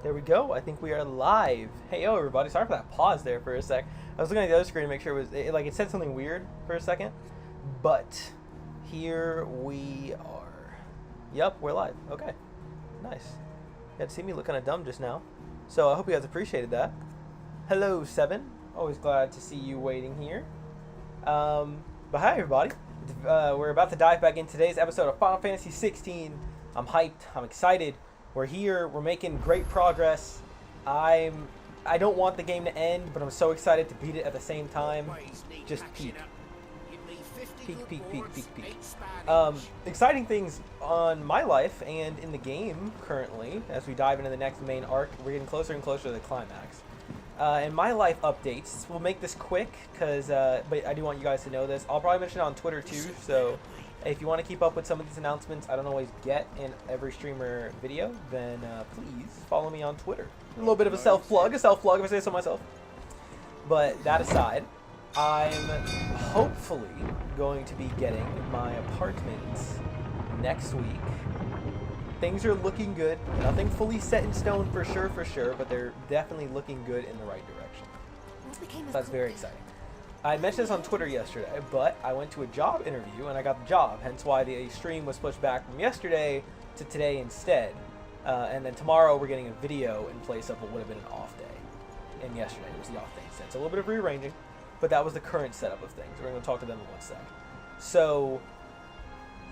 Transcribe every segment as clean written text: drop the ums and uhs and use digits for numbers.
There we go. I think we are live. Hey, yo, everybody. Sorry for that pause there for a sec. I was looking at the other screen to make sure it said something weird for a second. But here we are. Yep, we're live. Okay. Nice. You had to see me look kind of dumb just now. So I hope you guys appreciated that. Hello, Seven. Always glad to see you waiting here. But hi, everybody. We're about to dive back in today's episode of Final Fantasy XVI. I'm hyped. I'm excited. We're here. We're making great progress. I don't want the game to end, but I'm so excited to beat it at the same time. Just peak. Peak. Exciting things on my life and in the game currently. As we dive into the next main arc, we're getting closer and closer to the climax. And my life updates, we'll make this quick, but I do want you guys to know this. I'll probably mention it on Twitter too, so if you want to keep up with some of these announcements I don't always get in every streamer video, then please follow me on Twitter. A little bit of a self-plug if I say so myself. But that aside, I'm hopefully going to be getting my apartment next week. Things are looking good. Nothing fully set in stone for sure, but they're definitely looking good in the right direction. So that's very exciting. I mentioned this on Twitter yesterday, but I went to a job interview and I got the job, hence why the stream was pushed back from yesterday to today instead. And then tomorrow we're getting a video in place of what would have been an off day. And yesterday was the off day instead. So a little bit of rearranging, but that was the current setup of things. We're going to talk to them in one sec. So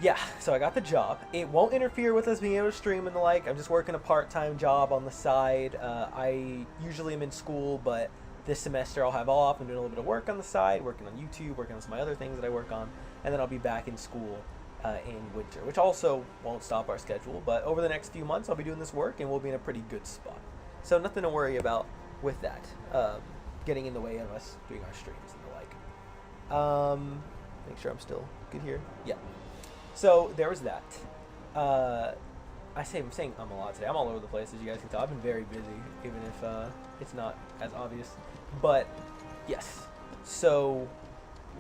yeah, so I got the job. It won't interfere with us being able to stream and the like. I'm just working a part-time job on the side. I usually am in school, but this semester I'll have off. I'm doing a little bit of work on the side, working on YouTube, working on some of my other things that I work on, and then I'll be back in school in winter, which also won't stop our schedule. But over the next few months, I'll be doing this work, and we'll be in a pretty good spot. So nothing to worry about with that, getting in the way of us doing our streams and the like. Make sure I'm still good here. Yeah. So there was that. I'm saying a lot today. I'm all over the place, as you guys can tell. I've been very busy, even if it's not as obvious. But yes. So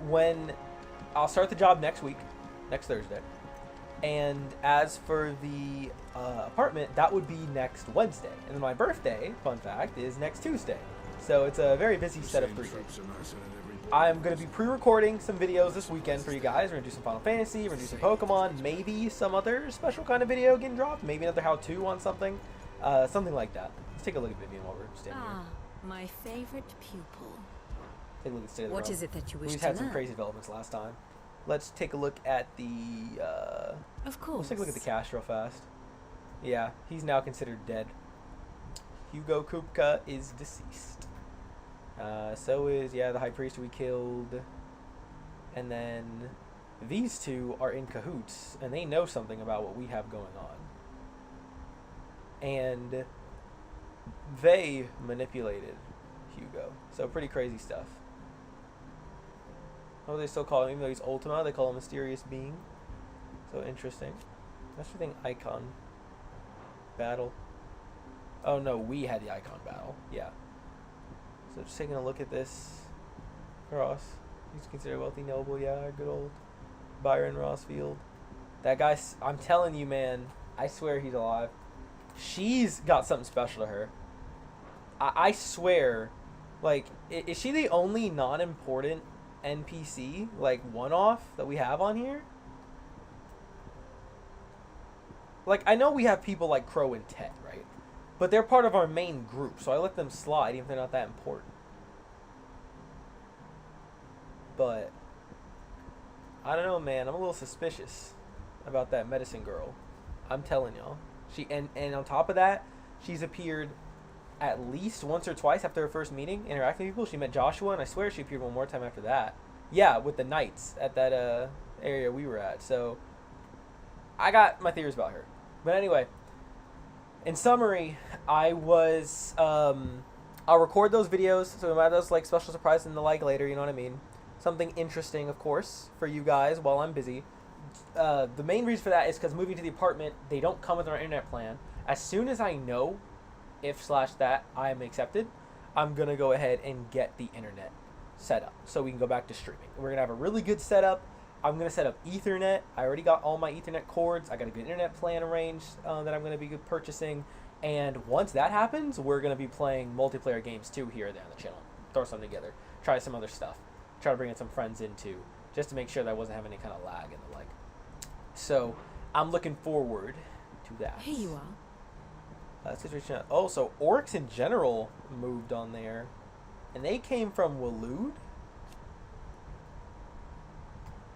when I'll start the job next week, next Thursday. And as for the apartment, that would be next Wednesday. And then my birthday, fun fact, is next Tuesday. So it's a very busy set of 3 days. I'm going to be pre-recording some videos this weekend for you guys. We're going to do some Final Fantasy, we're going to do some Pokemon, maybe some other special kind of video getting dropped, maybe another how-to on something, something like that. Let's take a look at Vivian while we're standing here. My favorite pupil. Take a look at the state of the What realm. is it that you wish to We've had learn? some crazy developments last time. Let's take a look at the, Of course. let's take a look at the cast real fast. Yeah, he's now considered dead. Hugo Kupka is deceased. So is, the High Priest we killed. And then these two are in cahoots, and they know something about what we have going on. And they manipulated Hugo. So pretty crazy stuff. Oh, they still call him, even though he's Ultima, they call him Mysterious Being. So interesting. That's the thing, Icon Battle. Oh no, we had the Icon Battle. Yeah. So just taking a look at this. Ross. He's considered a wealthy noble. Yeah, our good old Byron Rossfield. That guy, I'm telling you, man. I swear he's alive. She's got something special to her. I swear. Like, is she the only non-important NPC, like, one-off that we have on here? Like, I know we have people like Crow and Tet, right? But they're part of our main group, so I let them slide, even if they're not that important. But I don't know, man. I'm a little suspicious about that medicine girl. I'm telling y'all. And on top of that, she's appeared at least once or twice after her first meeting, interacting with people. She met Joshua, and I swear she appeared one more time after that. Yeah, with the knights at that area we were at. So I got my theories about her. But anyway, in summary, I'll record those videos, so we might have those like special surprises and the like later, you know what I mean? Something interesting, of course, for you guys while I'm busy. The main reason for that is because moving to the apartment, they don't come with our internet plan. As soon as I know if/that I am accepted, I'm going to go ahead and get the internet set up so we can go back to streaming. We're going to have a really good setup. I'm going to set up Ethernet. I already got all my Ethernet cords. I got a good internet plan arranged that I'm going to be purchasing. And once that happens, we're going to be playing multiplayer games too here and there on the channel. Throw something together. Try some other stuff. Try to bring in some friends in too, just to make sure that I wasn't having any kind of lag and the like. So I'm looking forward to that. Here you are. Situation. Oh, so orcs in general moved on there. And they came from Waloed?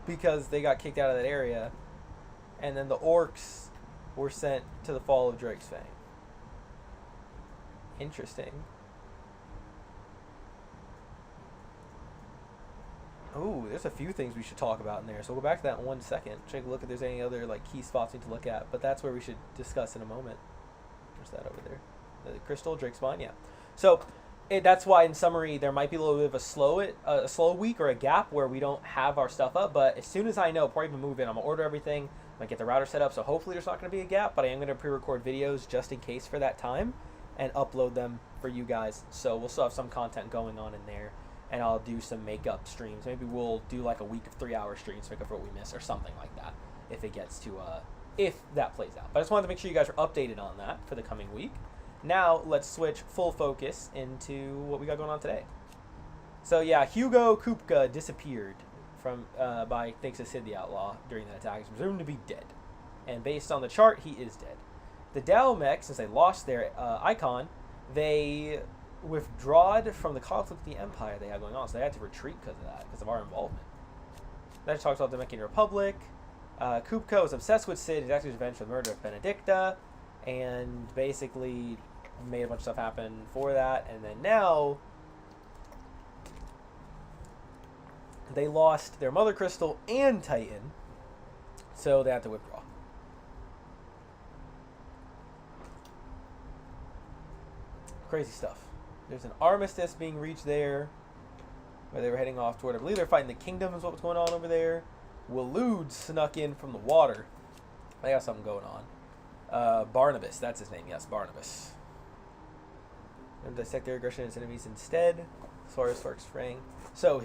Because they got kicked out of that area. And then the orcs were sent to the Fall of Drake's Fang. Interesting. Oh, there's a few things we should talk about in there. So we'll go back to that in 1 second. Take a look if there's any other like key spots we need to look at. But that's where we should discuss in a moment. Where's that over there? The crystal, Drake's Spine, yeah. So that's why, in summary, there might be a little bit of a slow week or a gap where we don't have our stuff up. But as soon as I know, before I even move in, I'm gonna order everything. I'm gonna get the router set up. So hopefully there's not gonna be a gap. But I am gonna pre-record videos just in case for that time and upload them for you guys. So we'll still have some content going on in there. And I'll do some makeup streams. Maybe we'll do like a week of 3-hour streams, make up for what we miss or something like that. If it gets to, if that plays out. But I just wanted to make sure you guys are updated on that for the coming week. Now let's switch full focus into what we got going on today. So yeah, Hugo Kupka disappeared from by thanks to Sid the Outlaw during that attack. He's presumed to be dead. And based on the chart, he is dead. The Dalmec, since they lost their icon, they withdrawed from the conflict with the Empire they had going on, so they had to retreat because of that, because of our involvement. That talks about the Dominican Republic. Kupka was obsessed with Sid, exacted his revenge for the murder of Benedicta, and basically made a bunch of stuff happen for that. And then now they lost their Mother Crystal and Titan, so they had to withdraw. Crazy stuff. There's an armistice being reached there, where they were heading off toward, I believe they're fighting the kingdom is what was going on over there. Waloed snuck in from the water. They got something going on. Barnabas, that's his name, yes, Barnabas. And dissect their aggression against enemies instead. Saurus Sparks Frang. So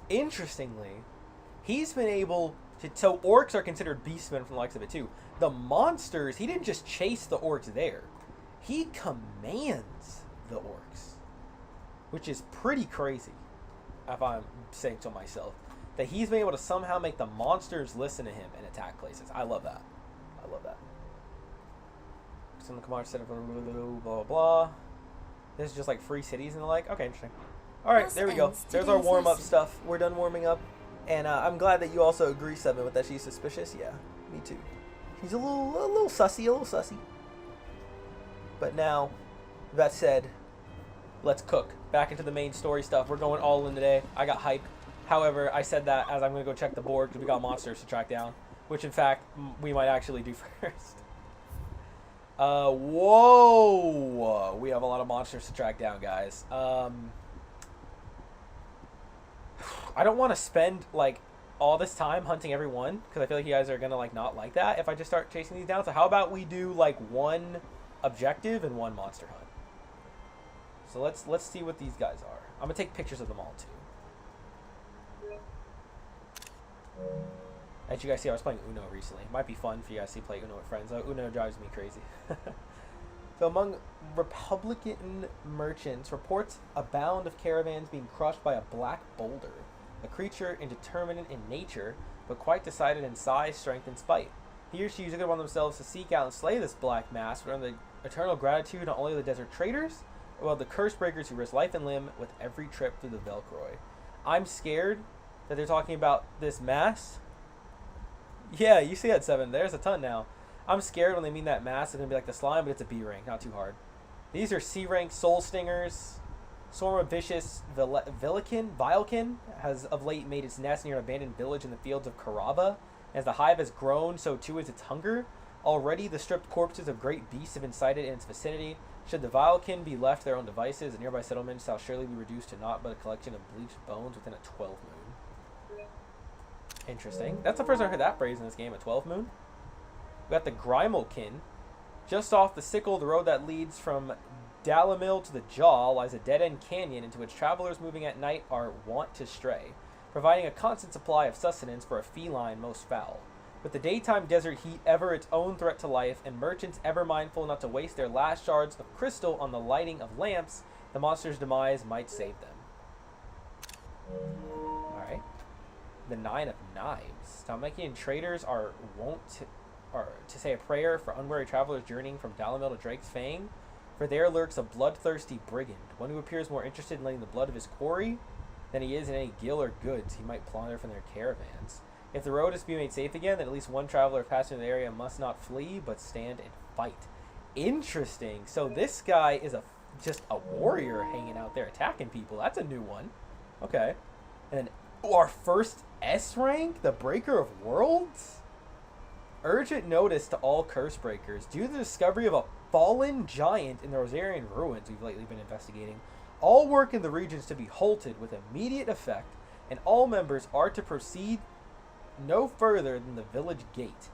interestingly, he's been able to, so orcs are considered beastmen from the likes of it too. The monsters, he didn't just chase the orcs there. He commands the orcs, which is pretty crazy, if I'm saying so myself, that he's been able to somehow make the monsters listen to him and attack places. I love that. I love that. Some of the commanders said blah, blah, blah, blah. This is just like free cities and the like. Okay, interesting. All right, there we go. There's our warm-up stuff. We're done warming up. And I'm glad that you also agree, Seven, with that she's suspicious. Yeah, me too. She's a little sussy, But now, that said, let's cook. Back into the main story stuff. We're going all in today. I got hype. However, I said that as I'm going to go check the board because we got monsters to track down, which in fact we might actually do first. Whoa! We have a lot of monsters to track down, guys. I don't want to spend like all this time hunting every one because I feel like you guys are gonna like not like that if I just start chasing these down. So how about we do like one objective and one monster hunt? So let's see what these guys are. I'm gonna take pictures of them all too. As you guys see, I was playing Uno recently. It might be fun for you guys to play Uno with friends. Uno drives me crazy. So among Republican merchants, reports abound of caravans being crushed by a black boulder, a creature indeterminate in nature, but quite decided in size, strength, and spite. He or she took it upon themselves to seek out and slay this black mass, but under the eternal gratitude not only of the desert traders, but of the curse breakers who risk life and limb with every trip through the Velcroy. I'm scared that they're talking about this mass. Yeah, you see that, Seven. There's a ton now. I'm scared when they mean that mass is going to be like the slime, but it's a B rank, not too hard. These are C rank soul stingers. Swarm of vicious Vilekin has of late made its nest near an abandoned village in the fields of Karaba. As the hive has grown, so too is its hunger. Already the stripped corpses of great beasts have been sighted in its vicinity. Should the Vilekin be left to their own devices, the nearby settlement shall surely be reduced to naught but a collection of bleached bones within a 12 moon. Interesting. That's the first time I heard that phrase in this game, a 12 moon. We got the Grimalkin. Just off the sickle, the road that leads from Dalamil to the Jaw lies a dead-end canyon into which travelers moving at night are wont to stray, providing a constant supply of sustenance for a feline most foul. With the daytime desert heat ever its own threat to life, and merchants ever mindful not to waste their last shards of crystal on the lighting of lamps, the monster's demise might save them. Alright. The Nine of Knives. Dhalmekian traders are wont to say a prayer for unwary travelers journeying from Dalamel to Drake's Fang, for there lurks a bloodthirsty brigand, one who appears more interested in letting the blood of his quarry than he is in any gil or goods he might plunder from their caravans. If the road is to be made safe again, then at least one traveler passing through the area must not flee, but stand and fight. Interesting. So this guy is just a warrior hanging out there attacking people. That's a new one. Okay. And then our first S rank, the Breaker of Worlds? Urgent notice to all curse breakers. Due to the discovery of a fallen giant in the Rosarian ruins we've lately been investigating, all work in the regions to be halted with immediate effect, and all members are to proceed no further than the village gate,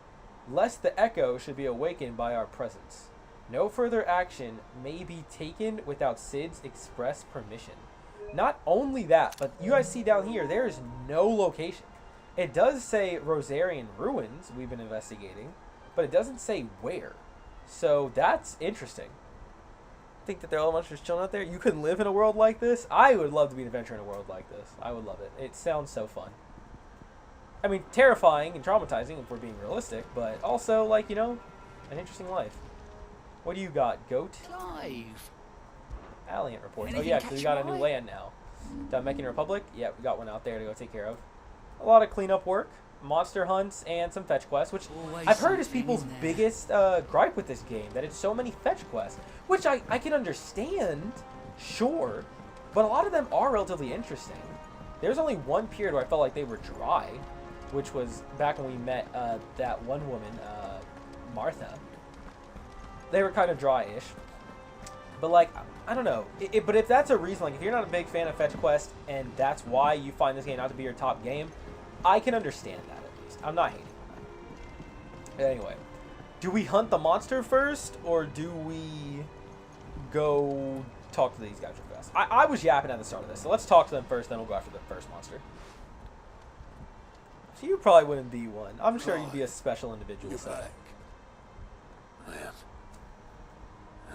lest the echo should be awakened by our presence. No further action may be taken without Sid's express permission. Not only that, but you guys see down here, there is no location. It does say Rosarian ruins we've been investigating, but it doesn't say where. So that's interesting. Think that they're all monsters chilling out there? You could live in a world like this? I would love to be an adventurer in a world like this. I would love it. It sounds so fun. I mean, terrifying and traumatizing if we're being realistic, but also, like, you know, an interesting life. What do you got, Goat? Clive. Alliant report. Anything Oh yeah, because we got a catch your new eye? land now. Dhalmekian Republic? Yeah, we got one out there to go take care of. A lot of cleanup work, monster hunts, and some fetch quests, which Always I've heard is something people's in there. biggest gripe with this game, that it's so many fetch quests, which I can understand, sure, but a lot of them are relatively interesting. There's only one period where I felt like they were dry, which was back when we met that one woman, Martha. They were kind of dry-ish. But, like, I don't know. But if that's a reason, like, if you're not a big fan of fetch quest, and that's why you find this game not to be your top game, I can understand that, at least. I'm not hating on that. But anyway, do we hunt the monster first, or do we go talk to these guys real fast? I was yapping at the start of this, so let's talk to them first, then we'll go after the first monster. So you probably wouldn't be one. I'm sure you'd be a special individual. You're So. back. I am.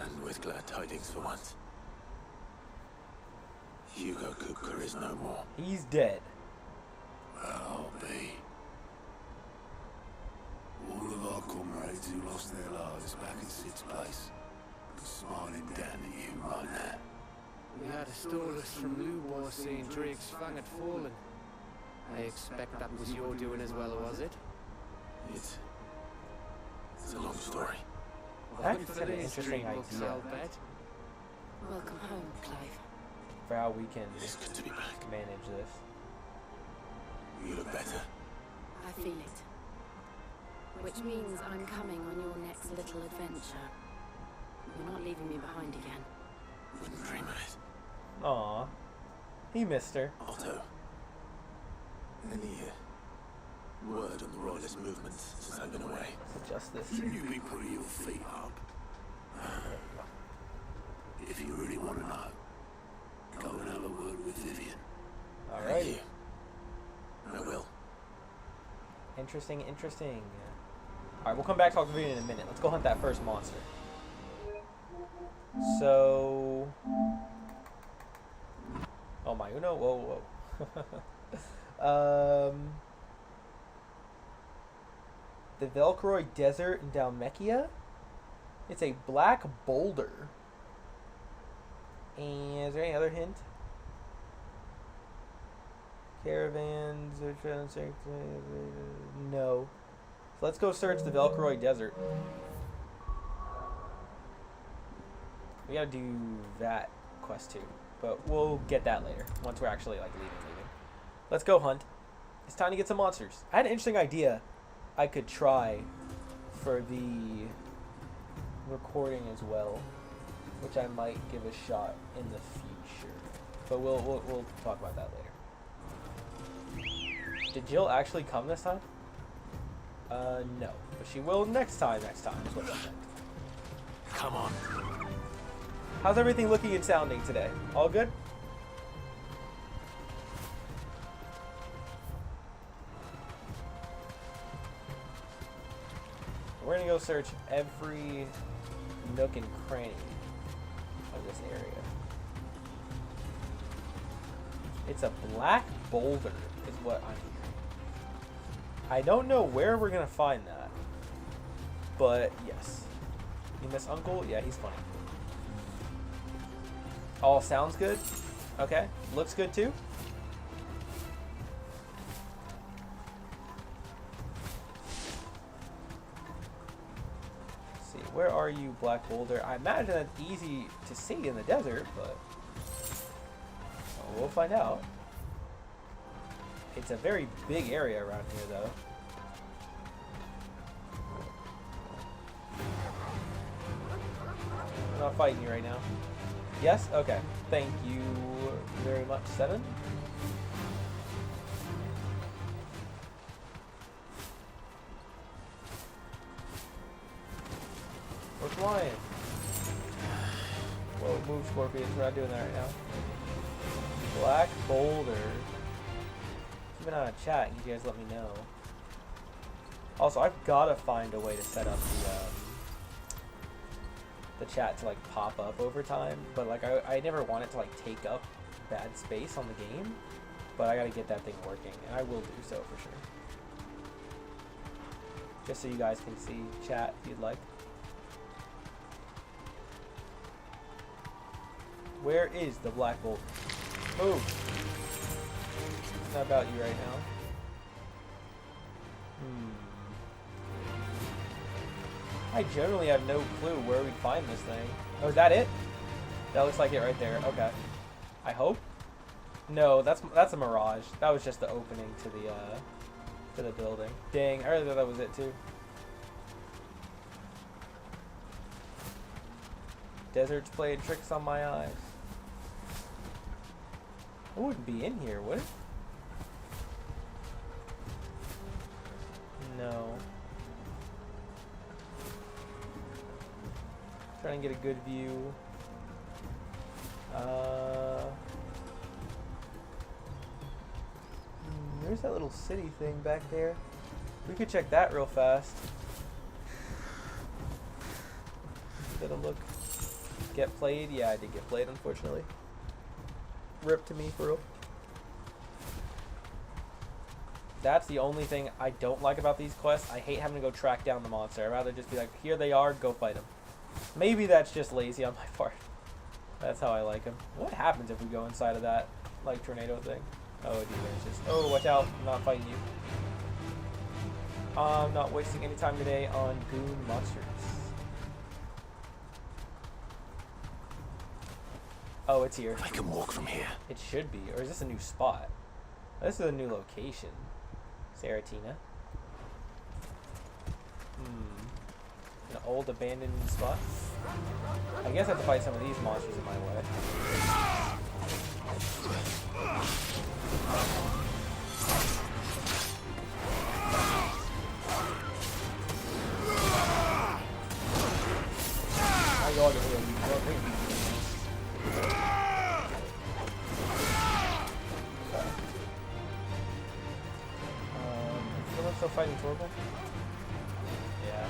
And with glad tidings for once. Hugo Kupka is no more. He's dead. I'll be. All of our comrades who lost their lives back at Sid's place are smiling down at you right now. We had a stolus from Lubor saying Drake's Fang had fallen. I expect that was your doing as well, was it? It's a long story. That's Welcome to an the interesting history books, idea. I'll bet. Welcome home, Clive. For how we can It's good to be back. manage this. You look better. I feel it. Which means I'm coming on your next little adventure. You're not leaving me behind again. Wouldn't dream of it. Aw. He missed her. Otto. Any word on the royalist movement since I've been away? Adjust this. Shouldn't you be putting your feet up? If you really want to know, go and have a word with Vivian. Thank Alrighty. you. I will. Interesting, interesting. Alright, we'll come back to talk to Vivian in a minute. Let's go hunt that first monster. So... Oh my, Uno? Whoa, whoa. The Velcroy Desert in Dhalmekia? It's a black boulder. And is there any other hint? Caravans, no. So let's go search the Velcroy Desert. We gotta do that quest too, but we'll get that later once we're actually like leaving. Let's go hunt. It's time to get some monsters. I had an interesting idea I could try for the recording as well, which I might give a shot in the future. But we'll talk about that later. Did Jill actually come this time? No. But she will next time is what she meant. Come on. How's everything looking and sounding today? All good? we're gonna go search every nook and cranny of this area. It's a black boulder is what I'm hearing. I don't know where we're gonna find that, but yes. You miss Uncle? Yeah, he's funny. All sounds good. Okay, looks good too. Let's see, where are you, Black Boulder? I imagine that's easy to see in the desert, but we'll find out. It's a very big area around here, though. I'm not fighting you right now. Yes? Okay. Thank you very much, 7. We're flying. Whoa, move, Scorpions. We're not doing that right now. Black Boulder. Keep an eye on chat and you guys let me know. Also, I've gotta find a way to set up the chat to like pop up over time, but like I never want it to like take up bad space on the game, but I gotta get that thing working, and I will do so for sure. Just so you guys can see chat if you'd like. Where is the Black Bolt? Move! It's not about you right now. I generally have no clue where we'd find this thing. Oh, is that it? That looks like it right there. Okay. I hope. No, that's a mirage. That was just the opening to the building. Dang, I really thought that was it too. Desert's playing tricks on my eyes. It wouldn't be in here, would it? No. Trying to get a good view. There's that little city thing back there. We could check that real fast. Get a look. Get played? Yeah, I did get played, unfortunately. Rip to me, for real. That's the only thing I don't like about these quests. I hate having to go track down the monster. I'd rather just be like, here they are, go fight them. Maybe that's just lazy on my part. That's how I like them. What happens if we go inside of that, like, tornado thing? Oh, it just... Oh, watch out. I'm not fighting you. I'm not wasting any time today on goon monsters. Oh, it's here. I can walk from here. It should be. Or is this a new spot? This is a new location. Saratina. An old abandoned spot. I guess I have to fight some of these monsters in my way. I got it here. Someone still fighting Torgal? Yeah.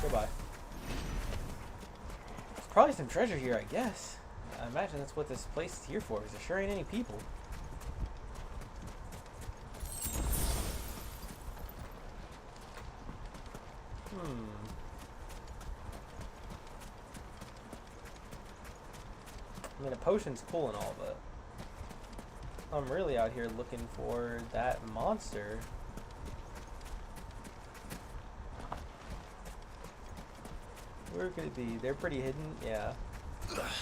Goodbye. There's probably some treasure here, I guess. I imagine that's what this place is here for, because there sure ain't any people. I mean, a potion's cool and all, but I'm really out here looking for that monster. Where could it be? They're pretty hidden, yeah.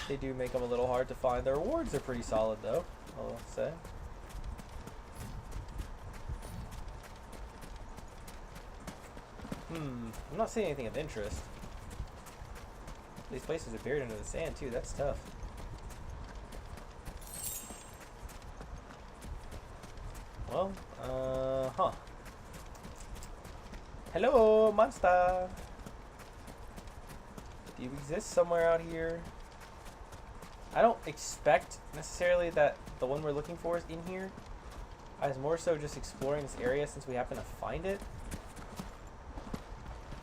They do make them a little hard to find. The rewards are pretty solid, though, I'll say. I'm not seeing anything of interest. These places are buried under the sand, too. That's tough. Well, Hello, monster! Do you exist somewhere out here? I don't expect necessarily that the one we're looking for is in here. I was more so just exploring this area since we happen to find it.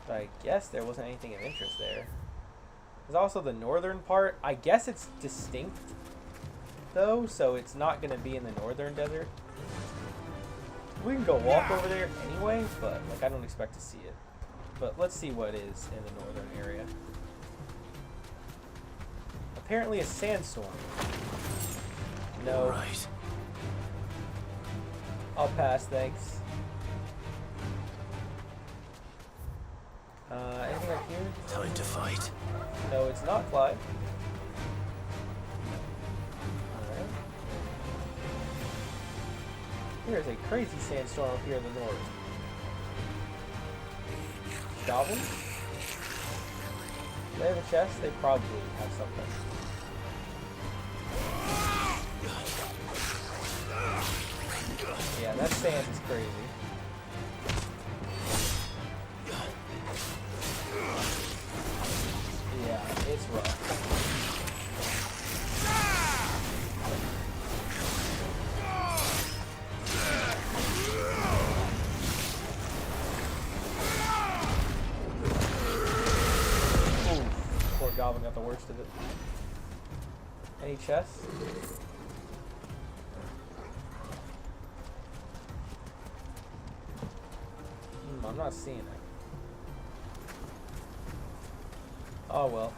But I guess there wasn't anything of interest there. There's also the northern part. I guess it's distinct, though, so it's not going to be in the northern desert. We can go walk over there anyway, but like I don't expect to see it. But let's see what is in the northern area. Apparently a sandstorm. No. Right. I'll pass, thanks. Anything up here? Time to fight. No, it's not Clyde. Alright. There's a crazy sandstorm up here in the north. Goblins? Do they have a chest? They probably have something. Yeah, that sand is crazy. Yeah, it's rough. Ooh, poor Goblin got the worst of it. Any chests? I'm not seeing it. Oh well.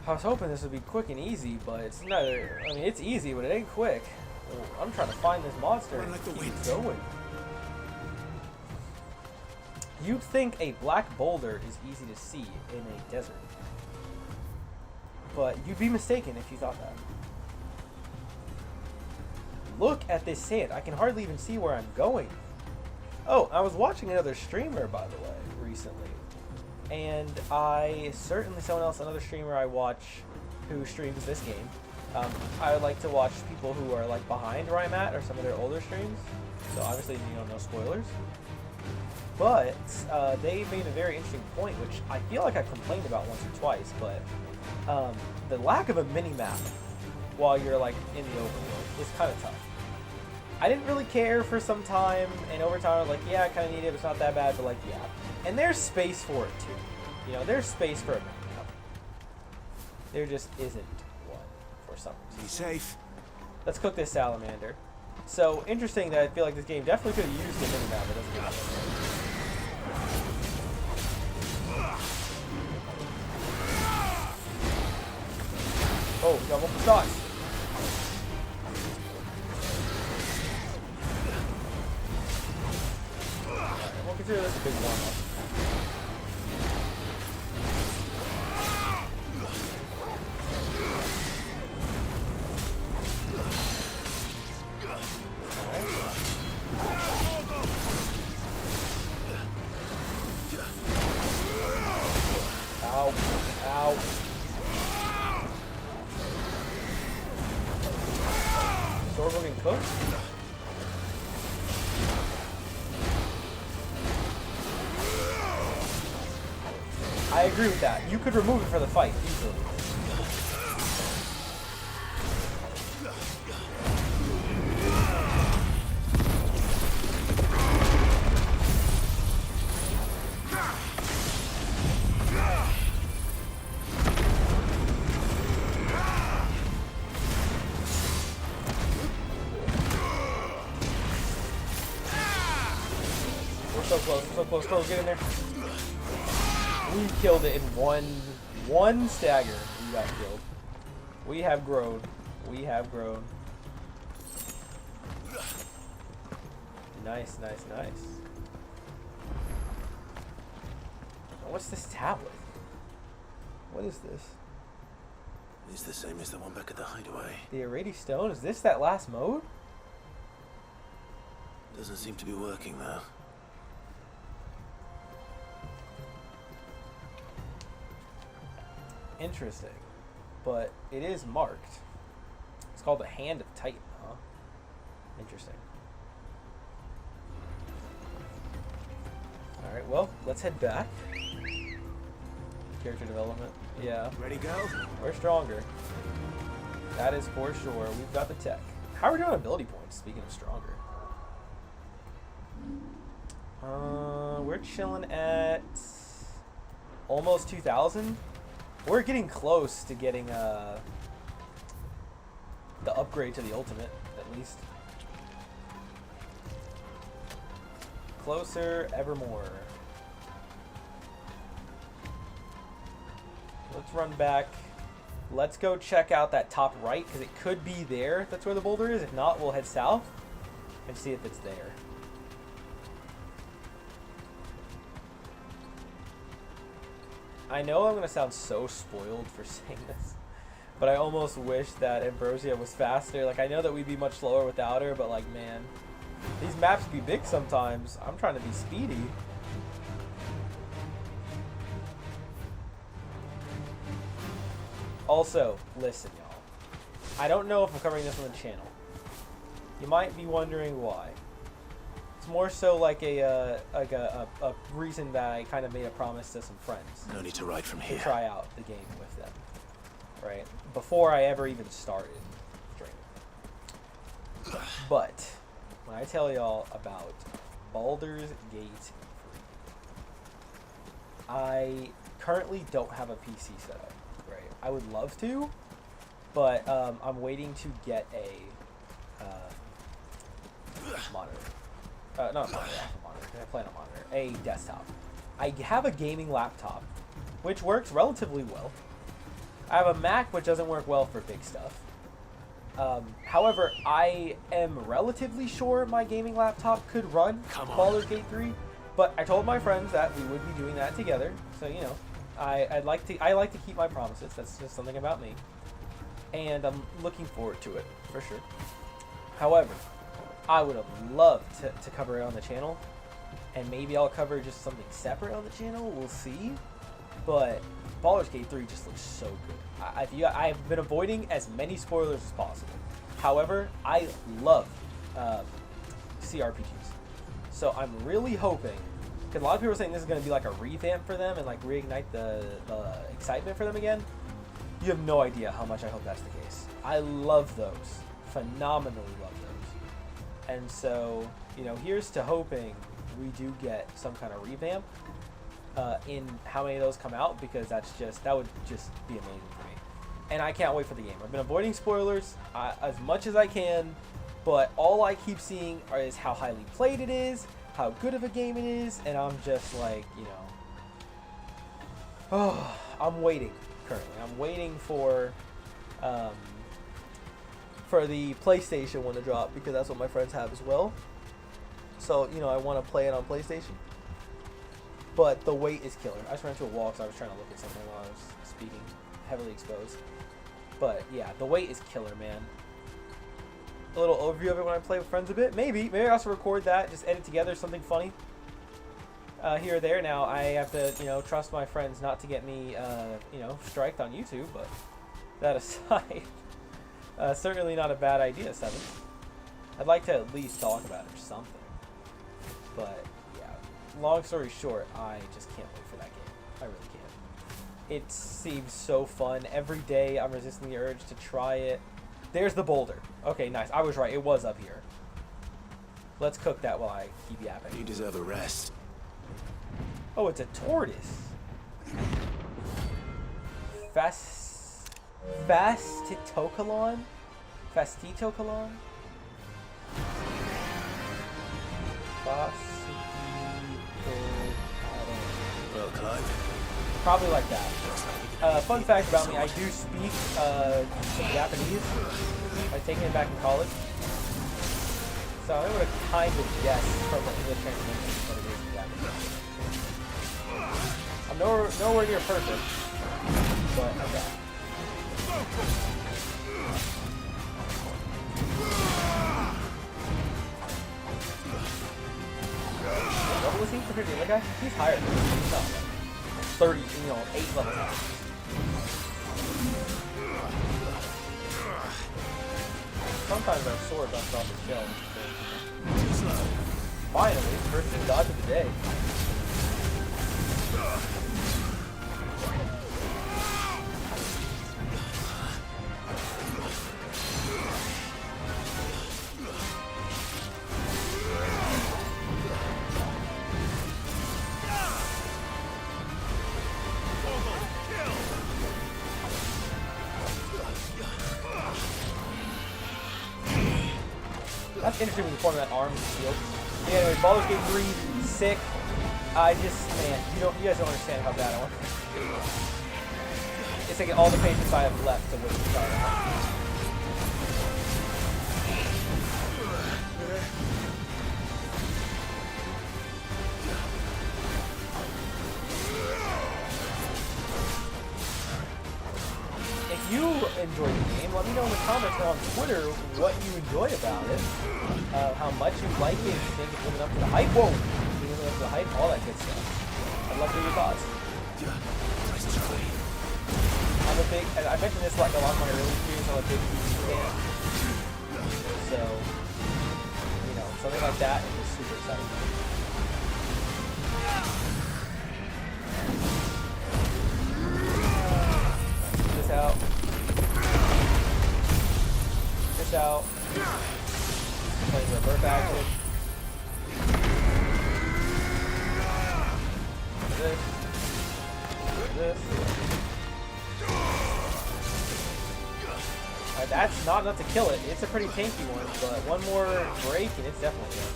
I was hoping this would be quick and easy, but it's not. I mean, it's easy, but it ain't quick. Well, I'm trying to find this monster and keep going. You'd think a black boulder is easy to see in a desert, but you'd be mistaken if you thought that. Look at this sand. I can hardly even see where I'm going. Oh, I was watching another streamer, by the way, recently. And someone else, another streamer I watch who streams this game. I would like to watch people who are like behind where I'm at or some of their older streams. So obviously, no spoilers. But they made a very interesting point, which I feel like I've complained about once or twice, but the lack of a mini-map while you're like in the overworld is kind of tough. I didn't really care for some time, and over time I was like, yeah, I kind of need it, but it's not that bad, but like, yeah. And there's space for it too. There's space for a mini-map. There just isn't one for some reason. Be safe. Let's cook this salamander. So, interesting that I feel like this game definitely could have used a mini-map, but doesn't have it. Oh, we got one shot. We'll consider this a big warm-up. Ow. Ow. Sword looking cooked? I agree with that. You could remove it for the fight easily. So close, close, get in there. We killed it in one stagger. We got killed. We have grown. We have grown. Nice, nice, nice. What's this tablet? What is this? It's the same as the one back at the hideaway. The Irati Stone? Is this that last mode? Doesn't seem to be working though. Interesting, but it is marked. It's called the Hand of Titan, huh? Interesting. Alright, well, let's head back. Character development. Yeah. Ready, go? We're stronger. That is for sure. We've got the tech. How are we doing on ability points, speaking of stronger? We're chilling at almost 2,000. We're getting close to getting the upgrade to the ultimate, at least. Closer, evermore. Let's run back. Let's go check out that top right, because it could be there. That's where the boulder is. If not, we'll head south and see if it's there. I know I'm going to sound so spoiled for saying this, but I almost wish that Ambrosia was faster. Like, I know that we'd be much slower without her, but like, man, these maps be big sometimes. I'm trying to be speedy. Also, listen, y'all. I don't know if I'm covering this on the channel. You might be wondering why. It's more so like a reason that I kind of made a promise to some friends. No need to ride from here. To try out the game with them, right? Before I ever even started streaming. But when I tell y'all about Baldur's Gate 3, I currently don't have a PC set up, right? I would love to, but I'm waiting to get a monitor. Not a monitor, I plan a monitor. A desktop. I have a gaming laptop, which works relatively well. I have a Mac, which doesn't work well for big stuff. However, I am relatively sure my gaming laptop could run Baldur's Gate 3, but I told my friends that we would be doing that together. So, you know, I like to keep my promises. That's just something about me. And I'm looking forward to it, for sure. However, I would have loved to cover it on the channel, and maybe I'll cover just something separate on the channel. We'll see. But Baldur's Gate 3 just looks so good. I've been avoiding as many spoilers as possible. However, I love CRPGs, so I'm really hoping, because a lot of people are saying this is going to be like a revamp for them and like reignite the excitement for them again. You have no idea how much I hope that's the case. I love those, phenomenally love those. And so, you know, here's to hoping we do get some kind of revamp in how many of those come out, because that would just be amazing for me. And I can't wait for the game. I've been avoiding spoilers as much as I can, but all I keep seeing is how highly played it is, how good of a game it is, and I'm just like, you know, oh, I'm waiting currently. I'm waiting for the PlayStation one to drop, because that's what my friends have as well. So, you know, I want to play it on PlayStation. But the wait is killer. I just ran into a wall because I was trying to look at something while I was speaking. Heavily exposed. But yeah, the wait is killer, man. A little overview of it when I play with friends a bit. Maybe I also record that, just edit together something funny here or there. Now, I have to, you know, trust my friends not to get me, you know, striked on YouTube. But that aside, certainly not a bad idea, Seven. I'd like to at least talk about it or something. But yeah, long story short, I just can't wait for that game. I really can't. It seems so fun. Every day I'm resisting the urge to try it. There's the boulder. Okay, nice. I was right. It was up here. Let's cook that while I keep yapping. You deserve a rest. Oh, it's a tortoise. Fastitokalon? Fastitokalon? Well, Clive. Probably like that. Fun fact about me, I do speak some Japanese. I taken it back in college. So I would have kind of guessed from the English translation what it is in Japanese. I'm nowhere near perfect, but okay. What was he compared to the other guy? He's higher than me. He's not like 30, you know, 8 levels higher. Sometimes our sword bounced off his shell. Finally, first dodge of the day. That's interesting when you form that arms and shield. Yeah, anyway, Baldur's Gate 3, sick. I just, man, you guys don't understand how bad I want. It's taking all the patience I have left to wait to try it out. If you enjoy the game, let me know in the comments or on Twitter what you enjoy about it, how much you like it, if you think it's living up to the hype, whoa, living up to the hype, all that good stuff. I'd love to hear your thoughts. I'm a big, I mentioned this like a lot of my early streams, I'm a big PC fan. So, you know, something like that is just super exciting. This out. This out. Play the burp action. This. This. That's not enough to kill it. It's a pretty tanky one, but one more break and it's definitely dead.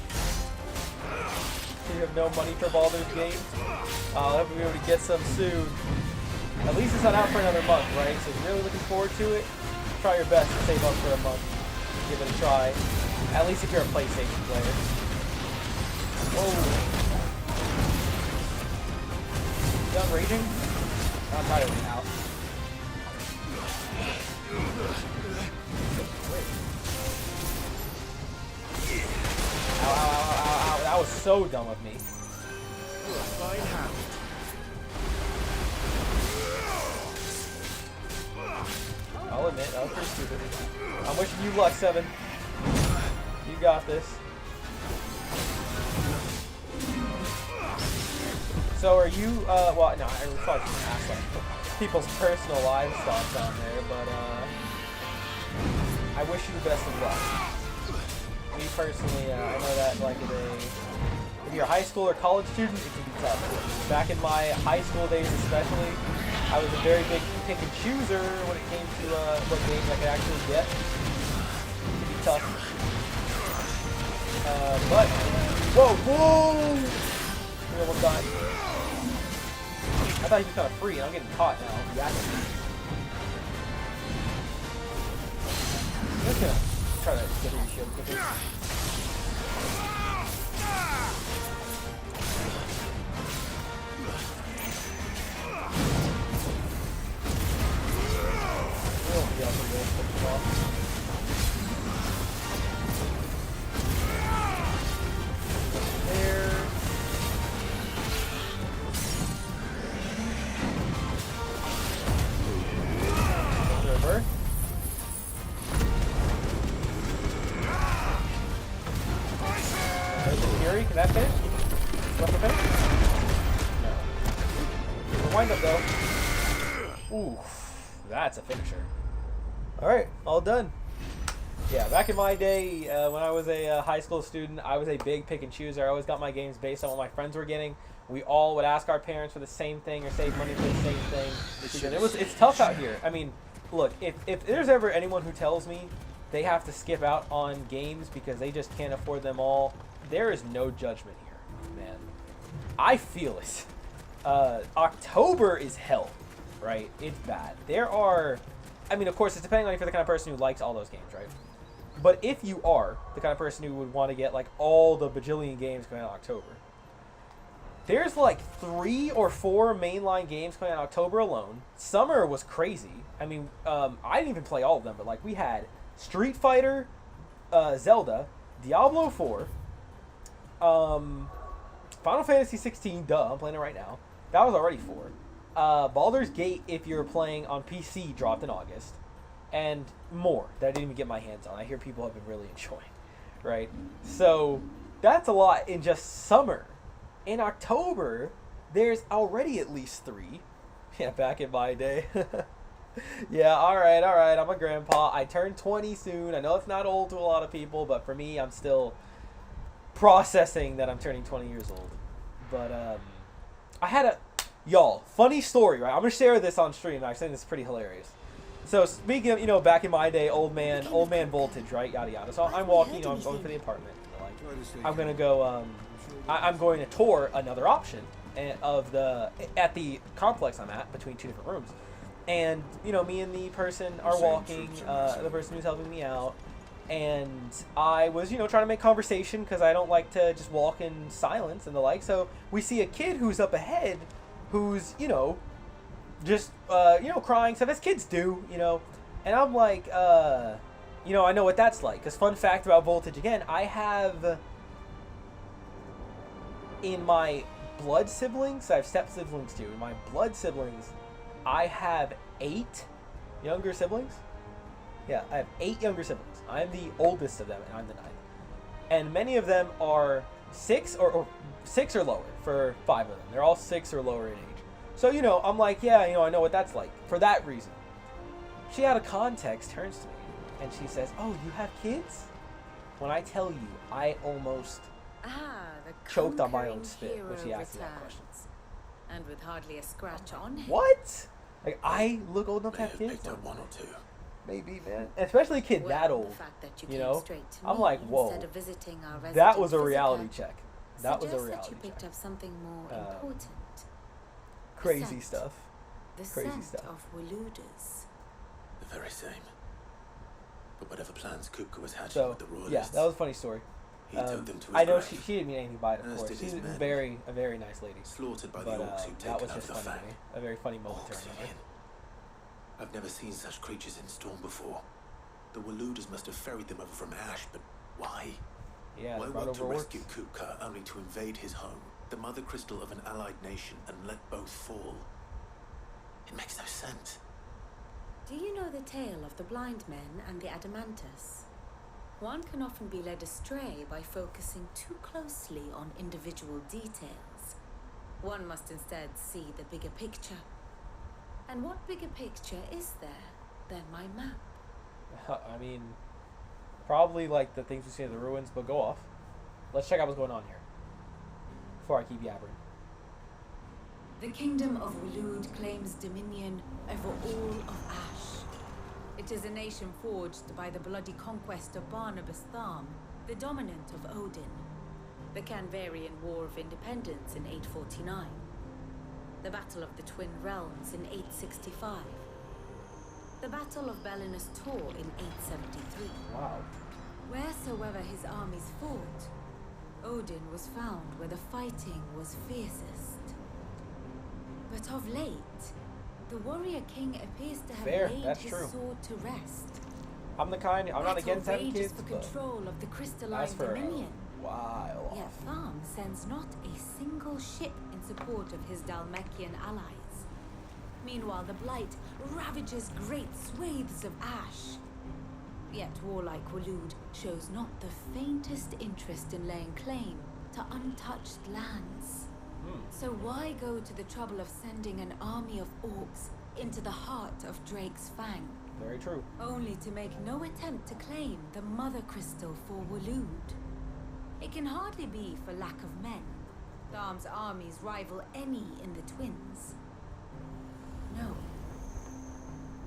You have no money for Baldur's Gate. I'll hope we'll be able to get some soon. At least it's not out for another month, right? So if you're really looking forward to it, try your best to save up for a month. Give it a try. At least if you're a PlayStation player. Whoa. Done raging? I'm tired of it out. Ow, ow, ow, ow, ow. That was so dumb of me. I'll admit, that was pretty stupid. I'm wishing you luck, Seven. You got this. So are you, well, no, I was probably just gonna ask, like, people's personal lives thoughts on there, but, I wish you the best of luck. Me personally, I know that, like, if you're a high school or college student, it can be tough. Back in my high school days especially, I was a very big pick and chooser when it came to what games I could actually get. It can be tough. But, whoa! We almost died. I thought he was kind of free, and I'm getting caught now. Yeah. I'm just gonna try to get through your shield quickly. Can that finish? Left to finish? No. The wind up though. Ooh, that's a finisher. Alright, all done. Yeah, back in my day, when I was a high school student, I was a big pick and chooser. I always got my games based on what my friends were getting. We all would ask our parents for the same thing or save money for the same thing. It's tough out here. I mean, look, if there's ever anyone who tells me they have to skip out on games because they just can't afford them all, there is no judgment here, man. I feel it. October is hell, right? It's bad. There are, I mean, of course, it's depending on if you're the kind of person who likes all those games, right? But if you are the kind of person who would want to get like all the bajillion games coming out in October, there's like 3 or 4 mainline games coming out in October alone. Summer was crazy. I mean, I didn't even play all of them, but like we had Street Fighter, Zelda, Diablo 4, Final Fantasy 16, duh, I'm playing it right now. That was already 4. Baldur's Gate, if you're playing on PC, dropped in August. And more that I didn't even get my hands on. I hear people have been really enjoying, right? So, that's a lot in just summer. In October, there's already at least 3. Yeah, back in my day. Yeah, alright, I'm a grandpa. I turn 20 soon. I know it's not old to a lot of people, but for me, I'm still processing that I'm turning 20 years old. But I had y'all, funny story, right? I'm gonna share this on stream. I think this is pretty hilarious. So speaking of, back in my day, old man voltage, right? Yada yada. So I'm walking, I'm going for the apartment. Like, I'm gonna go. I'm going to tour another option at the complex I'm at between two different rooms, and me and the person are walking. The person who's helping me out, and I was trying to make conversation because I don't like to just walk in silence and the like. So we see a kid who's up ahead, who's just crying stuff as kids do, and I'm like, I know what that's like. Because fun fact about voltage again, I have in my blood siblings, I have step siblings too. In my blood siblings, I have 8 younger siblings. Yeah, I have 8 younger siblings. I'm the oldest of them, and I'm the 9th. And many of them are 6 or 6 or lower for 5 of them. They're all 6 or lower in age. So, I'm like, yeah, I know what that's like. For that reason. She, out of context, turns to me and she says, "Oh, you have kids?" When I tell you, I almost choked on my own spit when she asked me that question. And with hardly a scratch on him. What? Like, I look old enough to have May kids? have picked up 1 or 2. Maybe, man. Especially a kid Well, that the old. fact that you You came know? straight to I'm me like, whoa. instead of visiting our That resident was a reality visitor check. That was a suggests reality that you picked check. up something more important. Crazy scent. stuff. The Crazy scent stuff. of Waludas. The very same. But whatever plans Kupka was hatching So, with the royalists, yeah, that was a funny story. he took them to his I know grave, she didn't mean anything by it, of As course. did She's his men. a very nice lady. slaughtered by But the orcs who'd that taken was over just the funny to fang. me. A very funny moment to Orcs remember. again. I've never seen such creatures in storm before. The Waludas must have ferried them over from Ash, but why? Yeah, Why they brought want to over rescue orcs. Kupka only to invade his home, the mother crystal of an allied nation, and let both fall? It makes no sense. Do you know the tale of the blind men and the adamantus? One can often be led astray by focusing too closely on individual details. One must instead see the bigger picture. And what bigger picture is there than my map? I mean, probably like the things we see in the ruins, but go off. Let's check out what's going on here. Before I keep yabbering. The kingdom of Waloed claims dominion over all of Ash. It is a nation forged by the bloody conquest of Barnabas Tharm, the dominant of Oden, the Canvarian War of Independence in 849, the Battle of the Twin Realms in 865, the Battle of Belinus Tor in 873. Wow. Wheresoever his armies fought, Odin was found where the fighting was fiercest. But of late, the warrior king appears to have Fair, laid that's his true. sword to rest. I'm not against having rages kids, for but control of the crystalline that's for dominion. a while Yet off. Tharm sends not a single ship in support of his Dalmekian allies. Meanwhile, the Blight ravages great swathes of Ash. Yet warlike Waloed shows not the faintest interest in laying claim to untouched lands. So why go to the trouble of sending an army of orcs into the heart of Drake's Fang, Very true. only to make no attempt to claim the mother crystal for Waloed? It can hardly be for lack of men. Tharm's armies rival any in the Twins. No.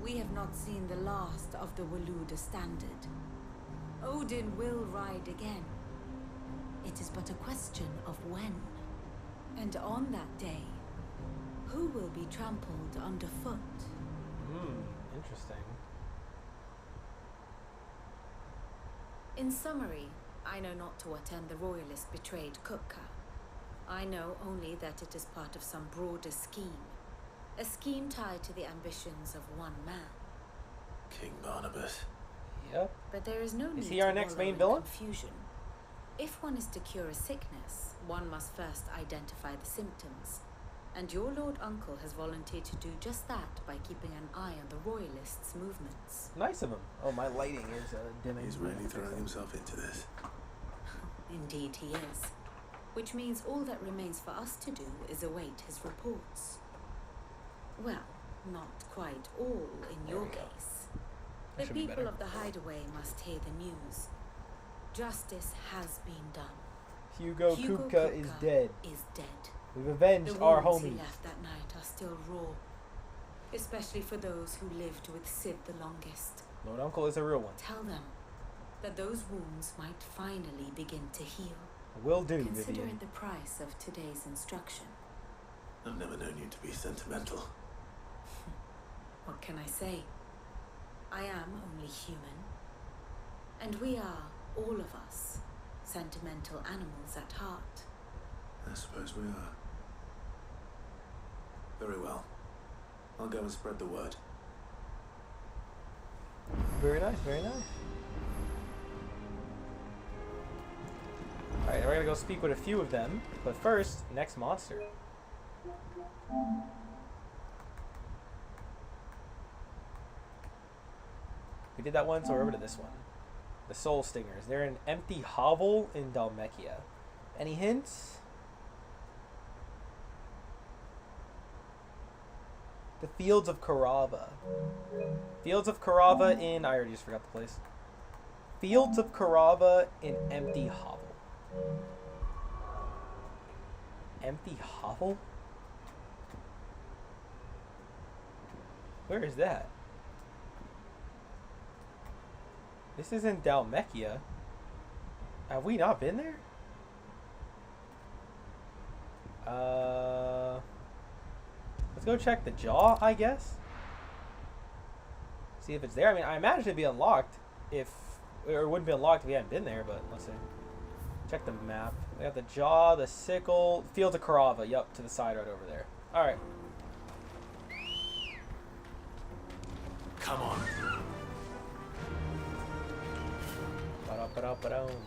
We have not seen the last of the Waluda standard. Odin will ride again. It is but a question of when. And on that day, who will be trampled underfoot? Interesting. In summary, I know not to what end the royalist betrayed Kupka. I know only that it is part of some broader scheme. A scheme tied to the ambitions of one man. King Barnabas. Yep. But there is no need he our to next wallow main in villain? confusion. If one is to cure a sickness, one must first identify the symptoms. And your Lord Uncle has volunteered to do just that by keeping an eye on the royalists' movements. Nice of him. Oh, my lighting is dimming. He's really throwing himself into this. Indeed he is. Which means all that remains for us to do is await his reports. Well, not quite all in your we go. case. That The should be people better. of the hideaway must hear the news. Justice has been done. Hugo Kupka is dead. Is dead. We've avenged The our wounds he homies. left that night are still raw. especially for those who lived with Sid the longest. Lord Uncle is a real one. Tell them that those wounds might finally begin to heal. Will do, Consider Vivian. it the price of today's instruction. I've never known you to be sentimental. What can I say? I am only human. And we are, all of us, sentimental animals at heart. I suppose we are. Very well. I'll go and spread the word. Very nice, very nice. Alright, we're gonna go speak with a few of them. But first, next monster. We did that one, so we're over to this one. The Soul Stingers. They're an empty hovel in Dhalmekia. Any hints? The Fields of Karava. Fields of Karava in... I already just forgot the place. Fields of Karava in empty hovel. Empty hovel? Where is that? This is in Dhalmekia. Have we not been there? Let's go check the jaw, I guess. See if it's there. I mean, I imagine it'd be unlocked if... Or it wouldn't be unlocked if we hadn't been there, but let's see. Check the map. We got the jaw, the sickle, Fields of Karava. Yup, to the side right over there. Alright. Come on.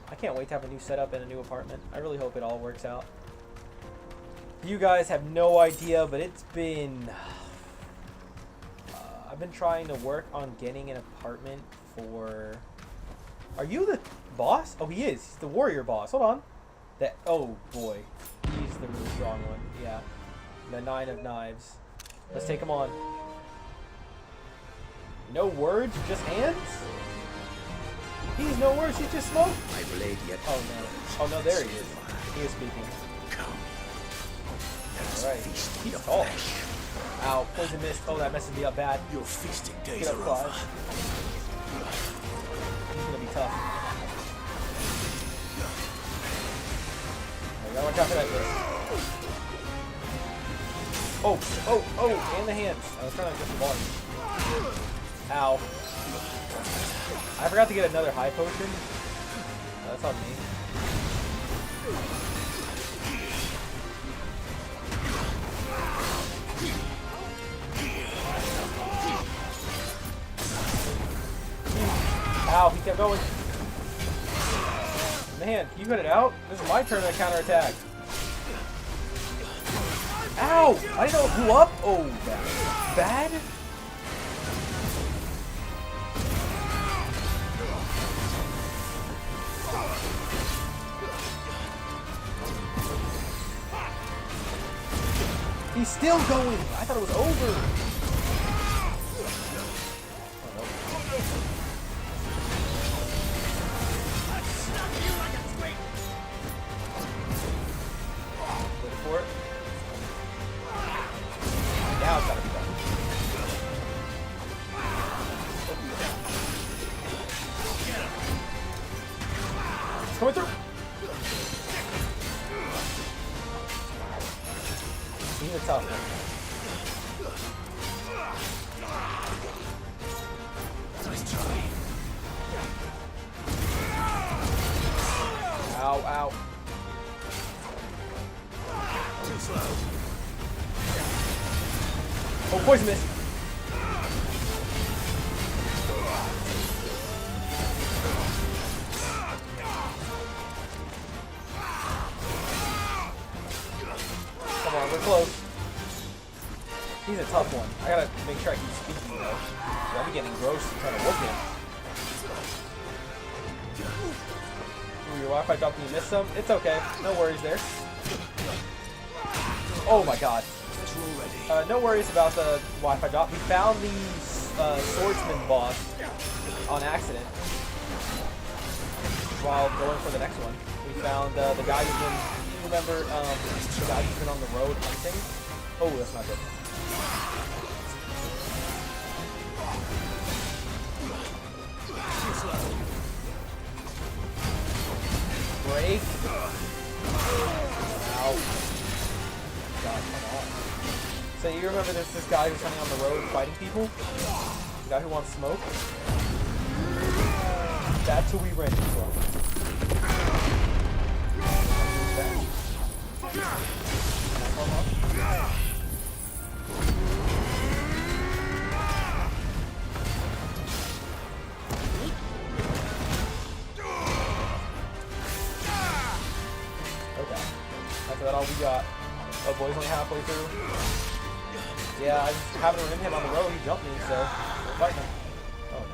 I can't wait to have a new setup and a new apartment. I really hope it all works out. You guys have no idea, but it's been... I've been trying to work on getting an apartment for... Are you the boss? Oh, he is. He's the warrior boss. Hold on. That. Oh, boy. He's the really strong one. Yeah. The 9 of Knives. Let's take him on. No words, just hands? He's no words, he's just smoke? I've laid yet. Oh, no. Oh, no, there he is. He is speaking. Alright. He's tall. Ow, poison mist. Oh, that messes me up bad. Your feasting days Get up, are Clive. over. He's gonna be tough. I gotta watch out for that guy. Oh, and the hands. I was trying to get the volume. Ow. I forgot to get another high potion. That's on me. Ow, he kept going. Man, can you cut it out? This is my turn to counterattack. Ow! I didn't know who up. Oh, bad. Bad? He's still going. I thought it was over. Wait for it. Now it's gotta be done. It's coming through. He's a tough one. Nice try. Ow, ow. Too slow. Oh, poison mist. Come on, we're close. He's a tough one. I gotta make sure I keep speaking though. So I'm getting gross and trying to whoop him. Ooh, your Wi-Fi dropped and you missed some? It's okay. No worries there. Oh my god. No worries about the Wi-Fi drop. We found the swordsman boss on accident while going for the next one. We found the guy who's been, you remember, the guy who's been on the road hunting? Oh, that's not good. Break. Ow. God, come on. So you remember there's this guy who's running on the road fighting people? The guy who wants smoke? That's who we ran into. Okay. That's about all we got. Oh, boy's only halfway through. Yeah, I just happened to rim him on the road. He jumped me, so we're fighting him. Oh no.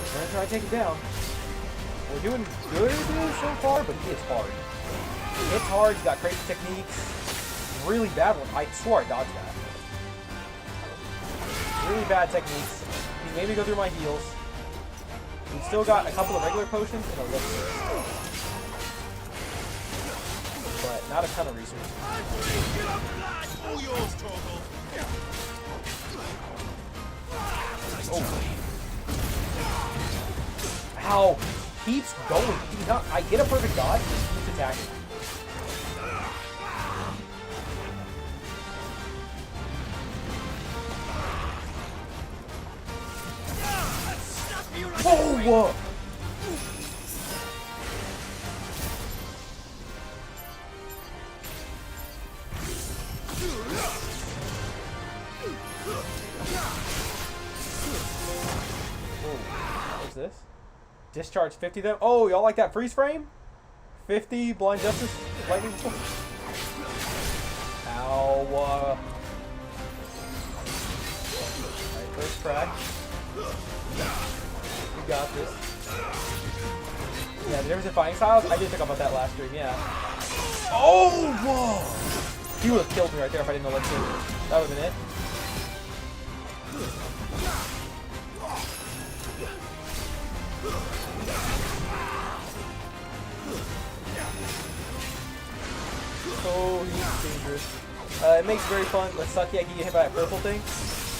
We're gonna try to take him down. We're doing good so far, but he hits hard. He hits hard. He's got crazy techniques. Really bad one. I swore I dodged that. Really bad techniques. He made me go through my heals. We've still got a couple of regular potions and elixirs. But not a ton of resources. Oh. Ow. Keeps going. He's not, I get a perfect dodge, he keeps attacking. Whoa! What's this? Discharge 50 of them. Oh, y'all like that freeze frame? 50 blind justice lightning. Ow. Alright, first crack. We got this. Yeah, the difference in fighting styles, I did think about that last stream, yeah. Oh, whoa! He would have killed me right there if I didn't know let's do it. That would have been it. Oh, he's dangerous. It makes it very fun. Let's suck. Yeah, can you get hit by that purple thing?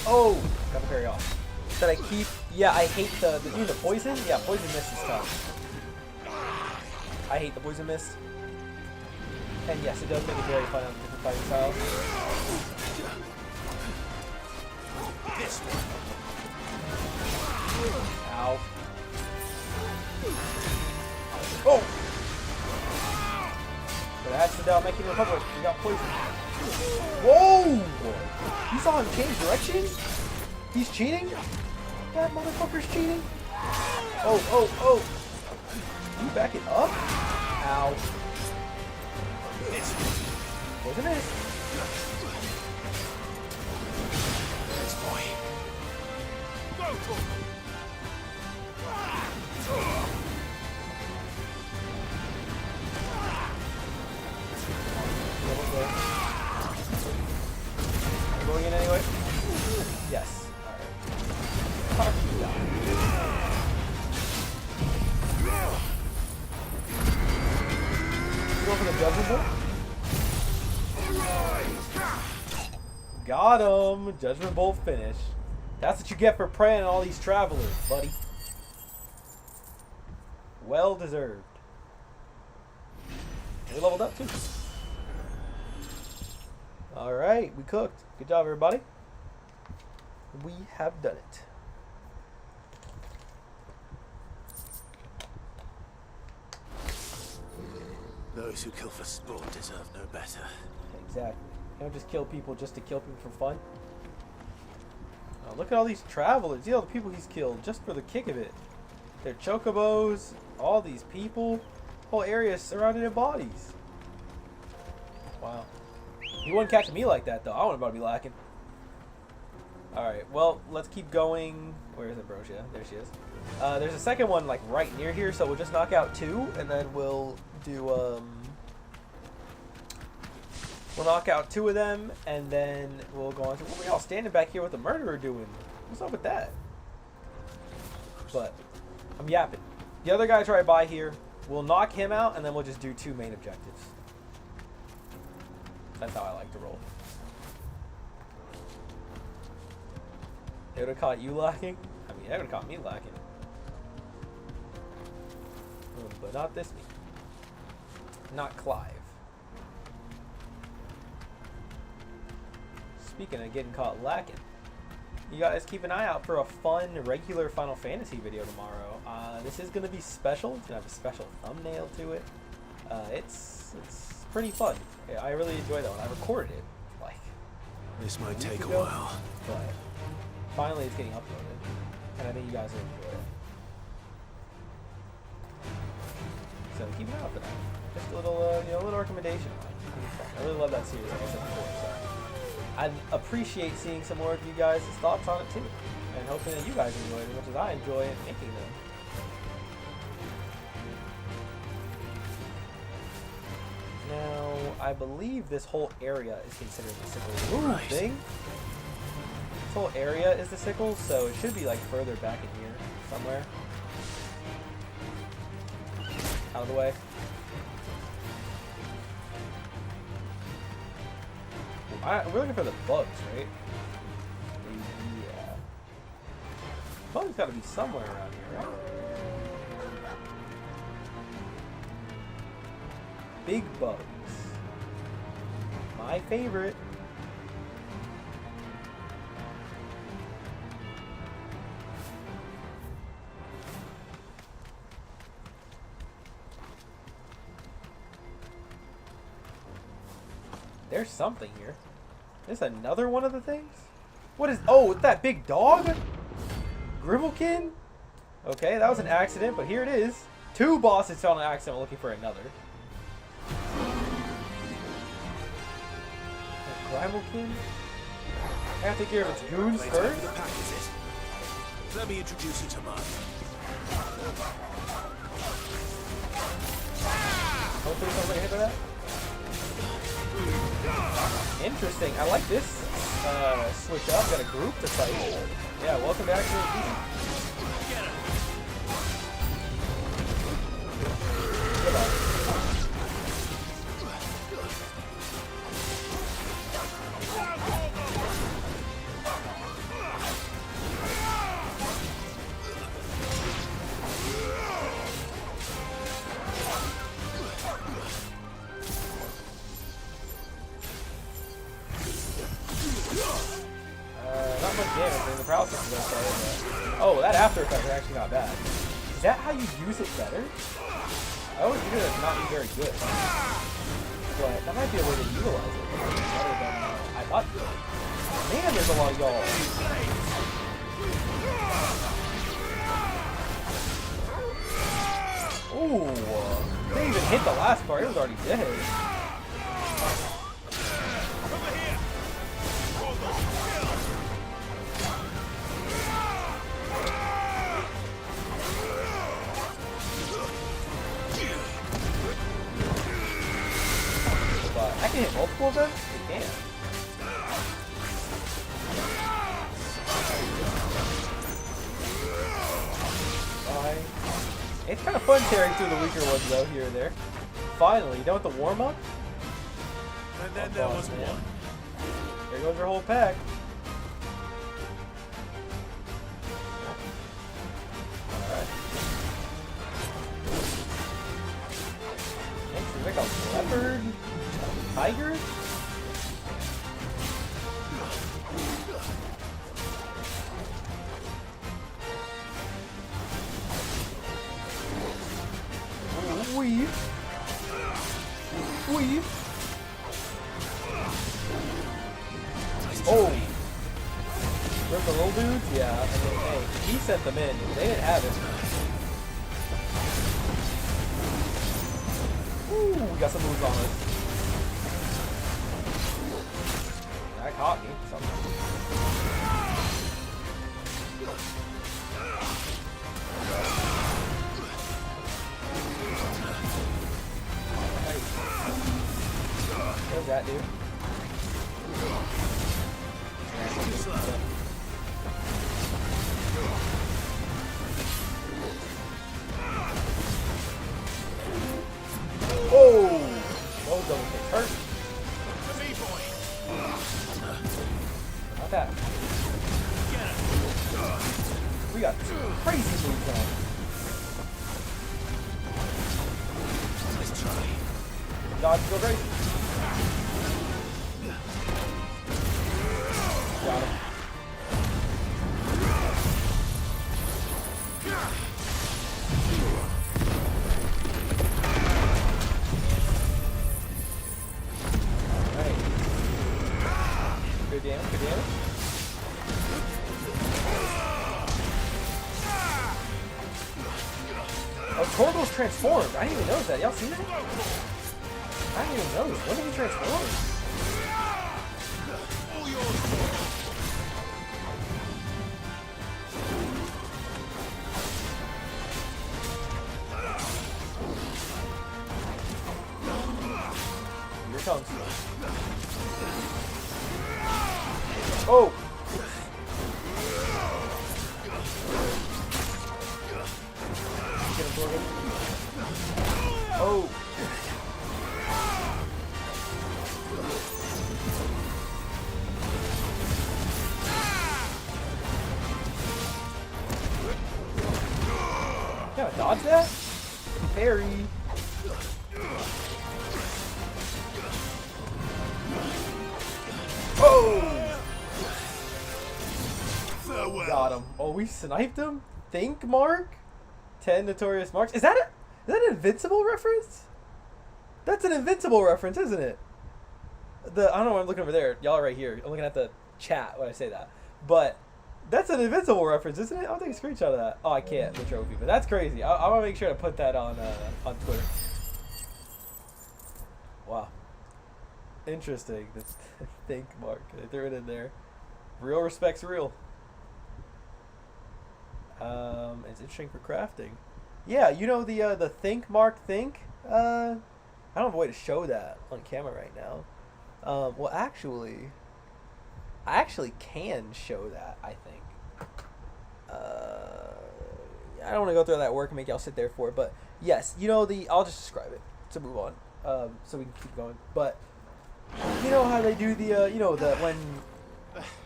Oh, got the parry off. That I keep. Yeah, I hate the poison. Yeah, poison mist is tough. I hate the poison mist. And yes, it does make it very fun on different fighting styles. This one. Ow. Oh! But I had to down making Republic. We got poisoned. Whoa! You saw him change direction? He's cheating? That motherfucker's cheating? Oh, oh, oh! You back it up? Ow. Poison is. This boy. Go, Going in anyway? Yes. Alright. Go for the Judgment Bolt? Got him! Judgment Bolt finish. That's what you get for preying on all these travelers, buddy. Well deserved. We leveled up too. Alright, we cooked. Good job, everybody. We have done it. Those who kill for sport deserve no better. Exactly. You don't just kill people just to kill people for fun. Oh, look at all these travelers. See all the people he's killed just for the kick of it. They're chocobos, all these people. Whole area is surrounded in bodies. Wow. You wouldn't catch me like that, though. I wouldn't about to be lacking. Alright, well, let's keep going. Where is Ambrosia? There she is. There's a second one, like, right near here, so we'll just knock out 2, and then we'll do, we'll knock out 2 of them, and then we'll go on to... What are we all standing back here with the murderer doing? What's up with that? But, I'm yapping. The other guy's right by here. We'll knock him out, and then we'll just do 2 main objectives. That's how I like to roll. It would have caught you lacking? I mean, it would have caught me lacking. But not this me. Not Clive. Speaking of getting caught lacking, you guys keep an eye out for a fun, regular Final Fantasy video tomorrow. This is going to be special. It's going to have a special thumbnail to it. It's pretty fun. Yeah, I really enjoy that one. I recorded it like This might week take a ago, while. but finally it's getting uploaded, and I think you guys will enjoy it. So keep an eye out for that. Just a little, little recommendation. I really love that series, like I said before. So I appreciate seeing some more of you guys' thoughts on it too, and hoping that you guys enjoy it as much as I enjoy making them. Now, I believe this whole area is considered the sickle thing. This whole area is the sickle, so it should be like further back in here somewhere. Out of the way. We're looking for the bugs, right? Yeah. Bugs gotta be somewhere around here, right? Big bugs. My favorite. There's something here. There's another one of the things? What is... Oh, it's that big dog? Gribblekin? Okay, that was an accident, but here it is. 2 bosses fell in an accident looking for another. Gribblekin? I gotta take care of its goons first? The pack is it? Let me introduce you to mine. Hopefully somebody hit that. Interesting. I like this switch up. Got a group to fight. Yeah, welcome back to the game. Not much damage in the process is okay, but... Oh, that after effect is actually not bad. Is that how you use it better? I always use it as not very good. But that might be a way to utilize it better than I thought. Man, there's a lot of y'all. Ooh, didn't even hit the last part. It was already dead. I can hit multiple of them? I can. Fine. It's kind of fun tearing through the weaker ones though, here and there. Finally, you done with the warm-up? And then there was man. one. There goes your whole pack. Alright. Next, like a leopard? Tiger? Weave. Weave. Oh. Rip the little dudes? Yeah. I mean, hey, he sent them in. They didn't have it. Ooh, we got some moves on us. That caught me somehow. What does that do? attack. We got crazy moves on. Let's try. Dodge, go crazy. Got him. Alright. Good damage, good damage. Oh, Torgal's transformed. I didn't even notice that. Y'all see that? I didn't even notice. When did he transform? Here it comes. Oh! Get him, Torgal. Oh! Yeah, dodge that? Parry. Oh! Got him. Oh, we sniped him? Think mark? 10 notorious marks. Is that an Invincible reference? That's an Invincible reference, isn't it? I don't know why I'm looking over there. Y'all are right here. I'm looking at the chat when I say that. But that's an Invincible reference, isn't it? I'll take a screenshot of that. Oh, I can't, the trophy, but that's crazy. I want to make sure to put that on Twitter. Wow. Interesting. That's think mark. I threw it in there. Real respect's real. It's interesting for crafting. Yeah, you know the think mark think? I don't have a way to show that on camera right now. Well, actually, I actually can show that, I think. I don't want to go through all that work and make y'all sit there for it, but yes, you know I'll just describe it to move on, so we can keep going. But you know how they do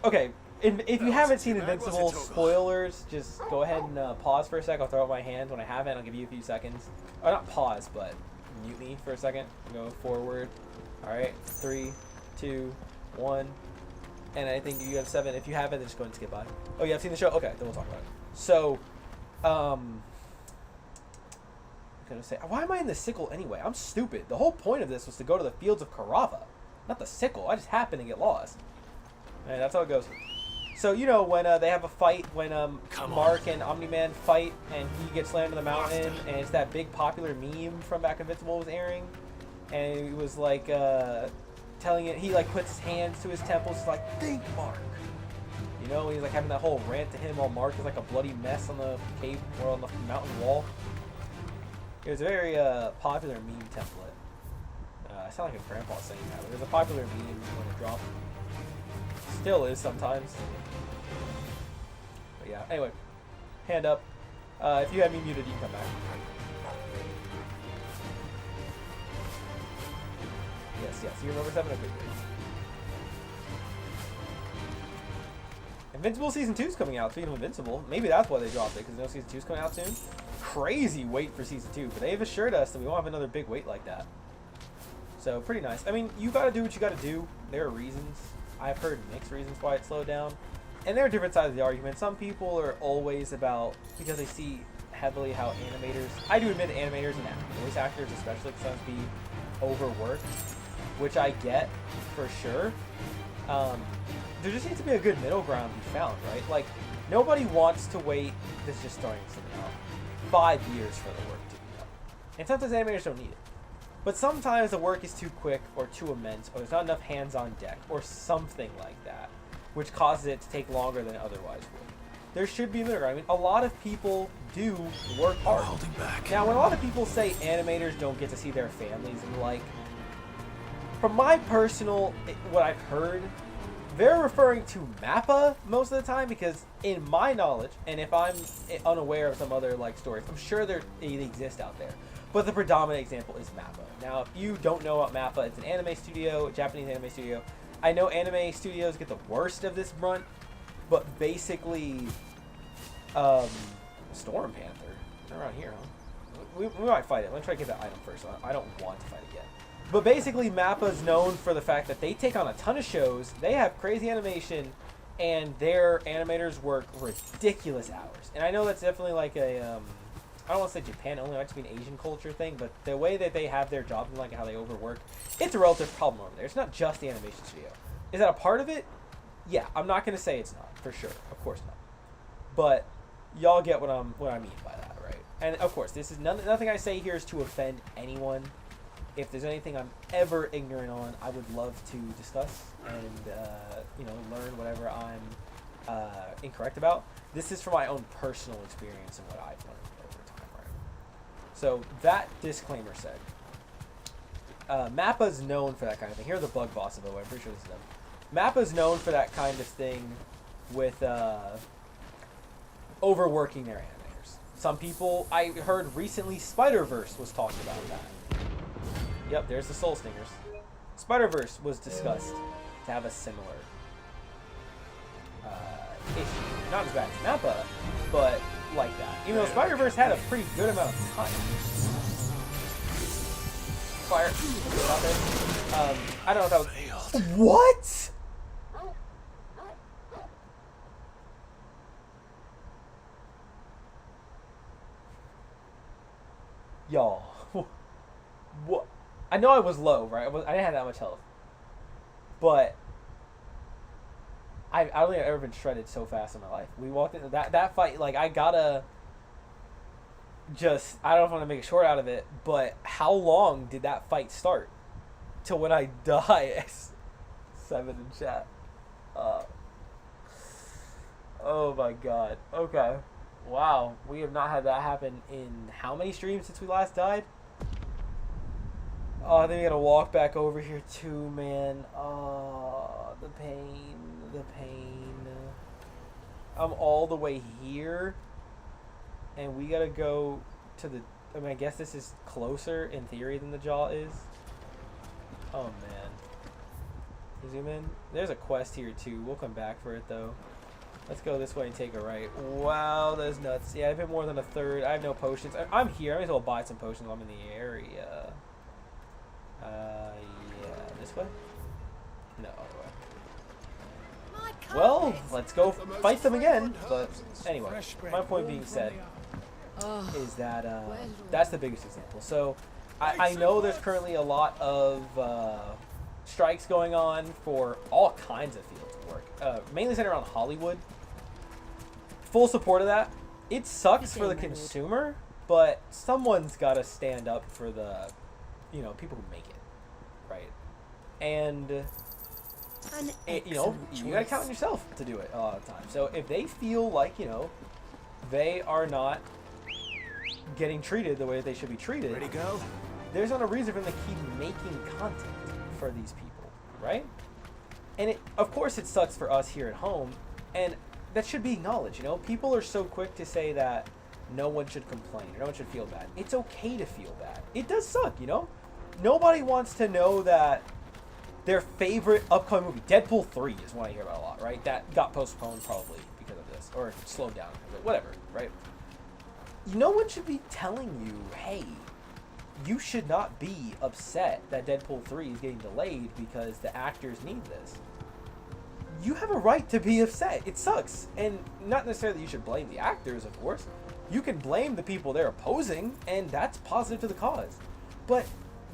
okay, if you haven't seen Invincible, spoilers, just go ahead and pause for a sec. I'll throw up my hand when I haven't. I'll give you a few seconds. Or not pause, but mute me for a second. Go forward. All right, 3, 2, 1. And I think you have 7. If you haven't, then just go ahead and skip by. Oh, you have seen the show? Okay, then we'll talk about it. So, I'm gonna say, why am I in the sickle anyway? I'm stupid. The whole point of this was to go to the fields of Karava, not the sickle. I just happened to get lost. And that's how it goes. So, you know, when they have a fight, when Mark and Omni-Man fight, and he gets slammed in the mountain, and it's that big popular meme from back Invincible was airing, and he was like, telling it, he like puts his hands to his temples, like, think Mark. You know, he's like having that whole rant to him while Mark is like a bloody mess on the cave or on the mountain wall. It was a very popular meme template. I sound like a grandpa saying that, but it was a popular meme when it dropped. Still is sometimes. But yeah, anyway, hand up. If you have me muted, you can come back. Yes, you remember 7? Okay, great. Invincible Season 2 is coming out. Speaking of Invincible, maybe that's why they dropped it, because they know Season 2 is coming out soon. Crazy wait for Season 2, but they've assured us that we won't have another big wait like that. So, pretty nice. I mean, you gotta do what you gotta do. There are reasons. I've heard mixed reasons why it slowed down. And there are different sides of the argument. Some people are always about, because they see heavily how animators, I do admit animators and voice actors especially can sometimes be overworked, which I get for sure. There just needs to be a good middle ground to be found, right? Like, nobody wants to wait, this is just throwing something out, 5 years for the work to be done. And sometimes animators don't need it. But sometimes the work is too quick or too immense, or there's not enough hands on deck, or something like that, which causes it to take longer than it otherwise would. There should be a middle ground. I mean, a lot of people do work hard. Holding back. Now, when a lot of people say animators don't get to see their families, and like, from my personal, what I've heard, they're referring to MAPPA most of the time, because in my knowledge, and if I'm unaware of some other like stories, I'm sure they exist out there. But the predominant example is MAPPA. Now, if you don't know about MAPPA, it's an anime studio, a Japanese anime studio, I know anime studios get the worst of this brunt, but basically, Storm Panther. They're around here, huh? We might fight it. Let me try to get that item first. I don't want to fight it yet. But basically, Mappa's known for the fact that they take on a ton of shows. They have crazy animation, and their animators work ridiculous hours. And I know that's definitely like a, I don't want to say Japan only, it might just be an Asian culture thing, but the way that they have their jobs and like how they overwork, it's a relative problem over there. It's not just the animation studio. Is that a part of it? Yeah, I'm not going to say it's not, for sure. Of course not. But y'all get what I mean by that, right? And of course, this is nothing I say here is to offend anyone. If there's anything I'm ever ignorant on, I would love to discuss and learn whatever I'm incorrect about. This is from my own personal experience and what I've learned over time, right? So that disclaimer said, Mappa's known for that kind of thing. Here are the bug bosses, by the way. I'm pretty sure this is them. Mappa's known for that kind of thing with overworking their animators. Some people, I heard recently, Spider-Verse was talking about that. Yep, there's the Soul Stingers. Spider-Verse was discussed to have a similar issue. Not as bad as Mappa, but like that. Even though Spider-Verse had a pretty good amount of time. Fire. I don't know if that was... What? Y'all. What? I know I was low, right? I didn't have that much health. But I don't think I've ever been shredded so fast in my life. We walked into that fight, like, I gotta just, I don't know if I'm gonna make a short out of it, but how long did that fight start? Till when I die? 7 in chat. Oh my god. Okay. Wow. We have not had that happen in how many streams since we last died? Oh, I think we gotta walk back over here too, man. Oh, the pain. The pain. I'm all the way here. And we gotta go to the... I mean, I guess this is closer in theory than the jaw is. Oh, man. Zoom in. There's a quest here, too. We'll come back for it, though. Let's go this way and take a right. Wow, that's nuts. Yeah, I've been more than a third. I have no potions. I'm here. I may as well buy some potions while I'm in the area. Yeah. This way? No, other way. Well, let's go fight them again. But anyway, my point being said is that that's the biggest example. So I know there's currently a lot of strikes going on for all kinds of fields of work, mainly centered around Hollywood. Full support of that. It sucks for the consumer, but someone's got to stand up for the, people who make it, right? And you gotta count on yourself to do it a lot of the time. So if they feel like they are not getting treated the way they should be treated, Ready to go? There's not a reason for them to keep making content for these people, right? And of course it sucks for us here at home, and that should be acknowledged. People are so quick to say that no one should complain or no one should feel bad. It's okay to feel bad. It does suck, Nobody wants to know that their favorite upcoming movie, Deadpool 3 is one I hear about a lot, right? That got postponed probably because of this, or slowed down, whatever, right? No one should be telling you, hey, you should not be upset that Deadpool 3 is getting delayed because the actors need this. You have a right to be upset. It sucks. And not necessarily you should blame the actors, of course. You can blame the people they're opposing, and that's positive to the cause. But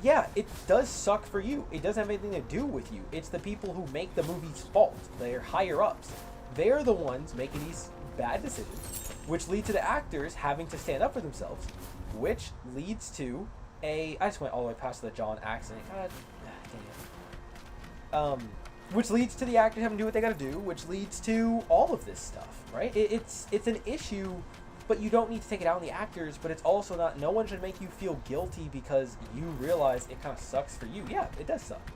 yeah, it does suck for you. It doesn't have anything to do with you. It's the people who make the movie's fault. They're higher ups. They're the ones making these bad decisions, which lead to the actors having to stand up for themselves, which leads to I just went all the way past the John accident. God dang it. Which leads to the actors having to do what they gotta do, which leads to all of this stuff, right? It's an issue, but you don't need to take it out on the actors, but it's also not, no one should make you feel guilty because you realize it kind of sucks for you. Yeah, it does suck.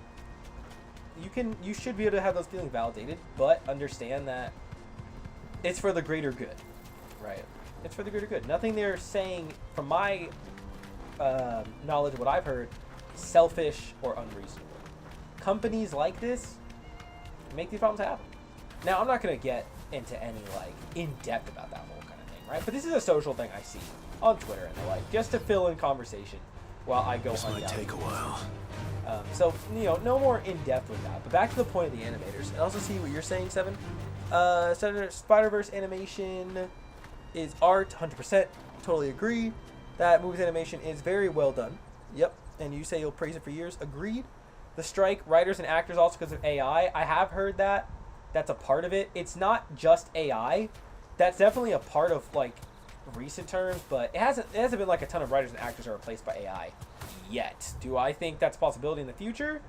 You should be able to have those feelings validated, but understand that it's for the greater good, right? It's for the greater good. Nothing they're saying, from my knowledge of what I've heard, is selfish or unreasonable. Companies like this make these problems happen. Now, I'm not going to get into any, like, in-depth about that whole kind of thing, right? But this is a social thing I see on Twitter and the like, just to fill in conversation while I go This hunt might down. take a while. So, you know, no more in-depth with that. But back to the point of the animators. And also see what you're saying, Seven. Spider-Verse animation is art, 100%. Totally agree. That movie's animation is very well done. Yep. And you say you'll praise it for years. Agreed. The strike, writers and actors also because of AI. I have heard that. That's a part of it. It's not just AI. That's definitely a part of, like, recent terms, but it hasn't been like a ton of writers and actors are replaced by AI yet. Do I think that's a possibility in the future?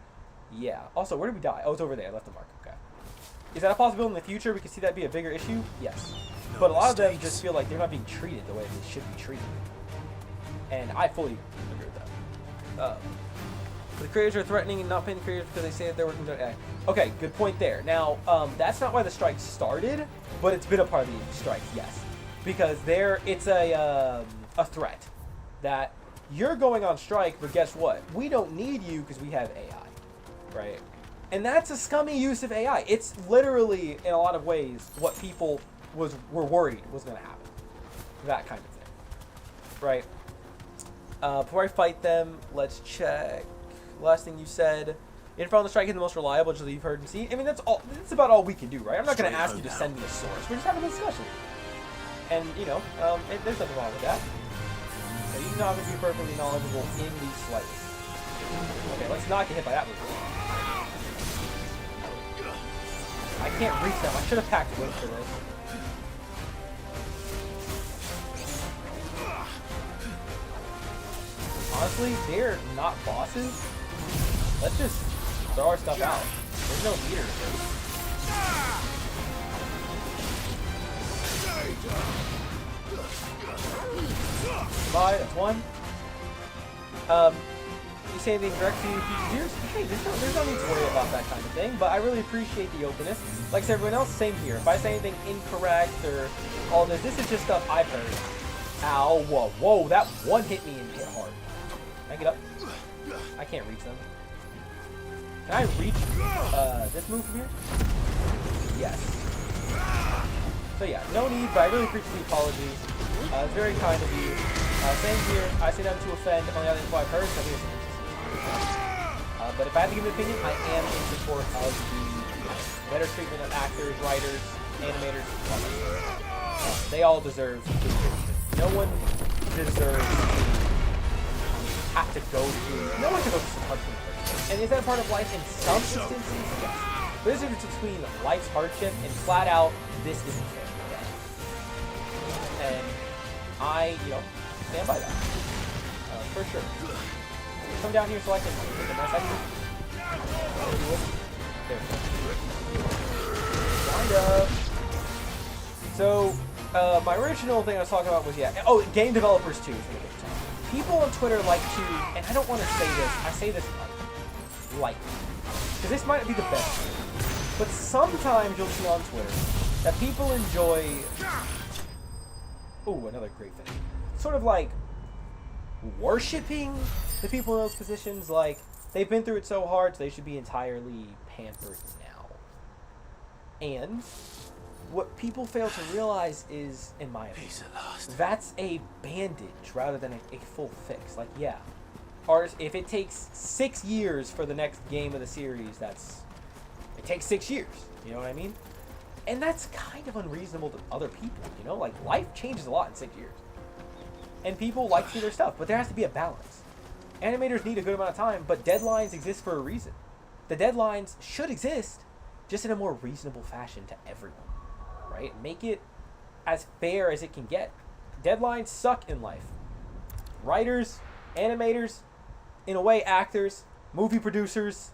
Yeah. Also, where did we die? Oh, it's over there. I left the mark. Okay. Is that a possibility in the future? We can see that be a bigger issue? Yes. No But a lot of them mistakes. just feel like they're not being treated the way they should be treated. And I fully agree with that. The creators are threatening and not paying the creators because they say that they're working with AI. Okay, good point there. Now, that's not why the strike started, but it's been a part of the strike, yes. Because it's a threat that you're going on strike, but guess what? We don't need you because we have AI, right? And that's a scummy use of AI. It's literally, in a lot of ways, what people were worried was going to happen. That kind of thing, right? Before I fight them, let's check. Last thing you said. Info on the strike is the most reliable, just as you've heard and seen. I mean, that's all. That's about all we can do, right? I'm not going to Straight ask you to home send me a source. We're just having a discussion. And, you know, there's nothing wrong with that. So you do not have to be perfectly knowledgeable in the slightest. Okay, let's not get hit by that move. I can't reach them. I should have packed wood for this. Honestly, they're not bosses. Let's just throw our stuff out. There's no leader to this. Bye, that's one. You say anything direct to viewers? Hey, there's no need to worry about that kind of thing, but I really appreciate the openness. Like to everyone else, same here. If I say anything incorrect or all this is just stuff I've heard. Ow, whoa, that one hit me and hit hard. Can I get up? I can't reach them. Can I reach this move from here? Yes. So yeah, no need, but I really appreciate the apology. It's very kind of you. Same here. I say nothing to offend on the other info I've heard, so I think it's interesting. But if I had to give an opinion, I am in support of the better treatment of actors, writers, animators, all that. They all deserve good treatment. No one deserves to have to go through. No one can go through some hard treatment. And is that part of life in some instances? Yes. But there's a difference between life's hardship and flat out, this isn't fair. And I, stand by that. For sure. Come down here so I can take a mess. I can. There we go. Kind of. So, my original thing I was talking about was, game developers too. People on Twitter like to, and I don't want to say this, I say this lightly, because this might not be the best, but sometimes you'll see on Twitter that people enjoy, another great thing, sort of like worshipping the people in those positions, like they've been through it so hard, so they should be entirely pampered now. And what people fail to realize is, in my opinion, that's a bandage rather than a full fix. Like, yeah, artists, if it takes 6 years for the next game of the series, it takes 6 years. You know what I mean? And that's kind of unreasonable to other people, Like, life changes a lot in 6 years. And people like to do their stuff, but there has to be a balance. Animators need a good amount of time, but deadlines exist for a reason. The deadlines should exist, just in a more reasonable fashion to everyone. Right? Make it as fair as it can get. Deadlines suck in life. Writers, animators, in a way, actors, movie producers,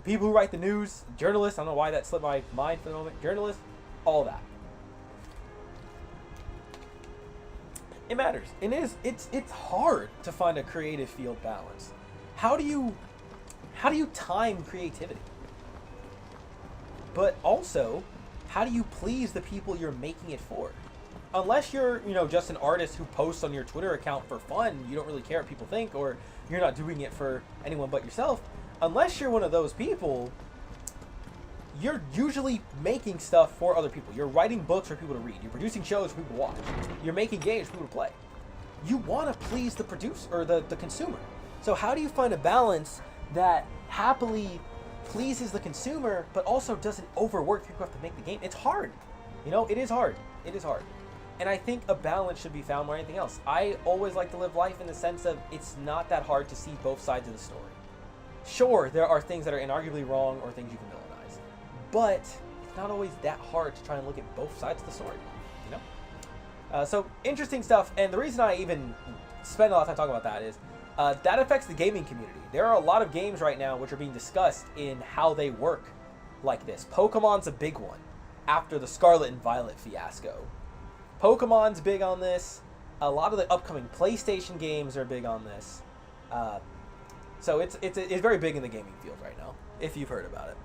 people who write the news, journalists, I don't know why that slipped my mind for the moment, journalists, all that. It matters. It's hard to find a creative field balance. How do you time creativity? But also, how do you please the people you're making it for? Unless you're, just an artist who posts on your Twitter account for fun, you don't really care what people think, or you're not doing it for anyone but yourself. Unless you're one of those people, you're usually making stuff for other people. You're writing books for people to read. You're producing shows for people to watch. You're making games for people to play. You want to please the producer or the consumer. So how do you find a balance that happily pleases the consumer, but also doesn't overwork the people who have to make the game? It's hard. You know, it is hard. It is hard. And I think a balance should be found more than anything else. I always like to live life in the sense of it's not that hard to see both sides of the story. Sure, there are things that are inarguably wrong or things you can villainize, but it's not always that hard to try and look at both sides of the story, you know? So interesting stuff, and the reason I even spend a lot of time talking about that is that affects the gaming community. There are a lot of games right now which are being discussed in how they work like this. Pokemon's a big one after the Scarlet and Violet fiasco. Pokemon's big on this. A lot of the upcoming PlayStation games are big on this. So it's very big in the gaming field right now, if you've heard about it.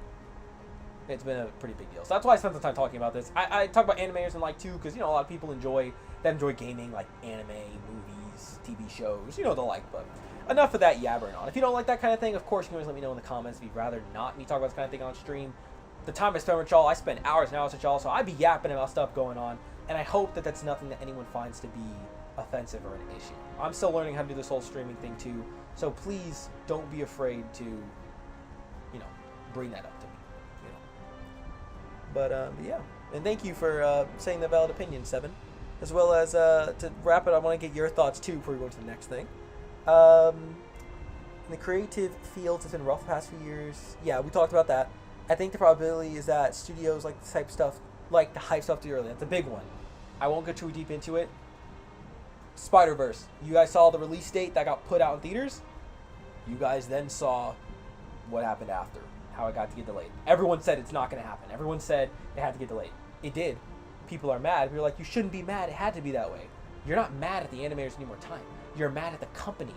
It's been a pretty big deal. So that's why I spent some time talking about this. I talk about animators and like too, because you know a lot of people enjoy gaming, like anime, movies, TV shows, you know the like. But enough of that yabbering on. If you don't like that kind of thing, of course you can always let me know in the comments if you'd rather not me talk about this kind of thing on stream. The time I spend with y'all, I spend hours and hours with y'all, so I be yapping about stuff going on, and I hope that that's nothing that anyone finds to be offensive or an issue. I'm still learning how to do this whole streaming thing too, so please don't be afraid to, you know, bring that up to me, you know. But yeah, and thank you for saying the valid opinion, Seven, as well as to wrap it. I want to get your thoughts too before we go to the next thing. In the creative fields, it's been rough the past few years. Yeah, we talked about that. I think the probability is that studios like this type of stuff, like the hype stuff too early. That's a big one. I won't go too deep into it. Spider-Verse. You guys saw the release date that got put out in theaters. You guys then saw what happened after, how it got to get delayed. Everyone said it's not going to happen. Everyone said it had to get delayed. It did. People are mad. We're like, you shouldn't be mad. It had to be that way. You're not mad at the animators any more time. You're mad at the company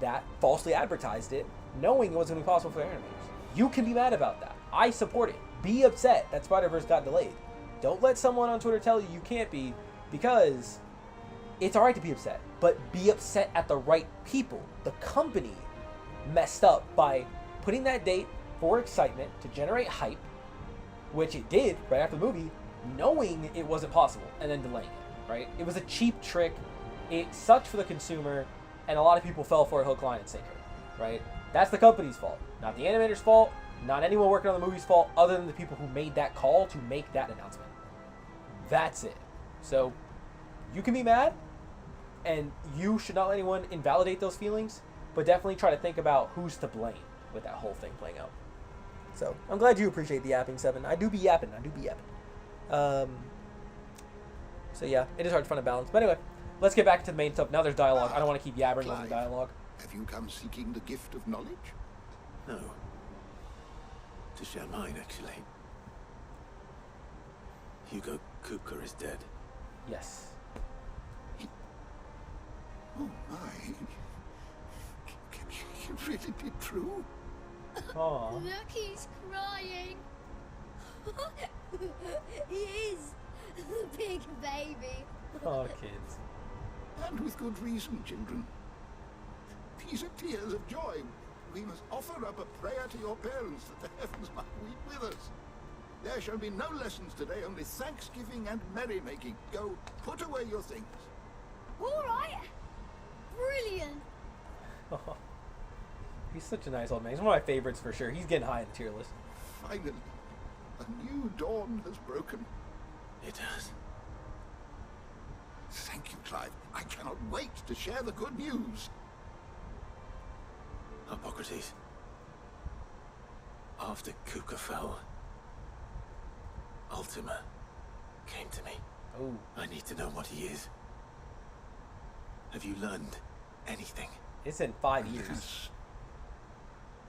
that falsely advertised it, knowing it wasn't going to be possible for the animators. You can be mad about that. I support it. Be upset that Spider-Verse got delayed. Don't let someone on Twitter tell you can't be, because it's alright to be upset, but be upset at the right people. The company messed up by putting that date for excitement to generate hype, which it did right after the movie, knowing it wasn't possible, and then delaying it, right? It was a cheap trick. It sucked for the consumer, and a lot of people fell for it hook, line, and sinker, right? That's the company's fault, not the animator's fault, not anyone working on the movie's fault, other than the people who made that call to make that announcement. That's it. So, you can be mad, and you should not let anyone invalidate those feelings, but definitely try to think about who's to blame with that whole thing playing out. So, I'm glad you appreciate the yapping, Seven. I do be yapping. So yeah, it is hard to find a balance. But anyway, let's get back to the main stuff. Now there's dialogue. I don't want to keep yabbering on the dialogue. Have you come seeking the gift of knowledge? No. To share mine, actually. Hugo Kupka is dead. Yes. Oh my. Can it really be true? Aww. Look, he's crying. He is. The big baby. Oh, kids. And with good reason, children. These are tears of joy. We must offer up a prayer to your parents that the heavens might weep with us. There shall be no lessons today, only thanksgiving and merrymaking. Go, put away your things. All right. Brilliant. He's such a nice old man. He's one of my favorites for sure. He's getting high in the tier list. Finally, a new dawn has broken. It has. Thank you, Clive. I cannot wait to share the good news. Hippocrates. After Kupka fell, Ultima came to me. Oh. I need to know what he is. Have you learned anything? It's in 5 years. Yes.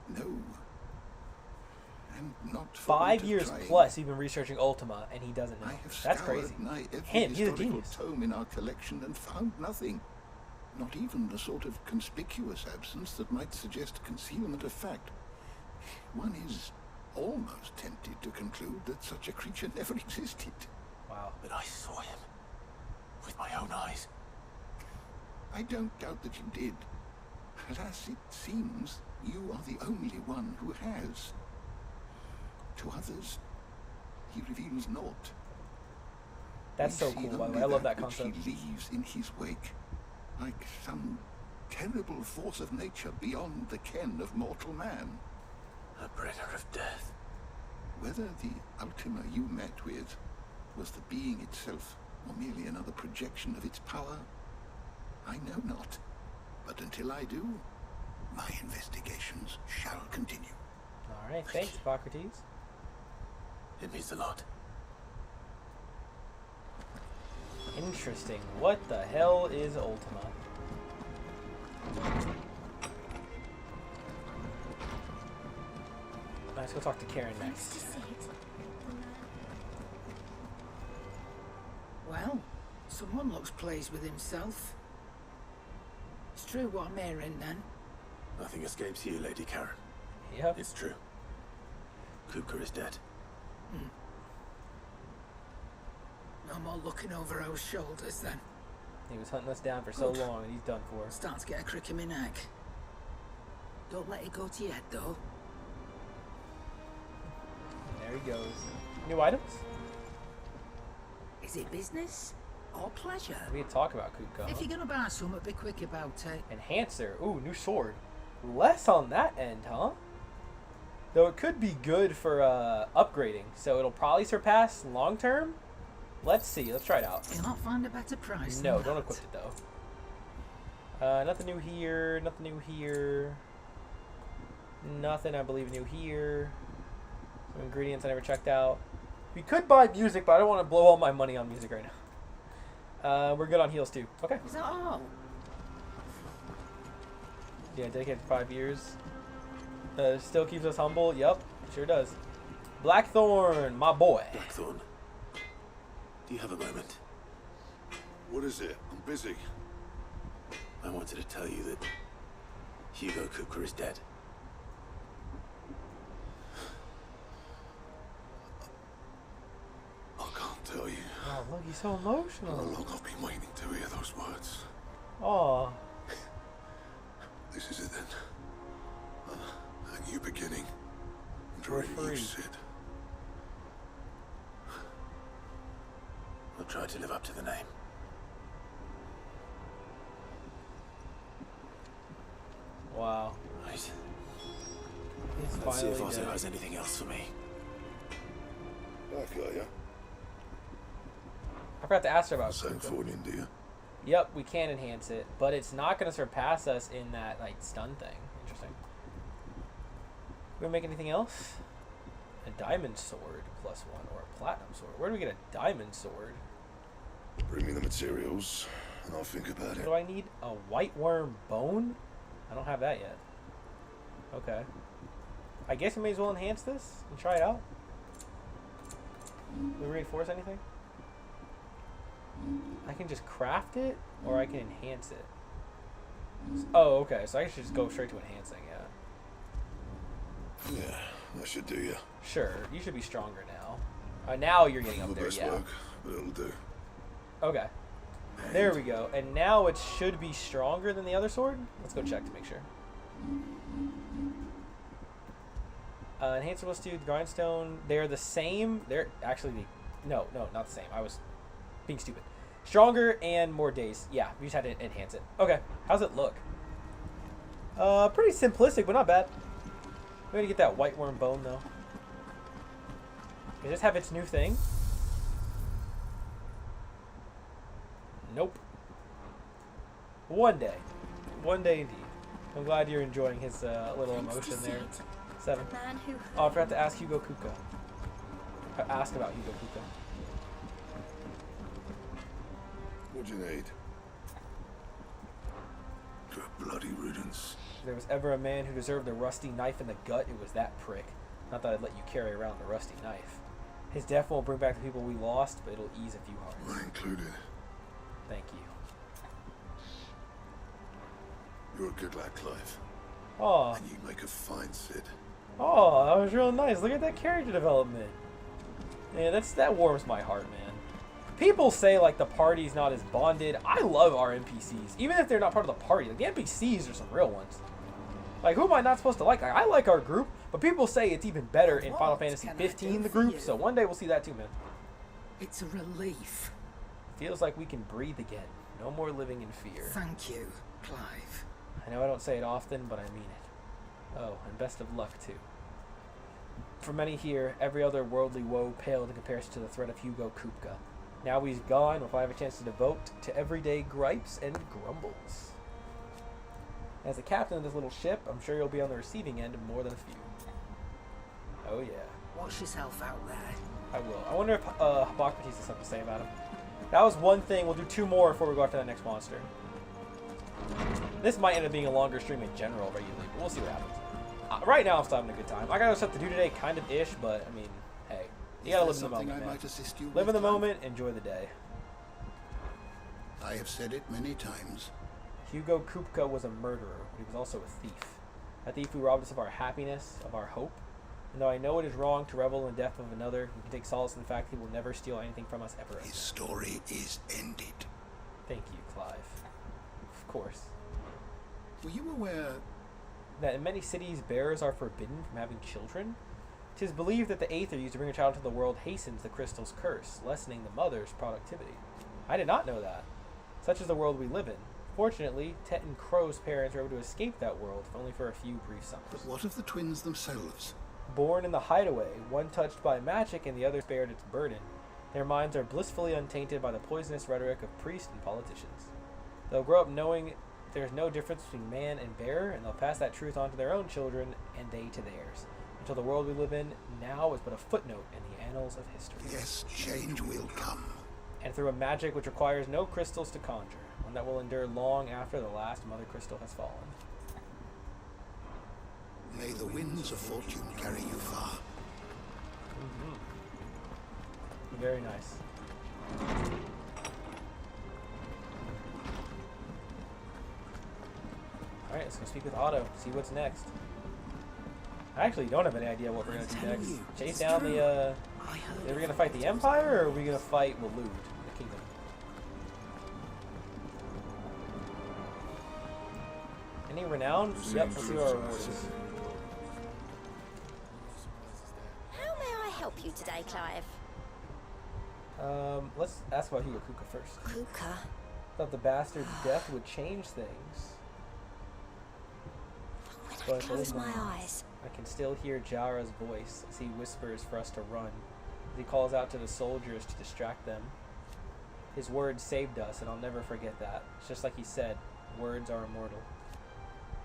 No. And not 5 years plus he's been researching Ultima and he doesn't know. I have That's scoured crazy. every Him, he's a historical genius. tome in our collection and found nothing. Not even the sort of conspicuous absence that might suggest concealment of fact. One is almost tempted to conclude that such a creature never existed. Wow. But I saw him with my own eyes. I don't doubt that you did. Alas, it seems you are the only one who has. To others, he reveals naught. That's We so see cool, by the only way. I love that which concept. he leaves in his wake, like some terrible force of nature beyond the ken of mortal man. A bringer of death. Whether the Ultima you met with was the being itself, or merely another projection of its power, I know not. But until I do, my investigations shall continue. All right, thanks, Hippocrates. It means a lot. Interesting. What the hell is Ultima? Let's go talk to Karen next. Well, someone looks pleased with himself. It's true what I'm hearing, then. Nothing escapes you, Lady Karen. Yep. It's true. Kuka is dead. No more looking over our shoulders, then. He was hunting us down for so Good. long, and he's done for. Starting to get a crick in my neck. Don't let it go to your head, though. There he goes. New items? Is it business or pleasure? We can talk about Kuka. If you're gonna buy something, be quick about it. Enhancer. Ooh, new sword. Less on that end, huh? Though it could be good for upgrading, so it'll probably surpass long term. Let's see. Let's try it out. You'll not find a better price. No, than don't that. equip it though. Nothing new here. Nothing new here. Nothing, I believe, new here. Some ingredients I never checked out. We could buy music, but I don't want to blow all my money on music right now. We're good on heals too. Okay. Is that all? Yeah, dedicated for 5 years. Still keeps us humble. Yep, sure does. Blackthorn, my boy. Blackthorn. Do you have a moment? What is it? I'm busy. I wanted to tell you that Hugo Kuka is dead. I can't tell you Oh, look, he's so how emotional. long I've been waiting to hear those words. Oh, This is it then. A new beginning. We're Dream you, free. Sid. I'll try to live up to the name. wow. Right. He's Let's see if finally Otto dead. has anything else for me. Back, are ya? I forgot to ask her about Same Kuka. for India. Yep, we can enhance it, but it's not going to surpass us in that like stun thing. Interesting. We gonna make anything else? A diamond sword +1 or a platinum sword. Where do we get a diamond sword? Bring me the materials, and I'll think about What it. do I need? A white worm bone? I don't have that yet. Okay. I guess we may as well enhance this and try it out. Do we reinforce anything? I can just craft it, or I can enhance it. Oh, okay. So I should just go straight to enhancing, yeah. Yeah, that should do ya. Sure, you should be stronger now. Now you're getting up The there, best yeah. work, but it'll do. Okay. There we go. And now it should be stronger than the other sword? Let's go check to make sure. Enhancer +2, grindstone, they're the same. They're actually no, not the same. I was being stupid. Stronger and more days. Yeah, we just had to enhance it. Okay, how's it look? Pretty simplistic, but not bad. We're gonna get that white worm bone though. Does this have its new thing? Nope. One day indeed. I'm glad you're enjoying his little emotion there. 7. The man who Oh, I forgot to ask Hugo Kuka. Ask about Hugo Kuka. What do you need? Good bloody riddance. If there was ever a man who deserved a rusty knife in the gut, it was that prick. Not that I'd let you carry around the rusty knife. His death won't bring back the people we lost, but it'll ease a few hearts. Mine included. Thank you. You're a good lad, Clive. Oh, And you make a fine Sid. oh, that was real nice. Look at that character development. Yeah, that warms my heart, man. People say like the party's not as bonded. I love our NPCs, even if they're not part of the party. Like the NPCs are some real ones. Like who am I not supposed to like? I like our group, But people say it's even better in Final What Fantasy can I 15, do the for group, you? so one day we'll see that too, man. It's a relief. Feels like we can breathe again. No more living in fear. Thank you, Clive. I know I don't say it often, but I mean it. Oh, and best of luck, too. For many here, every other worldly woe paled in comparison to the threat of Hugo Kupka. Now he's gone, we'll have a chance to devote to everyday gripes and grumbles. As the captain of this little ship, I'm sure you'll be on the receiving end of more than a few. Oh yeah. Watch yourself out there. I will. I wonder if Hippocrates has something to say about him. That was one thing. We'll do 2 more before we go after that next monster. This might end up being a longer stream in general regularly, but we'll see what happens. Right now, I'm still having a good time. I got other stuff to do today, kind of ish, but I mean, hey, you gotta live in the moment, man. Live in the moment, enjoy the day. I have said it many times. Hugo Kupka was a murderer, but he was also a thief. A thief who robbed us of our happiness, of our hope. And though I know it is wrong to revel in the death of another, we can take solace in the fact he will never steal anything from us ever again. His story is ended. Thank you, Clive. Of course. Were you aware That in many cities, bearers are forbidden from having children? 'Tis believed that the aether used to bring a child into the world hastens the crystal's curse, lessening the mother's productivity. I did not know that. Such is the world we live in. Fortunately, Tet and Crow's parents were able to escape that world, if only for a few brief summers. But what of the twins themselves? Born in the hideaway, one touched by magic and the other spared its burden, their minds are blissfully untainted by the poisonous rhetoric of priests and politicians. They'll grow up knowing there's no difference between man and bearer, and they'll pass that truth on to their own children, and they to theirs, until the world we live in now is but a footnote in the annals of history. Yes, change will come. And through a magic which requires no crystals to conjure, one that will endure long after the last mother crystal has fallen. May the winds of fortune carry you far. Very nice. Alright, let's go speak with Otto, see what's next. I actually don't have any idea what we're going to do next. Chase down the, are we going to fight the Empire, or are we going to fight Waloed, the kingdom? Any renown? Yep, let's see what our reward is. How may I help you today, Clive? Let's ask about Hugo Kuka first. Kuka. Thought the bastard's death would change things. When I close my eyes, I can still hear Jara's voice as he whispers for us to run, as he calls out to the soldiers to distract them. His words saved us, and I'll never forget that. It's just like he said, words are immortal.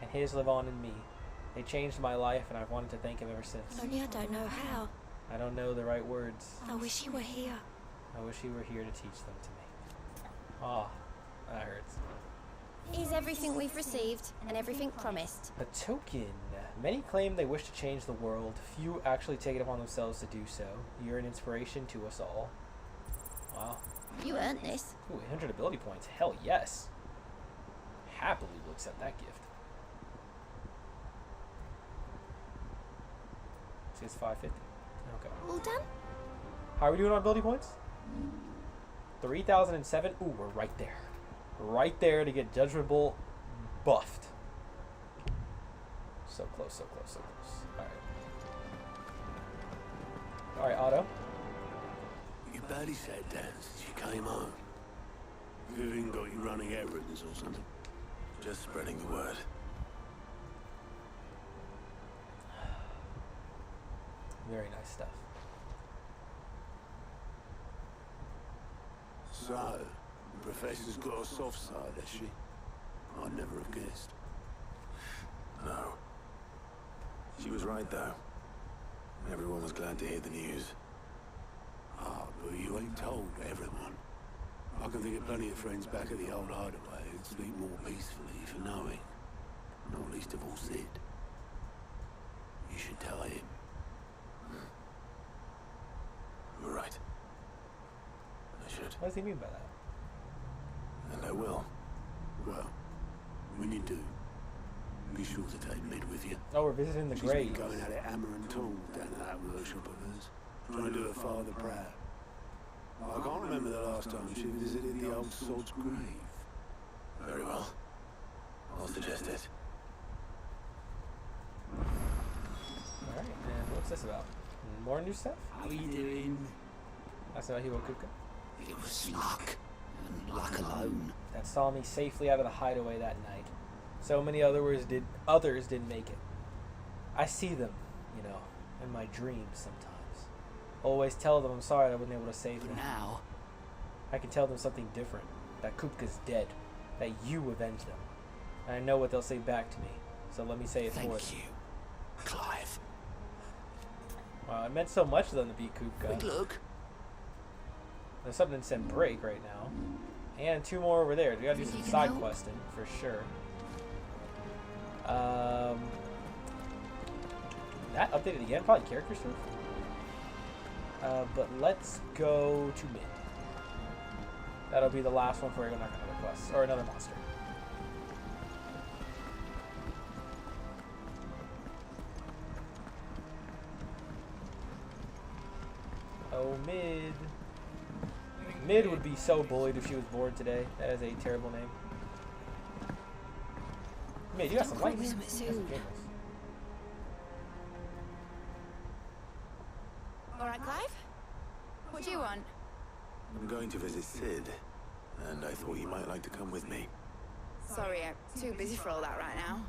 And his live on in me. They changed my life, and I've wanted to thank him ever since. only I don't know how. I don't know the right words. I wish he were here. I wish he were here to teach them to me. Ah, that hurts. Here's everything we've received and everything promised. A token. Many claim they wish to change the world. Few actually take it upon themselves to do so. You're an inspiration to us all. Wow. You earned this. Ooh, 800 ability points. Hell yes. Happily will accept that gift. See, it's 550. Okay. All done? How are we doing on ability points? 3,007. Ooh, we're right there. Right there to get Judgment Bolt buffed. So close, so close, so close. Alright. Alright, Otto. You barely sat down since you came home. Vivian got you running errands or something. Just spreading the word. Very nice stuff. So, the professor's got a soft side, has she? I'd never have guessed. No. She was right, though. Everyone was glad to hear the news. Ah, but you ain't told everyone. I can think of plenty of friends back at the old hideaway who'd sleep more peacefully for knowing. Not least of all Sid. You should tell him. You're right. I should. What does he mean by that? And I will. Well, when you do, be sure to take Mid with you. Oh, we're visiting the She's been grave. going at it hammer and tongs down at that workshop of hers, trying to do her father proud. I can't remember the last time she visited the old sod's grave. Very well. I'll suggest it. Alright. What's this about? More new stuff? How are you doing? That's not Hibo Kuka. It was luck. And luck alone. That saw me safely out of the hideaway that night. So many others didn't make it. I see them, you know, in my dreams sometimes. Always tell them I'm sorry that I wasn't able to save them. But now, I can tell them something different. That Kupka's dead. That you avenged them. And I know what they'll say back to me. So let me say it for them. thank you, Clive. Wow, it meant so much to them to beat Kupka. Quick look. There's something that said break right now. And 2 more over there. We gotta do some side questing for sure. That updated again? Probably character stuff. But let's go to mid. That'll be the last one before we go knock another quest. Or another monster. Oh, mid. Mid would be so bullied if she was born today. That is a terrible name. Mid, you got some lightning. Alright, Clive? What do you want? I'm going to visit Sid, and I thought you might like to come with me. Sorry, I'm too busy for all that right now.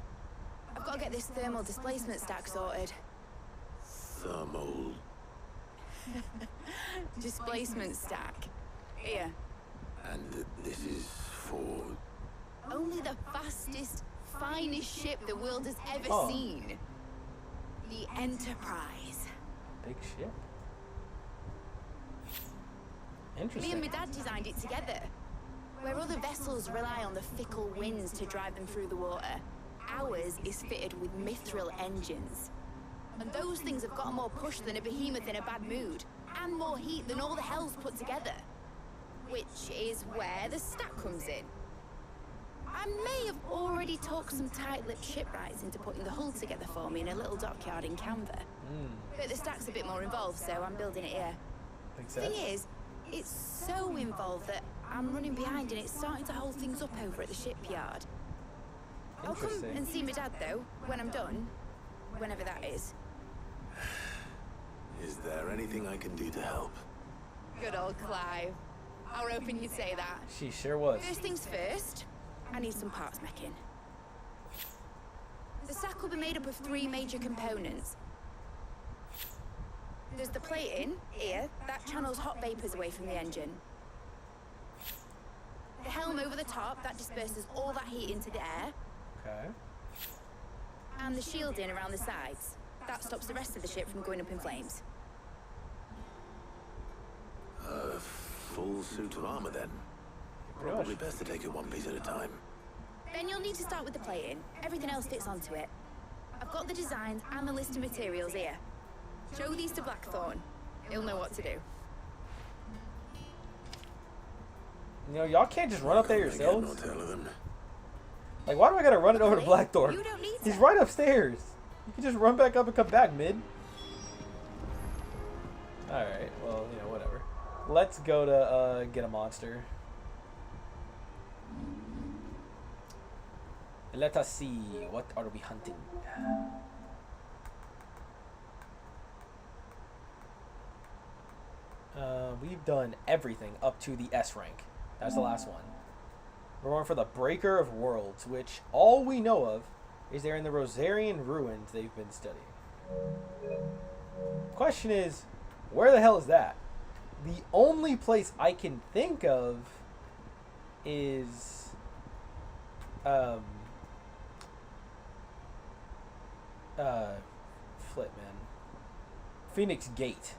I've got to get this thermal displacement stack sorted. Thermal. Displacement stack. Here. And this is for... Only the fastest, finest ship the world has ever seen. The Enterprise. Big ship. Me Interesting. and my dad designed it together. Where other vessels rely on the fickle winds to drive them through the water, ours is fitted with mithril engines. And those things have got more push than a behemoth in a bad mood, and more heat than all the hells put together. Which is where the stack comes in. I may have already talked some tight-lipped shipwrights into putting the hull together for me in a little dockyard in Canva. But the stack's a bit more involved, so I'm building it here. Makes Thing sense. is, it's so involved that I'm running behind and it's starting to hold things up over at the shipyard. I'll come Interesting. and see my dad, though, when I'm done. Whenever that is. Is there anything I can do to help? Good old Clive. I were hoping you'd say that. She sure was. First things first, I need some parts making. The stack will be made up of 3 major components. There's the plating, here, that channels hot vapors away from the engine. The helm over the top, that disperses all that heat into the air. Okay. And the shielding around the sides. That stops the rest of the ship from going up in flames. A full suit of armor, then? Pretty Probably much. best to take it one piece at a time. Then you'll need to start with the plating. Everything else fits onto it. I've got the designs and the list of materials here. Show these to Blackthorn. He'll know what to do. You know, y'all can't just run up there Again, yourselves. no tell of them. Like, why do I gotta run it over to Blackthorn? You don't need He's to. right upstairs. You can just run back up and come back mid. Alright, well, you know, whatever. Let's go to get a monster. Let us see. What are we hunting? We've done everything up to the S rank. That's the last one. We're going for the Breaker of Worlds, which all we know of is they're in the Rosarian ruins they've been studying. Question is, where the hell is that? The only place I can think of is flip, man. Phoenix Gate.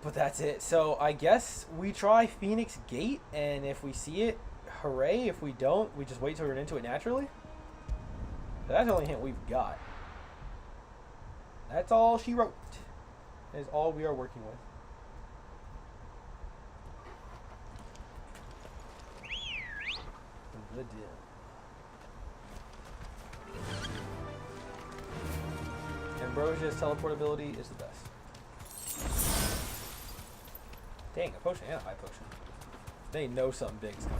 But that's it. So I guess we try Phoenix Gate, and if we see it, hooray. If we don't, we just wait till we run into it naturally. That's the only hint we've got. That's all she wrote. That is all we are working with. The deal. Ambrosia's teleportability is the best. Dang, a potion and a high potion. They know something big's coming.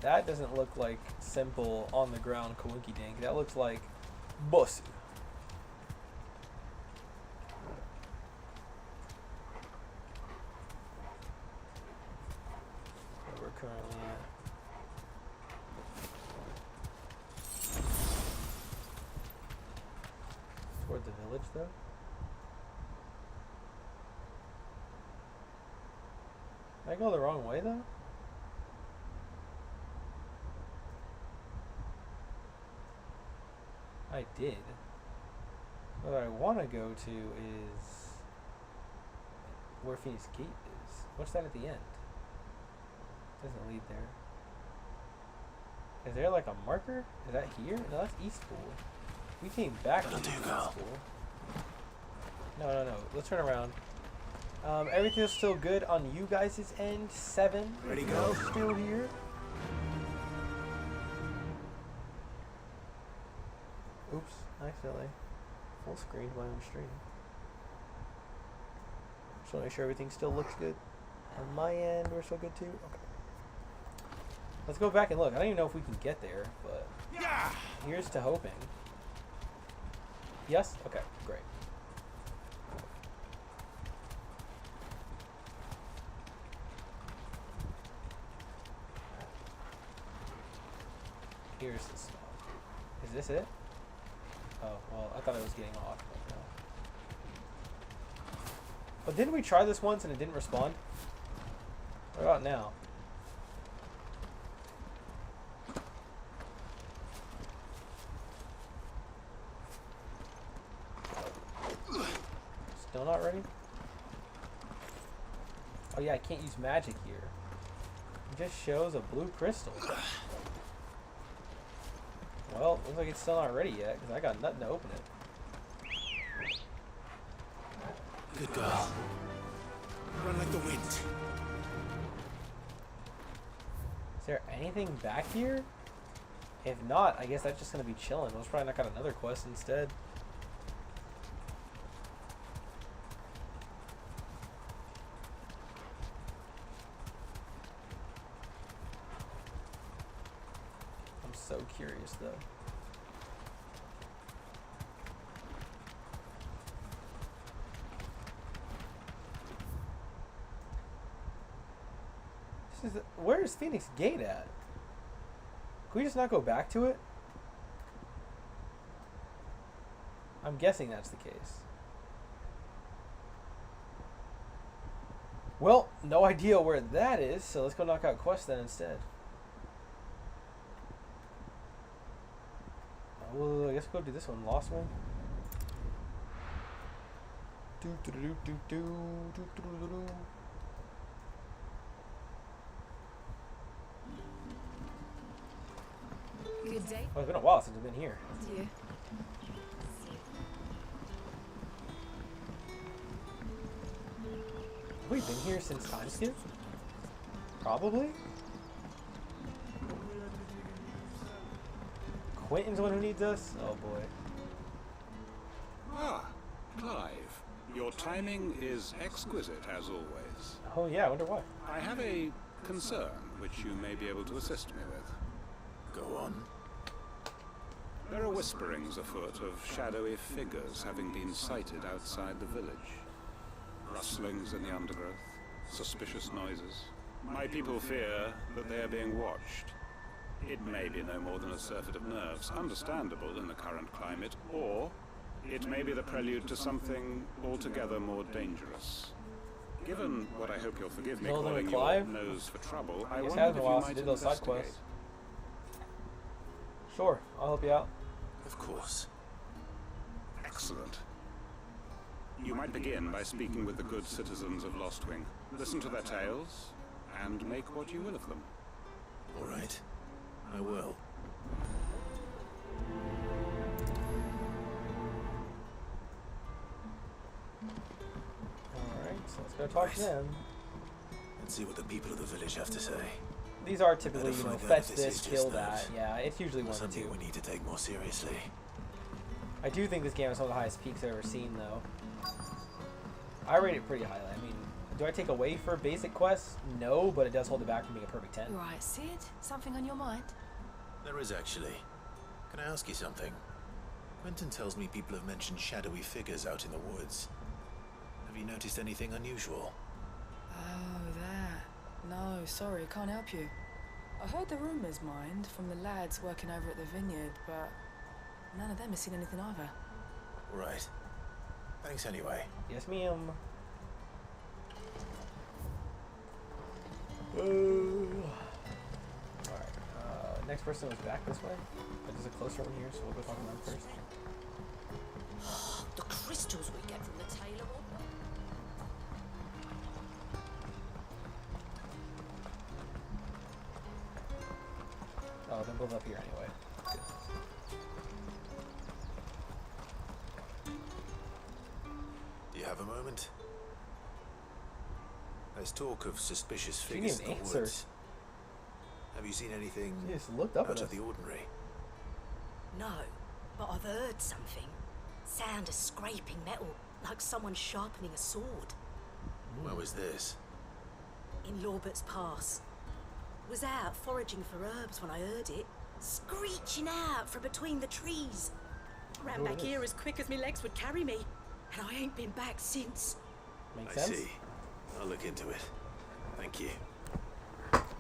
That doesn't look like simple on the ground Kawinky Dink. That looks like bossy. Where we're currently at. Toward the village though. Did I go the wrong way though? I did. What I want to go to is where Phoenix Gate is. What's that at the end? Doesn't lead there. Is there like a marker? Is that here? No, that's East Pool. We came back to East Pool. No. Let's turn around. Everything's still good on you guys' end. 7. Ready, go. Still here. Oops, accidentally full screened my own stream. Just want to make sure everything still looks good. On my end, we're still good too? Okay. Let's go back and look. I don't even know if we can get there, but here's to hoping. Yes? Okay, great. Here's the spot. Is this it? Oh, well, I thought I was getting off, but no. But didn't we try this once and it didn't respond? What about now? Still not ready? Oh yeah, I can't use magic here. It just shows a blue crystal. Well, looks like it's still not ready yet, because I got nothing to open it. Good girl. Run like the wind. Is there anything back here? If not, I guess that's just going to be chilling. Let's probably knock out another quest instead. I'm so curious, though. Where is Phoenix Gate at? Can we just not go back to it? I'm guessing that's the case. Well, no idea where that is, so let's go knock out quest then instead. Well, I guess we'll go do this one. Lost one. Good day. Oh, it's been a while since I've been here. Yeah. Have we been here since time skip? Probably. Quentin's the one who needs us? Oh boy. Ah, Clive. Your timing is exquisite, as always. Oh yeah, I wonder why. I have a concern which you may be able to assist me with. Go on. There are whisperings afoot of shadowy figures having been sighted outside the village. Rustlings in the undergrowth, suspicious noises. My people fear that they are being watched. It may be no more than a surfeit of nerves, understandable in the current climate, or it may be the prelude to something altogether more dangerous. Given what I hope you'll forgive me calling your nose for trouble, I wondered if you might investigate. Sure, I'll help you out. Of course. Excellent. You might begin by speaking with the good citizens of Lostwing. Listen to their tales, and make what you will of them. All right. I will. Alright, so let's go talk to them. Let's see what the people of the village have to say. These are typically, you know, fetch this, kill that. Yeah, it's usually one or two. Something we need to take more seriously. I do think this game has some of the highest peaks I've ever seen, though. I rate it pretty highly. I mean, Do I take away for basic quests? No, but it does hold it back from being a perfect 10. Right, Sid, something on your mind? There is actually. Can I ask you something? Quentin tells me people have mentioned shadowy figures out in the woods. Have you noticed anything unusual? Oh, that. No, sorry, can't help you. I heard the rumours, mind, from the lads working over at the vineyard, but none of them has seen anything either. Right. Thanks anyway. Yes, ma'am. Alright. Next person was back this way. But there's a closer one here, so we'll go talk to them first. The crystals we get from the tailor. Oh, then both up here anyway. Do you have a moment? There's talk of suspicious She figures didn't in the answer. woods. Have you seen anything She just looked up out at of us. the ordinary? No, but I've heard something. Sound of scraping metal, like someone sharpening a sword. Where was this? In Lorbert's Pass. Was out foraging for herbs when I heard it, screeching out from between the trees. Ran Who back is? here as quick as my legs would carry me, and I ain't been back since. Makes I sense? see. I'll look into it. Thank you.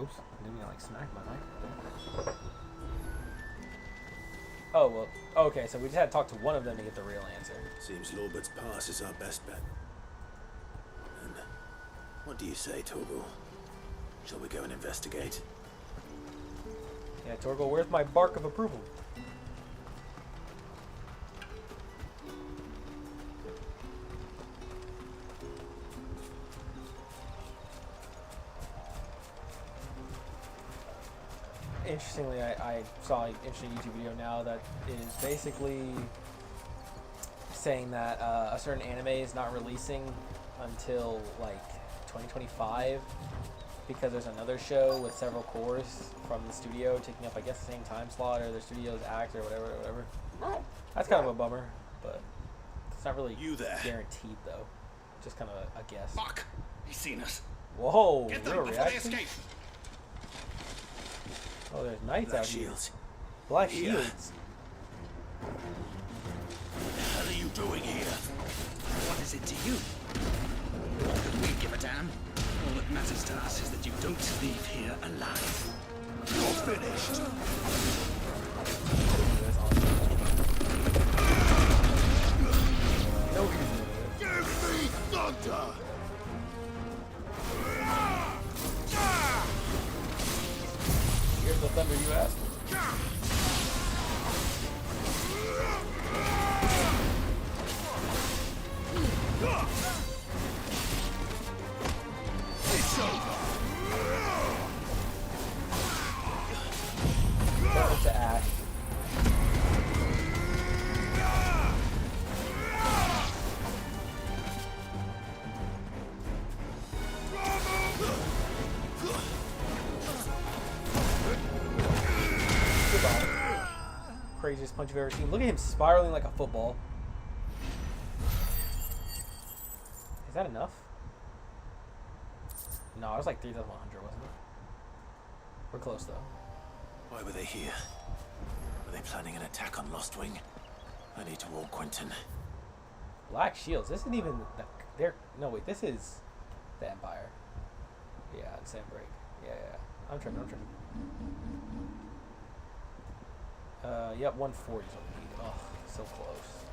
Oops, didn't mean to like smack my mic. Oh, well, okay, so we just had to talk to one of them to get the real answer. Seems Lorbert's Pass is our best bet. And what do you say, Torgal? Shall we go and investigate? Yeah, Torgal, where's my bark of approval? Interestingly, I saw an interesting YouTube video now that is basically saying that a certain anime is not releasing until like 2025 because there's another show with several cores from the studio taking up, I guess, the same time slot, or the studio's act, or whatever. That's kind of a bummer, but it's not really You there. guaranteed though. Just kind of a guess. Fuck! He's seen us. Whoa! Get them real before they reaction? escape. Oh, there's knights Black out here. shields. Black Yeah. shields. What the hell are you doing here? What is it to you? Could we give a damn? All that matters to us is that you don't leave here alive. You're finished. No, we can do it. Give me thunder! Here's the thunder you asked for. It's over! That was to Ash. Goodbye. Craziest punch you've ever seen. Look at him spiraling like a football. Is that enough? No, it was like 3,100, wasn't it? We're close though. Why were they here? Were they planning an attack on Lost Wing? I need to warn Quentin. Black shields. This isn't even the, they're no wait. This is the Empire. Yeah, the same break. Yeah. I'm tripping. Yep, 140 is what we need. Oh, so close.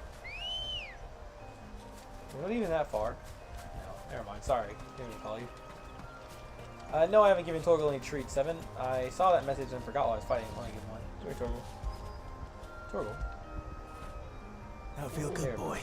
We're not even that far. No, never mind. Sorry. Didn't mean to call you. No, I haven't given Torgal any treats. 7. I saw that message and forgot while I was fighting. I want to give him one. Sorry, Torgal. Torgal. Now feel Over good, there, boy.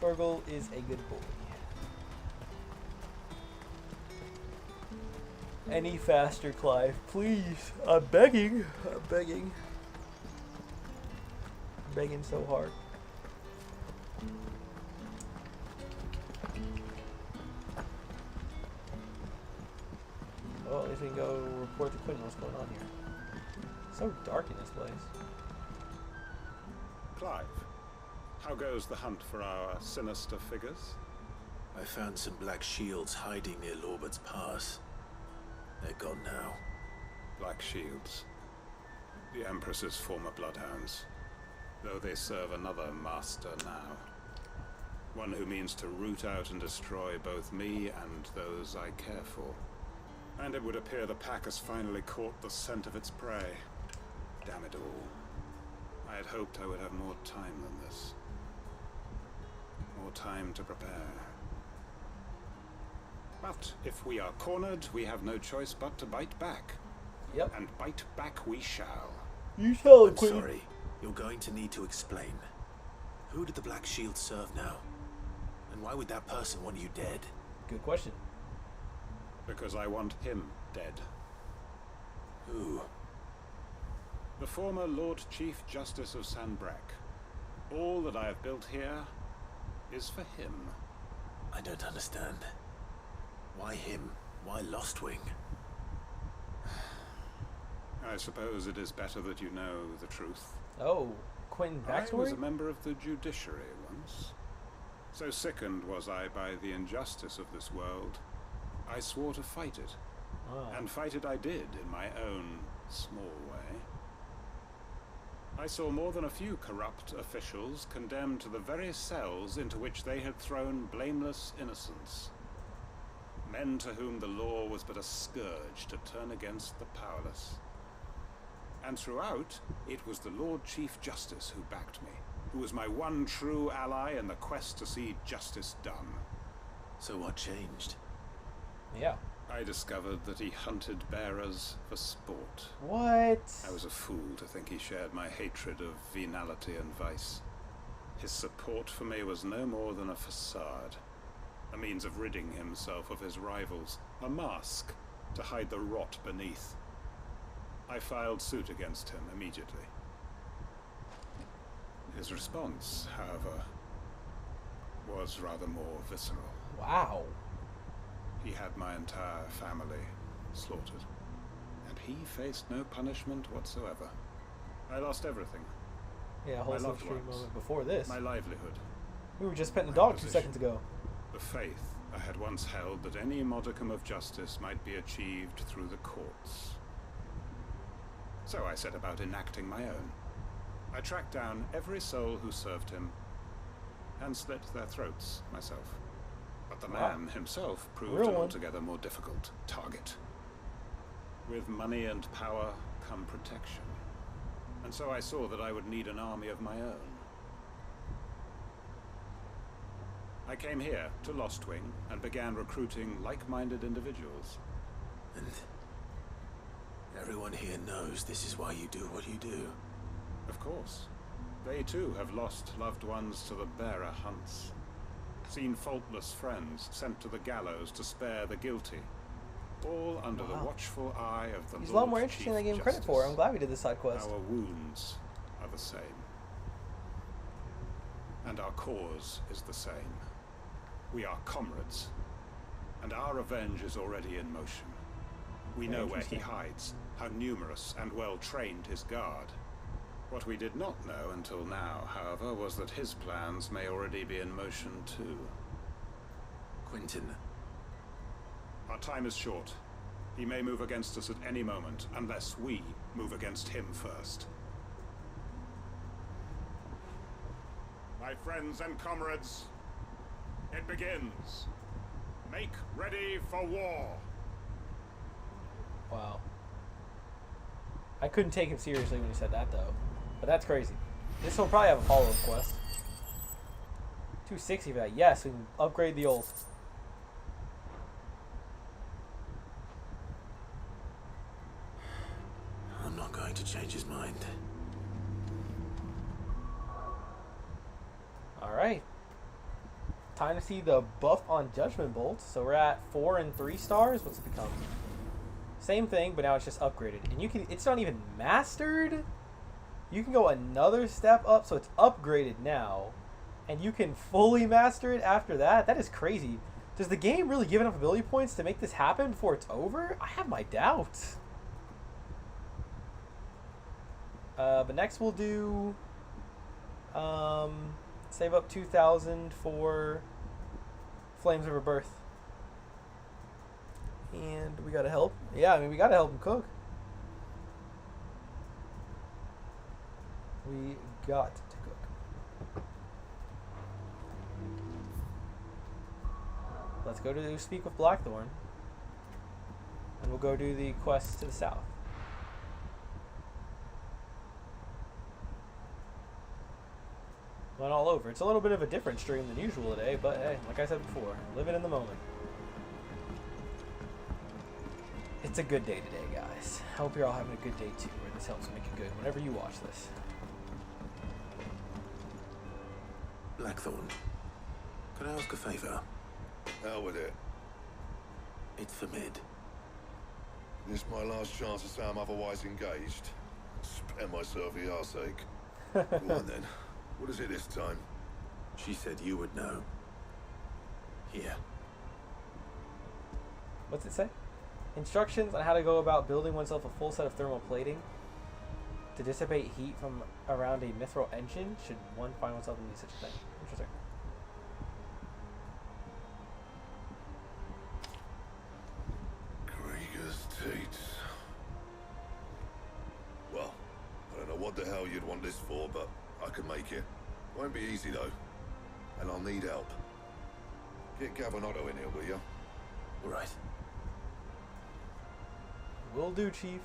Torgal is a good boy. Any faster, Clive, please. I'm begging. I'm begging. I'm begging so hard. Well, at least we can go report to Quentin what's going on here. So dark in this place. Clive, how goes the hunt for our sinister figures? I found some black shields hiding near Lorbert's Pass. They're gone now. Black Shields. The Empress's former bloodhounds. Though they serve another master now. One who means to root out and destroy both me and those I care for. And it would appear the pack has finally caught the scent of its prey. Damn it all. I had hoped I would have more time than this. More time to prepare. But if we are cornered, we have no choice but to bite back. Yep. And bite back we shall. You shall, I'm Quentin. sorry. You're going to need to explain. Who do the Black Shields serve now? And why would that person want you dead? Good question. Because I want him dead. Who? The former Lord Chief Justice of Sanbreque. All that I have built here is for him. I don't understand. Why him? Why Lostwing? I suppose it is better that you know the truth. Oh, Quentin backstory? I was a member of the judiciary once. So sickened was I by the injustice of this world, I swore to fight it. Wow. And fight it I did in my own small way. I saw more than a few corrupt officials condemned to the very cells into which they had thrown blameless innocents. Men to whom the law was but a scourge to turn against the powerless. And throughout, it was the Lord Chief Justice who backed me, who was my one true ally in the quest to see justice done. So what changed? Yeah. I discovered that he hunted bearers for sport. What? I was a fool to think he shared my hatred of venality and vice. His support for me was no more than a facade, a means of ridding himself of his rivals, a mask to hide the rot beneath. I filed suit against him immediately. His response, however, was rather more visceral. Wow. He had my entire family slaughtered, and he faced no punishment whatsoever. I lost everything. Yeah, a whole My loved extreme ones, moment before this. my livelihood, We were just petting the my dog 2 position. seconds ago. The faith I had once held that any modicum of justice might be achieved through the courts. So I set about enacting my own. I tracked down every soul who served him, and slit their throats myself. But the Wow. man himself proved Real an one. altogether more difficult target. With money and power come protection. And so I saw that I would need an army of my own. I came here to Lostwing and began recruiting like-minded individuals. And everyone here knows this is why you do what you do. Of course. They too have lost loved ones to the bearer hunts. Seen faultless friends sent to the gallows to spare the guilty. All under the Wow. watchful eye of the He's a Lord lot more interesting than I Chief gave him credit for. Justice. I'm glad we did this side quest. Our wounds are the same. And our cause is the same. We are comrades. And our revenge is already in motion. We know where he Interesting. hides, how numerous and well trained his guard. What we did not know until now, however, was that his plans may already be in motion too. Quentin, Our time is short. He may move against us at any moment, unless we move against him first. My friends and comrades, it begins. Make ready for war. Wow. I couldn't take him seriously when he said that, though. But that's crazy. This will probably have a follow-up quest. 260 for that. Yes, we can upgrade the old. I'm not going to change his mind. Alright. Time to see the buff on Judgment Bolt. So we're at 4 and 3 stars. What's it become? Same thing, but now it's just upgraded. And you can, it's not even mastered. You can go another step up, so it's upgraded now. And you can fully master it after that. That is crazy. Does the game really give enough ability points to make this happen before it's over? I have my doubts. But next we'll do save up 2,000 for Flames of Rebirth. And we gotta help. Yeah, I mean we gotta help him cook. We got to cook. Let's go to speak with Blackthorn. And we'll go do the quest to the south. Went all over. It's a little bit of a different stream than usual today, but hey, like I said before, living in the moment. It's a good day today, guys. I hope you're all having a good day too, or this helps make it good whenever you watch this. Blackthorn, can I ask a favor? Hell with it. It's for Mid. This my last chance to say I'm otherwise engaged. Spare myself the arseache. Go on then. What is it this time? She said you would know. Here. What's it say? Instructions on how to go about building oneself a full set of thermal plating to dissipate heat from around a mithril engine should one find oneself in such a thing. Interesting. Krieger's teats. Well, I don't know what the hell you'd want this for, but I can make it. Won't be easy though. And I'll need help. Get Gavonotto in here, will you? All right. Will do, Chief.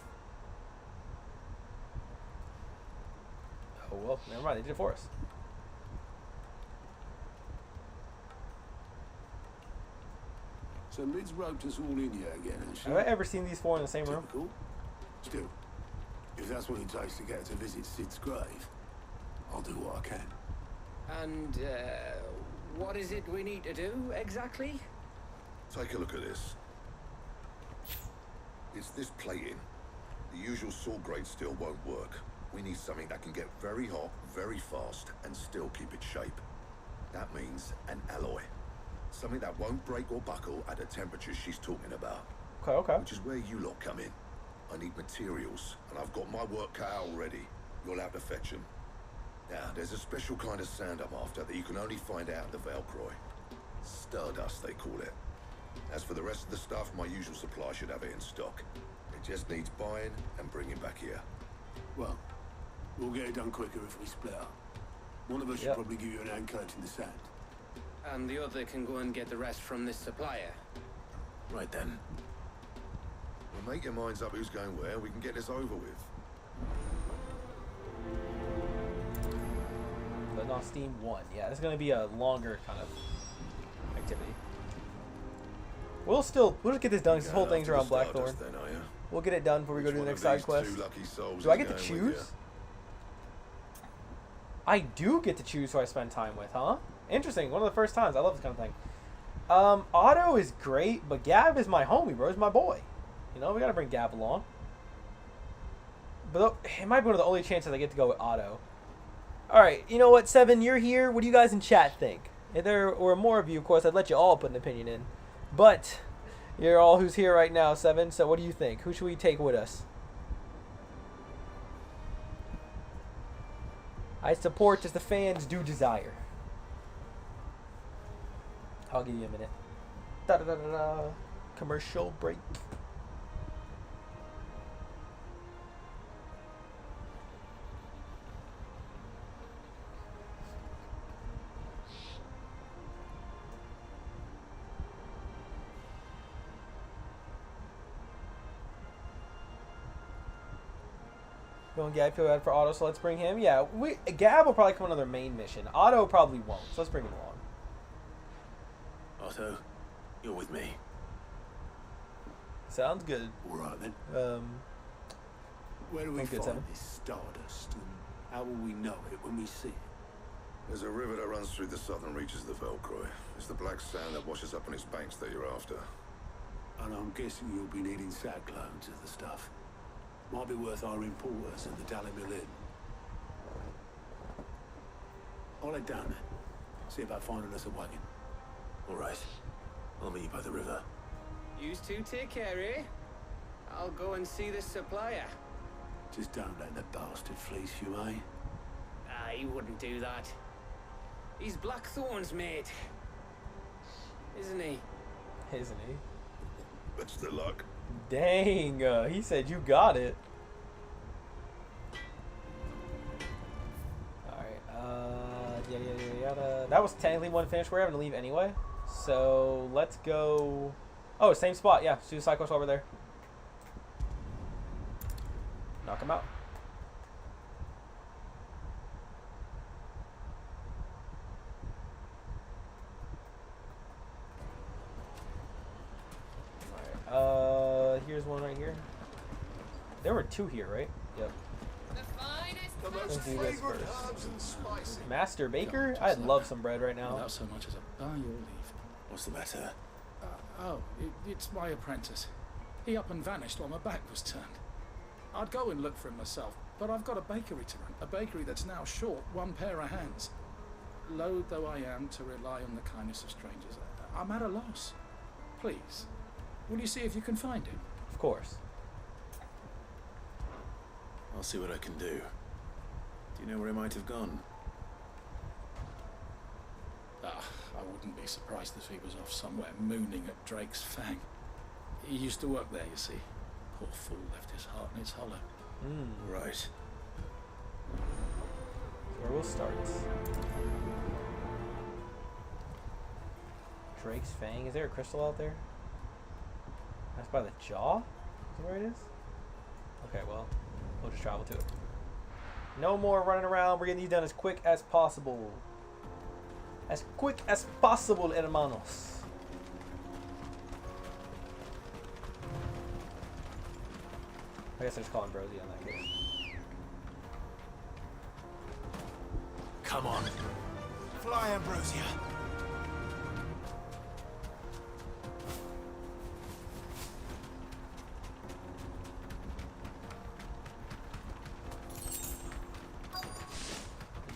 Oh, well, never mind. They did it for us. So Mid's roped us all in here again, and Have I ever seen these four in the same room? Typical. Still, if that's what it takes to get her to visit Sid's grave, I'll do what I can. And, what is it we need to do, exactly? Take a look at this. It's this plating. The usual sword grade steel won't work. We need something that can get very hot, very fast, and still keep its shape. That means an alloy. Something that won't break or buckle at the temperatures she's talking about. Okay, okay. Which is where you lot come in. I need materials, and I've got my work cut out already. You'll have to fetch them. Now, there's a special kind of sand I'm after that you can only find out in the Velcroy. Stardust, they call it. As for the rest of the stuff, my usual supply should have it in stock. It just needs buying and bringing back here. Well, we'll get it done quicker if we split up. One of us should probably give you an hand coat in the sand. And the other can go and get the rest from this supplier. Right then. Well, make your minds up who's going where. We can get this over with. But on Steam 1. Yeah, it's going to be a longer kind of activity. We'll just get this done. This whole thing's around Blackthorn. Then, are you? We'll get it done before we go to the next side quest. Do I get to choose? I do get to choose who I spend time with, huh? Interesting. One of the first times. I love this kind of thing. Otto is great, but Gab is my homie, bro. He's my boy. You know, we gotta bring Gab along. But it might be one of the only chances I get to go with Otto. Alright, you know what, Seven, you're here. What do you guys in chat think? If there were more of you, of course, I'd let you all put an opinion in. But you're all who's here right now, Seven, so what do you think? Who should we take with us? I support as the fans do desire. I'll give you a minute. Da-da-da-da-da. Commercial break. Going Gab, feel bad for Otto, so let's bring him. Yeah, Gab will probably come on another main mission. Otto probably won't, so let's bring him along. Otto, you're with me. Sounds good. All right then. Where do we Good, find Seven. this stardust, and how will we know it when we see it? There's a river that runs through the southern reaches of the Velcroy. It's the black sand that washes up on its banks that you're after. And I'm guessing you'll be needing sack loads of the stuff. Might be worth our importers at the Dalimil Inn. I'll head down there. See about finding us a wagon. All right. I'll meet you by the river. You two take care, eh? I'll go and see the supplier. Just don't let the bastard fleece you, eh? Ah, he wouldn't do that. He's Blackthorn's mate. Isn't he? Isn't he? Best of luck. Dang, he said you got it. Alright, yada. That was technically one finish. We're having to leave anyway. So, let's go... Oh, same spot, yeah. Suicide Quest over there. Knock him out. Alright, here's one right here. There were two here, right? Yep. Let's do this first. Master Baker? I'd love some bread right now. Without so much as a bow, you'll leave. What's the matter? It's my apprentice. He up and vanished while my back was turned. I'd go and look for him myself, but I've got a bakery to run. A bakery that's now short one pair of hands. Loath though I am to rely on the kindness of strangers, I'm at a loss. Please, will you see if you can find him? Of course. I'll see what I can do. Do you know where he might have gone? I wouldn't be surprised if he was off somewhere mooning at Drake's Fang. He used to work there, you see. Poor fool left his heart in its hollow. Right. Where we'll start. Drake's Fang. Is there a crystal out there? That's by the jaw? Is that where it is? Okay, well, we'll just travel to it. No more running around. We're getting these done as quick as possible. As quick as possible, hermanos. I guess I just call him Brosy on that case. Come on. Fly, Ambrosia.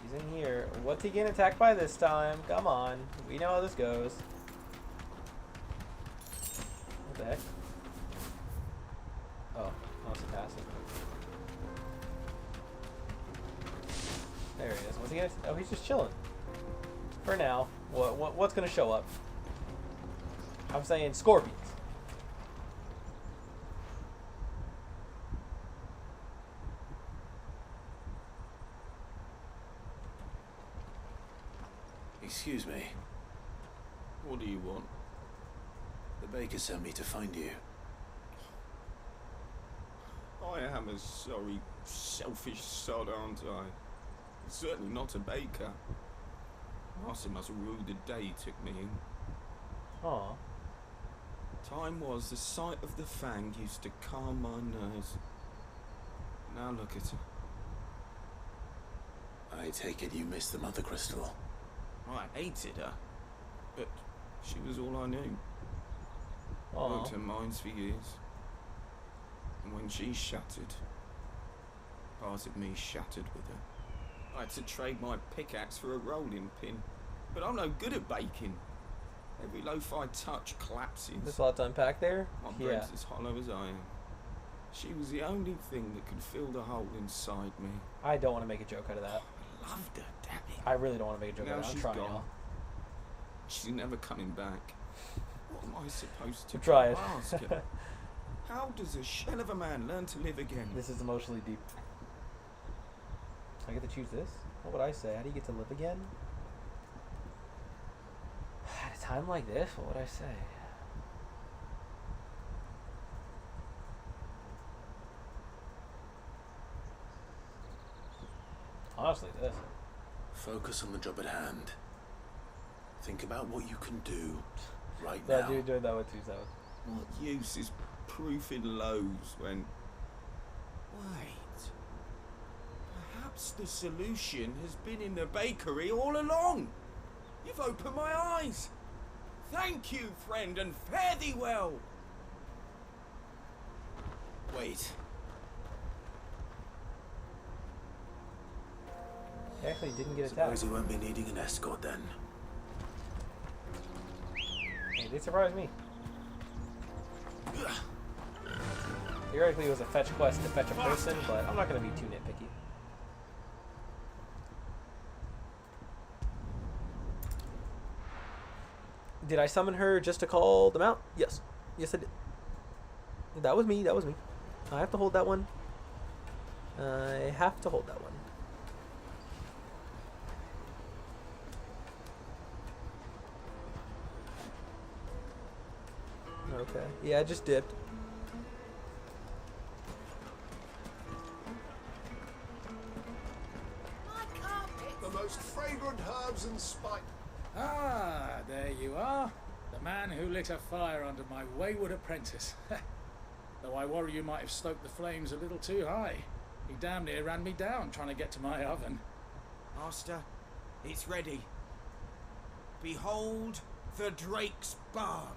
He's in here. What's he getting attacked by this time? Come on. We know how this goes. What the heck? Oh, it's a passive. There he is. What's he gonna? Oh, he's just chilling. For now. What's gonna show up? I'm saying scorpions. Excuse me. What do you want? The baker sent me to find you. I am a sorry, selfish sod, aren't I? Certainly not a baker. Marcy must rue the day he took me in. Aw. Time was the sight of the Fang used to calm my nerves. Now look at her. I take it you missed the Mother Crystal. I hated her, but she was all I knew. Aw. Worked her mines for years. And when she shattered, part of me shattered with her. I had to trade my pickaxe for a rolling pin, but I'm no good at baking. Every loaf I touch collapses. There's a lot to unpack there. My Yeah. bread's as hollow as I am. She was the only thing that could fill the hole inside me. I don't want to make a joke out of that. I loved her, damn it. I really don't want to make a joke Now out of that. I'm she's trying, gone. y'all. She's never coming back. What am I supposed to Try it. ask her? How does a shell of a man learn to live again? This is emotionally deep. I get to choose this? What would I say? How do you get to live again? At a time like this, what would I say? Honestly, this. Focus on the job at hand. Think about what you can do right No, now. dude, doing that with 2 7. What use is proofing loaves when... Wait. Perhaps the solution has been in the bakery all along. You've opened my eyes. Thank you, friend, and fare thee well. Wait. He actually didn't get attacked. Suppose he won't be needing an escort then. He It surprised me. Theoretically, it was a fetch quest to fetch a person, but I'm not going to be too nitpicky. Did I summon her just to call them out? Yes. Yes, I did. That was me. That was me. I have to hold that one. I have to hold that one. Okay. Yeah, I just dipped. The most fragrant herbs and spice. Ah, there you are. The man who lit a fire under my wayward apprentice. Though I worry you might have stoked the flames a little too high. He damn near ran me down trying to get to my oven. Master, it's ready. Behold the Drake's Balm.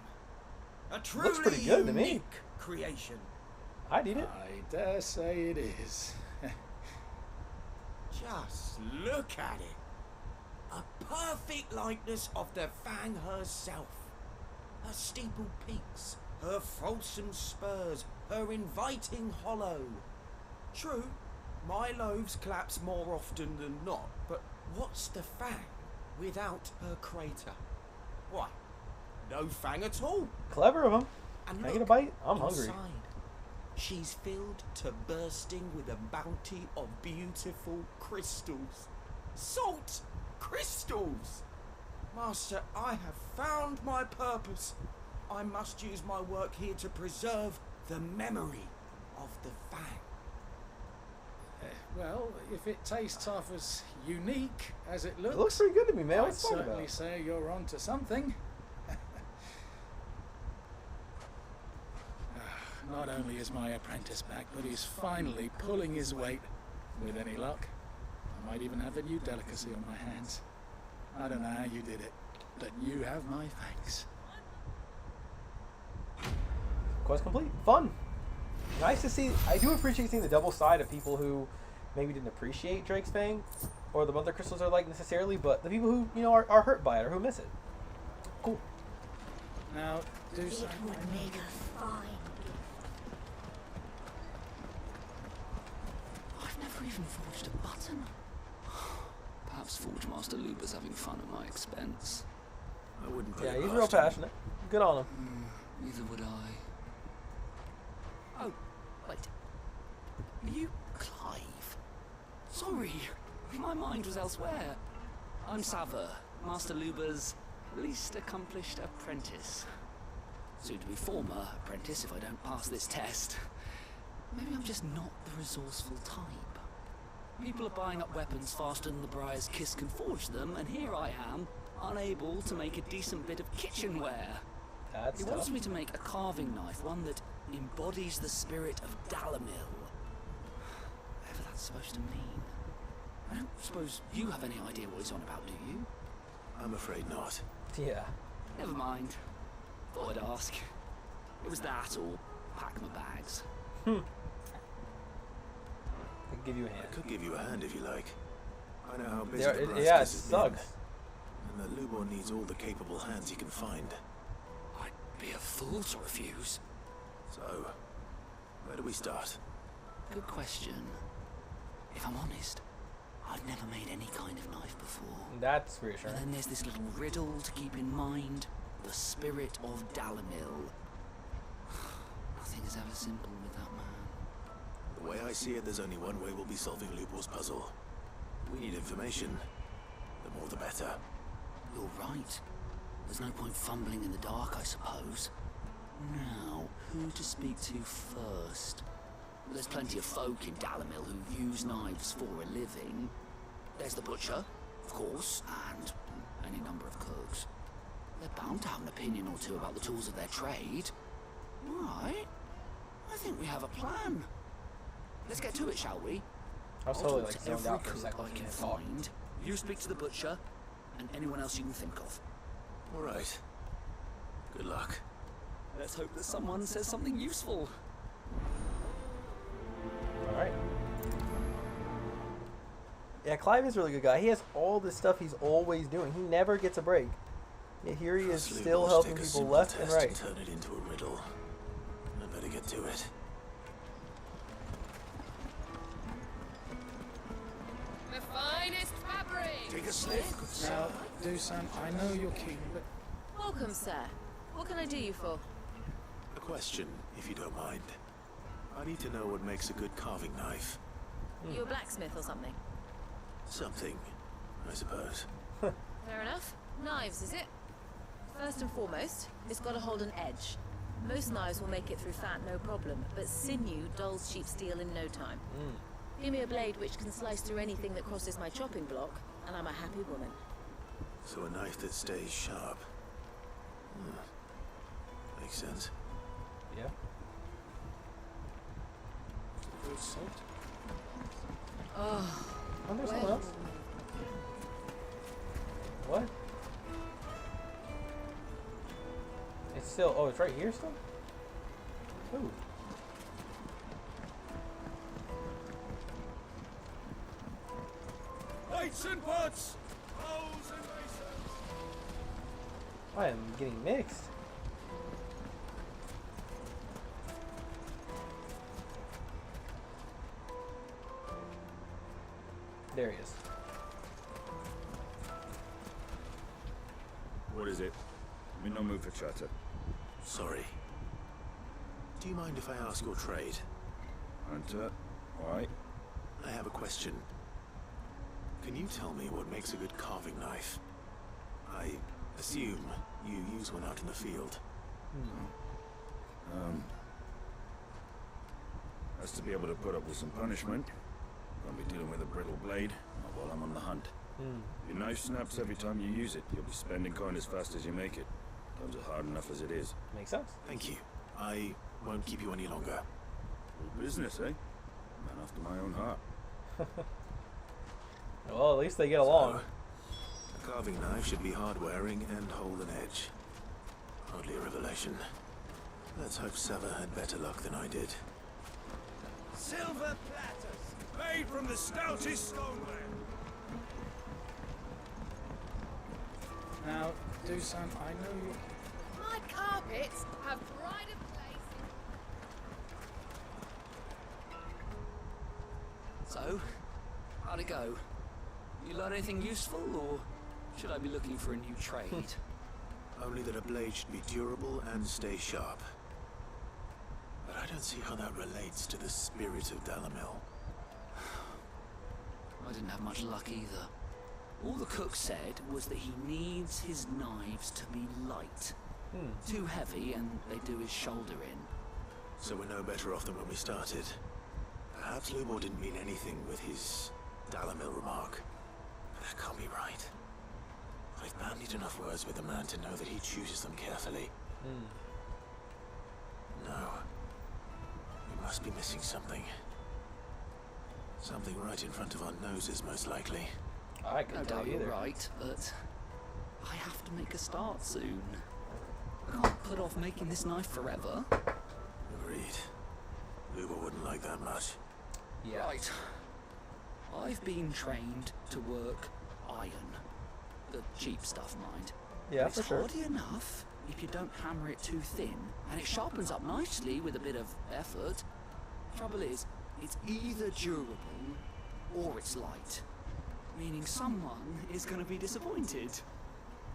A truly Looks pretty good to me. unique creation. I did it. I dare say it is. Just look at it. A perfect likeness of the Fang herself. Her steeple peaks, her fulsome spurs, her inviting hollow. True, my loaves collapse more often than not, but what's the Fang without her crater? Why, no Fang at all. Clever of him. And Can I get a look, bite? I'm hungry. inside, she's filled to bursting with a bounty of beautiful crystals. Salt crystals! Master, I have found my purpose. I must use my work here to preserve the memory of the Fang. Well, if it tastes half as unique as it looks... It looks pretty good to me, man. I'd What's talking certainly about? say you're onto something. Not only is my apprentice back, but he's finally pulling his weight. With any luck, I might even have a new delicacy on my hands. I don't know how you did it, but you have my thanks. Quest complete. Fun. Nice to see. I do appreciate seeing the double side of people who maybe didn't appreciate Drake's Fang or the Mother Crystals are like necessarily, but the people who, you know, are hurt by it or who miss it. Cool. Now, do It something. would make a fine. I've never even forged a button. Perhaps Forge Master Luba's having fun at my expense. I wouldn't put Yeah, it he's past real him. passionate. Good on him. Neither would I. Oh, wait. Are you Clive? Sorry, my mind was elsewhere. I'm Sava, Master Luba's least accomplished apprentice. Soon to be former apprentice if I don't pass this test. Maybe I'm just not the resourceful type. People are buying up weapons faster than the Briar's Kiss can forge them, and here I am, unable to make a decent bit of kitchenware. That's He wants tough. me to make a carving knife, one that embodies the spirit of Dalamil. Whatever that's supposed to mean. I don't suppose you have any idea what he's on about, do you? I'm afraid not. Yeah. Never mind. Thought I'd ask. It was that or pack my bags. I can give you a hand. I could give you a hand if you like. I know how busy Yeah, the it Brass has been, sucks. and that Lubor needs all the capable hands he can find. I'd be a fool to refuse. So, where do we start? Good question. If I'm honest, I've never made any kind of knife before. That's And reassuring. then there's this little riddle to keep in mind. The spirit of Dalamil. Nothing is ever simple with that man. The way I see it, there's only one way we'll be solving Lubor's puzzle. We need information. The more the better. You're right. There's no point fumbling in the dark, I suppose. Now, who to speak to first? There's plenty of folk in Dalamil who use knives for a living. There's the butcher, of course, and any number of cooks. They're bound to have an opinion or two about the tools of their trade. Right. I think we have a plan. Let's get to it, shall we? I was I'll totally talk like to zoned every out for a cook second. I can find. You speak to the butcher, and anyone else you can think of. All right. Good luck. Let's hope that someone says something useful. Alright. Yeah, Clive is a really good guy. He has all this stuff he's always doing. He never gets a break. Yeah, here he is Slewball still helping stick a people simple left and test right. turn it into a riddle. I better get to it. The finest fabric! Take a sniff. Now, Dusan, I know you're keen, but Welcome, sir. What can I do you for? A question, if you don't mind. I need to know what makes a good carving knife. You a blacksmith or something? Something, I suppose. Fair enough. Knives, is it? First and foremost, it's got to hold an edge. Most knives will make it through fat no problem, but sinew dulls cheap steel in no time. Give me a blade which can slice through anything that crosses my chopping block, and I'm a happy woman. So a knife that stays sharp. Makes sense. Yeah. good salt. Oh, there's someone else. What? It's still. Oh, it's right here still. Ooh. Lights and pots! Bowls and basins! I am getting mixed. There he is. What is it? I'm in no mood for chatter. Sorry. Do you mind if I ask your trade? Hunter, why? I have a question. Can you tell me what makes a good carving knife? I assume you use one out in the field. Has to be able to put up with some punishment. Can't be dealing with a brittle blade, not while I'm on the hunt. Your knife snaps every time you use it. You'll be spending coin as fast as you make it. Times are hard enough as it is. Makes sense. Thank you. I won't keep you any longer. Good business, eh? Man after my own heart. Well, at least they get along. A carving knife should be hard-wearing and hold an edge. Hardly a revelation. Let's hope Sava had better luck than I did. Silver platters, made from the stoutest stoneware. Now, Dusan, I know you. my carpets have pride of place. So, how'd it go? You learn anything useful, or should I be looking for a new trade? Only that a blade should be durable and stay sharp. But I don't see how that relates to the spirit of Dalamil. I didn't have much luck either. All the cook said was that he needs his knives to be light. Too heavy and they do his shoulder in. So we're no better off than when we started. Perhaps Lubor didn't mean anything with his Dalamil remark. But that can't be right. I've bandied enough words with the man to know that he chooses them carefully. No. We must be missing something. Something right in front of our noses, most likely. I couldn't No tell doubt you you're either. right, but I have to make a start soon. I can't put off making this knife forever. Agreed. Lubor wouldn't like that much. Yeah. Right. I've been trained to work iron. The cheap stuff, mind. Yeah, But for it's sure. hardy enough if you don't hammer it too thin, and it sharpens up nicely with a bit of effort. Trouble is, it's either durable or it's light. Meaning someone is going to be disappointed.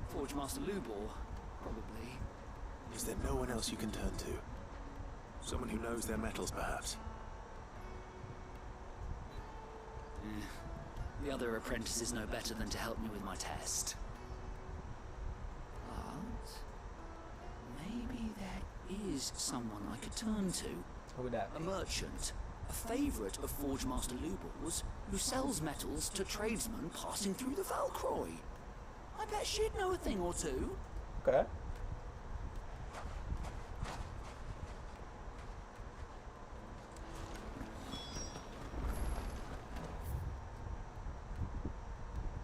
Forge Master Lubor, probably. Is there no one else you can turn to? Someone who knows their metals, perhaps? The other apprentices know better than to help me with my test. But maybe there is someone I could turn to. Who would that A be? merchant, a favourite of Forge Master Lubor's, who sells metals to tradesmen passing through the Valcroy. I bet she'd know a thing or two. Okay.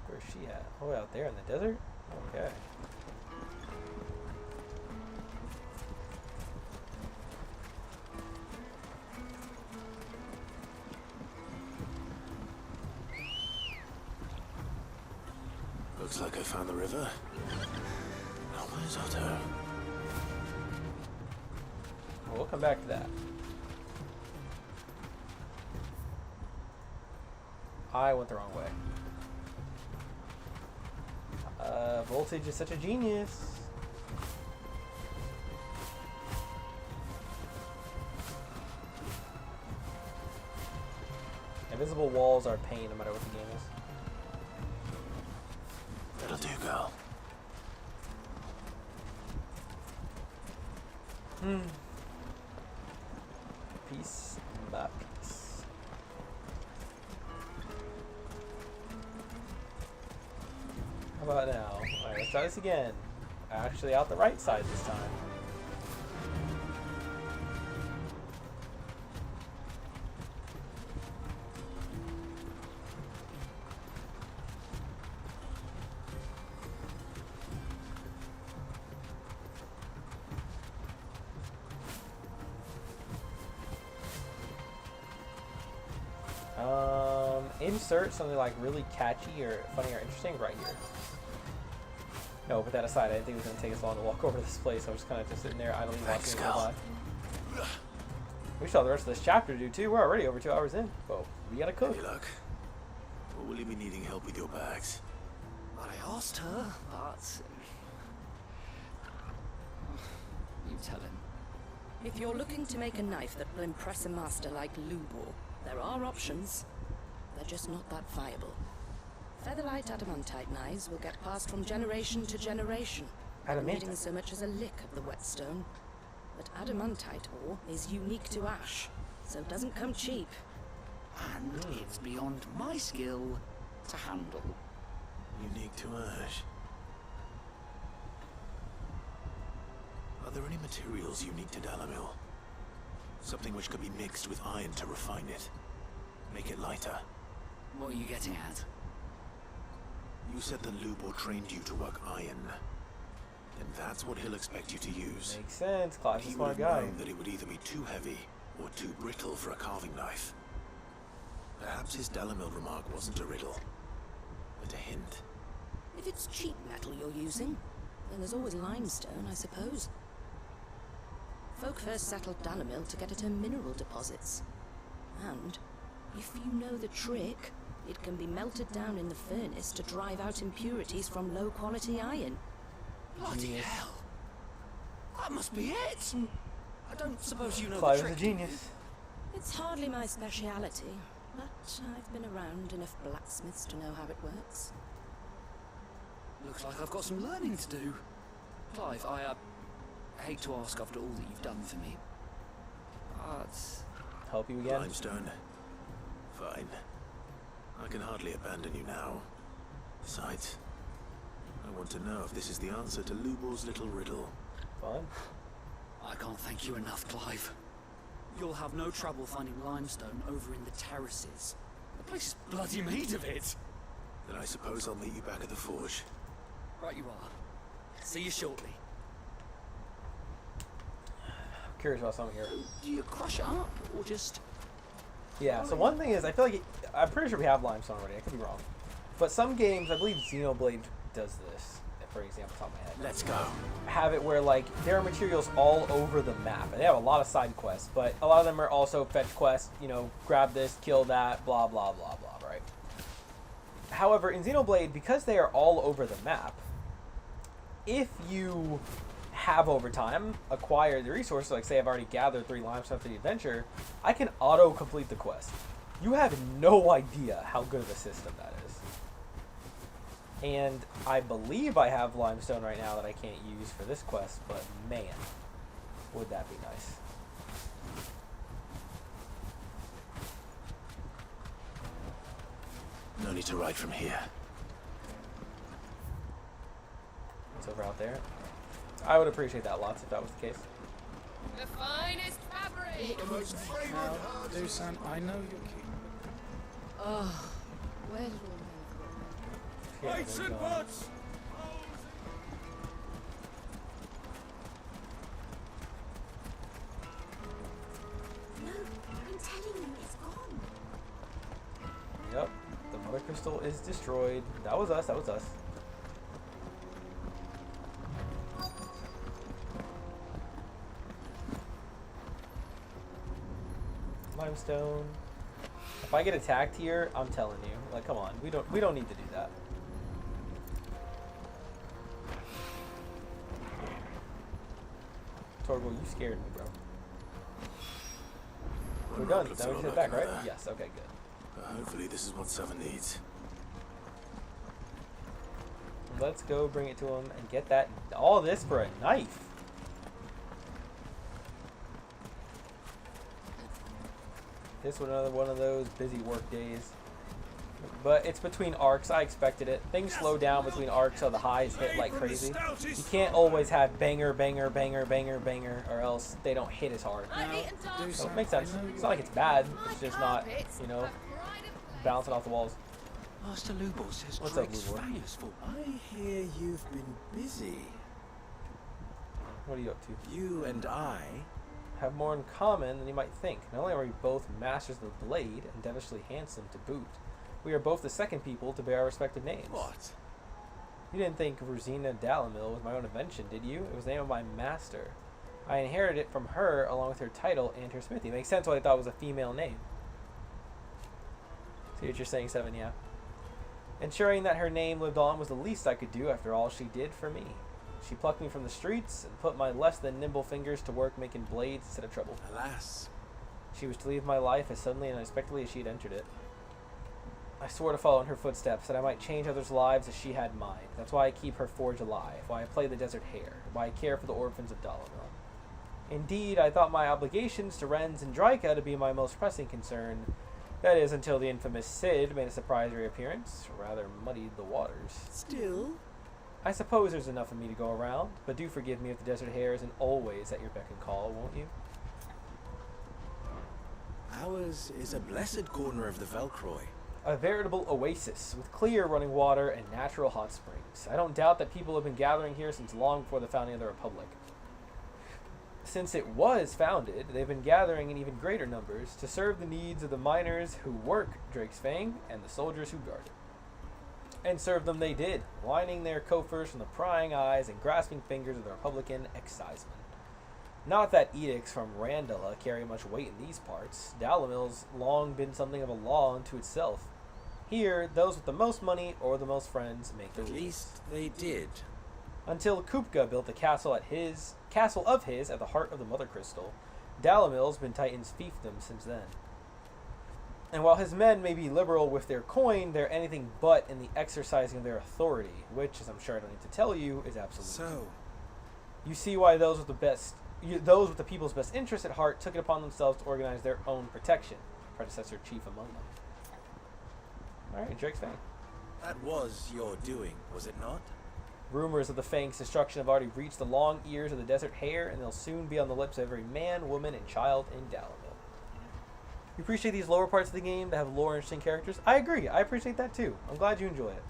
Where's she at? Oh, out there in the desert? Okay. Looks like I found the river. Risotto. We'll come back to that. I went the wrong way. Voltage is such a genius. Invisible walls are pain no matter what the game is. That'll do, girl. Piece by piece. How about now? Alright, let's try this again. Actually out the right side this time. Insert something like really catchy or funny or interesting right here. No, put that aside. I didn't think it was going to take us long to walk over to this place. I was kind of just sitting there idly watching it go by. We still have the rest of this chapter to do too. We're already over 2 hours in. Well, we gotta cook. Any luck? Or will you be needing help with your bags? I asked her, but... You tell him. If you're looking to make a knife that will impress a master like Lubor, there are options. They're just not that viable. Featherlight adamantite knives will get passed from generation to generation, not needing so much as a lick of the whetstone. But adamantite ore is unique to ash, so it doesn't come cheap. And it's beyond my skill to handle. Unique to ash. Are there any materials unique to Dalamil? Something which could be mixed with iron to refine it. Make it lighter. What are you getting at? You said that Lubor trained you to work iron. Then that's what he'll expect you to use. Makes sense. Clive's a He smart would have guy. known that it would either be too heavy or too brittle for a carving knife. Perhaps his Dalamil remark wasn't a riddle, but a hint. If it's cheap metal you're using, then there's always limestone, I suppose. Folk first settled Dalamil to get at her mineral deposits. And, if you know the trick, it can be melted down in the furnace to drive out impurities from low-quality iron. Bloody hell! That must be it! I don't suppose you know Clive the is trick. a genius. It's hardly my speciality, but I've been around enough blacksmiths to know how it works. Looks like I've got some learning to do. Clive, I hate to ask after all that you've done for me, but... Help you again? Limestone. Fine. I can hardly abandon you now. Besides, I want to know if this is the answer to Lubor's little riddle. Fine. I can't thank you enough, Clive. You'll have no trouble finding limestone over in the terraces. The place is bloody made of it. Then I suppose I'll meet you back at the forge. Right you are. See you shortly. Curious about something here. Do you crush it up, or just... Yeah, so one thing is, I feel like I'm pretty sure we have limestone already. I could be wrong. But some games, I believe Xenoblade does this, for example, top of my head. Let's go. Have it where, like, there are materials all over the map. And they have a lot of side quests, but a lot of them are also fetch quests, you know, grab this, kill that, blah, blah, blah, blah, right? However, in Xenoblade, because they are all over the map, if you have over time acquired the resources, like say I've already gathered 3 limestone for the adventure, I can auto complete the quest. You have no idea how good of a system that is. And I believe I have limestone right now that I can't use for this quest, but man, would that be nice. No need to ride from here. It's over out there. I would appreciate that lots if that was the case. The finest fabric! Now, Dusan, I know you're keen. Oh, where did all Weights and butts! No, I'm telling you, it's gone. Yep, the mother crystal is destroyed. That was us, that was us. limestone. If I get attacked here, I'm telling you, like, come on, we don't need to do that. Torgal, you scared me, bro. We're done. Now we just head back, right? Yes. Okay, good. Hopefully, this is what Seven needs. Let's go bring it to him and get that. All this for a knife. This was another one of those busy work days. But it's between arcs. I expected it. Things slow down between arcs, so the highs hit like crazy. You can't always have banger, banger, banger, banger, banger, or else they don't hit as hard. So it makes sense. It's not like it's bad. It's just not, you know, bouncing off the walls. Master Lubor says What's up, Drake's Lubor? famous for. I hear you've been busy. What are you up to? You and I have more in common than you might think. Not only are we both masters of the blade and devilishly handsome to boot, we are both the second people to bear our respective names. What? You didn't think Rosina Dalamil was my own invention, did you? It was the name of my master. I inherited it from her along with her title and her smithy. Makes sense why I thought it was a female name. See what you're saying, Seven, yeah. Ensuring that her name lived on was the least I could do after all she did for me. She plucked me from the streets and put my less than nimble fingers to work making blades instead of trouble. Alas. She was to leave my life as suddenly and unexpectedly as she had entered it. I swore to follow in her footsteps, that I might change others' lives as she had mine. That's why I keep her forge alive, why I play the desert hare, why I care for the orphans of Dalamil. Indeed, I thought my obligations to Renz and Draika to be my most pressing concern. That is, until the infamous Cid made a surprise reappearance, rather muddied the waters. Still? I suppose there's enough of me to go around, but do forgive me if the desert hare isn't always at your beck and call, won't you? Ours is a blessed corner of the Velcroy. A veritable oasis, with clear running water and natural hot springs. I don't doubt that people have been gathering here since long before the founding of the Republic. Since it was founded, they've been gathering in even greater numbers to serve the needs of the miners who work Drake's Fang and the soldiers who guard it. And serve them they did, lining their coffers from the prying eyes and grasping fingers of the Republican excisemen. Not that edicts from Randala carry much weight in these parts. Dalamil's long been something of a law unto itself. Here, those with the most money or the most friends make the rules. At least they did. Until Kupka built a castle of his at the heart of the Mother Crystal, Dalamil's been Titan's fiefdom since then. And while his men may be liberal with their coin, they're anything but in the exercising of their authority, which, as I'm sure I don't need to tell you, is absolute. So, you see why those with the people's best interest at heart took it upon themselves to organize their own protection, predecessor chief among them. Alright, Drake's Fang. that was your doing, was it not? Rumors of the Fang's destruction have already reached the long ears of the desert hare, and they'll soon be on the lips of every man, woman, and child in Dalamil. You appreciate these lower parts of the game that have lore and interesting characters? I agree. I appreciate that too. I'm glad you enjoy it.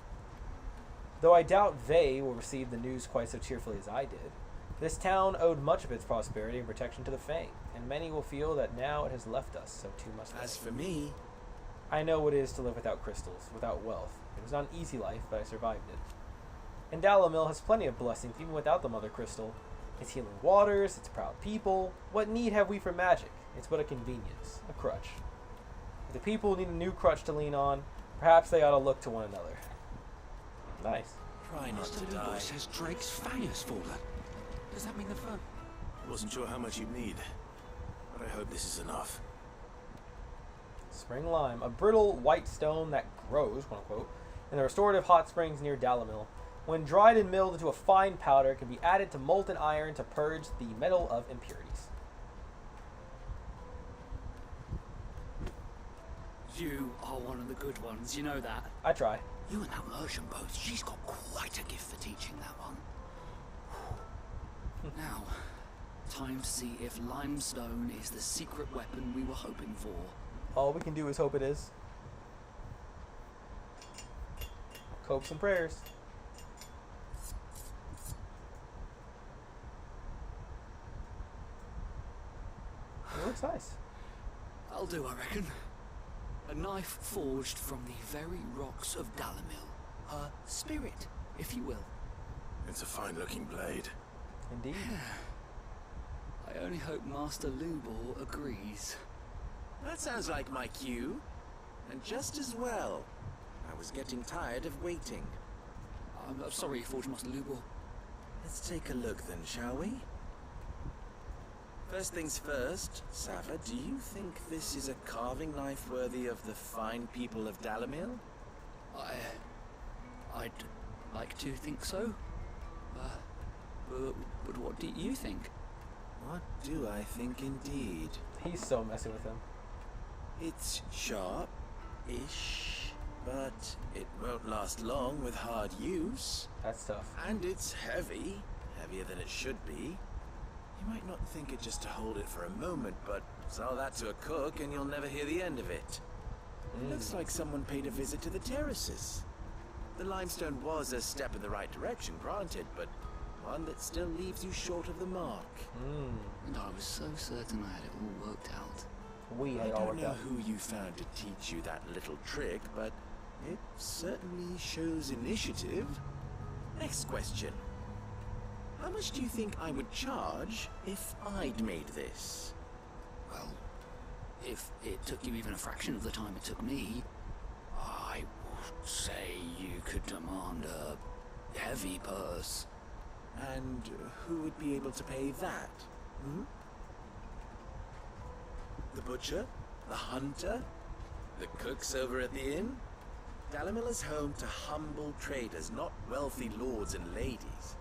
Though I doubt they will receive the news quite so cheerfully as I did. This town owed much of its prosperity and protection to the Fang, and many will feel that now it has left us, so too must they. As for me, I know what it is to live without crystals, without wealth. It was not an easy life, but I survived it. And Dalamil has plenty of blessings even without the Mother Crystal. Its healing waters, its proud people. What need have we for magic? It's but a convenience, a crutch. If the people need a new crutch to lean on, perhaps they ought to look to one another. Nice. try not to die. Master says Drake's Fang has fallen. Does that mean the firm? Wasn't sure how much you'd need, but I hope this is enough. Spring lime, a brittle white stone that grows, quote unquote, in the restorative hot springs near Dalamil. When dried and milled into a fine powder, it can be added to molten iron to purge the metal of impurities. You are one of the good ones, you know that. I try. You and that Merchant both. She's got quite a gift for teaching that one. Now, time to see if limestone is the secret weapon we were hoping for. All we can do is hope it is. Hopes and prayers. It looks nice. That'll do, I reckon. A knife forged from the very rocks of Dalamil. Her spirit, if you will. It's a fine-looking blade. Indeed. I only hope Master Lubor agrees. That sounds like my cue. And just as well. I was getting tired of waiting. I'm sorry, Forge Master Lubor. Let's take a look then, shall we? First things first, Sava, do you think this is a carving knife worthy of the fine people of Dalamil? I'd like to think so. But what do you think? What do I think indeed? He's so messing with him. It's sharp-ish, but it won't last long with hard use. That's tough. And it's heavy, heavier than it should be. You might not think it just to hold it for a moment, but sell that to a cook and you'll never hear the end of it. It looks like someone paid a visit to the terraces. The limestone was a step in the right direction, granted, but one that still leaves you short of the mark. And I was so certain I had it all worked out. We I had it all don't worked know out. who you found to teach you that little trick, but it certainly shows initiative. Next question. How much do you think I would charge if I'd made this? Well, if it took you even a fraction of the time it took me, I would say you could demand a heavy purse. And who would be able to pay that? The butcher? The hunter? The cooks over at the inn? Dalamil is home to humble traders, not wealthy lords and ladies.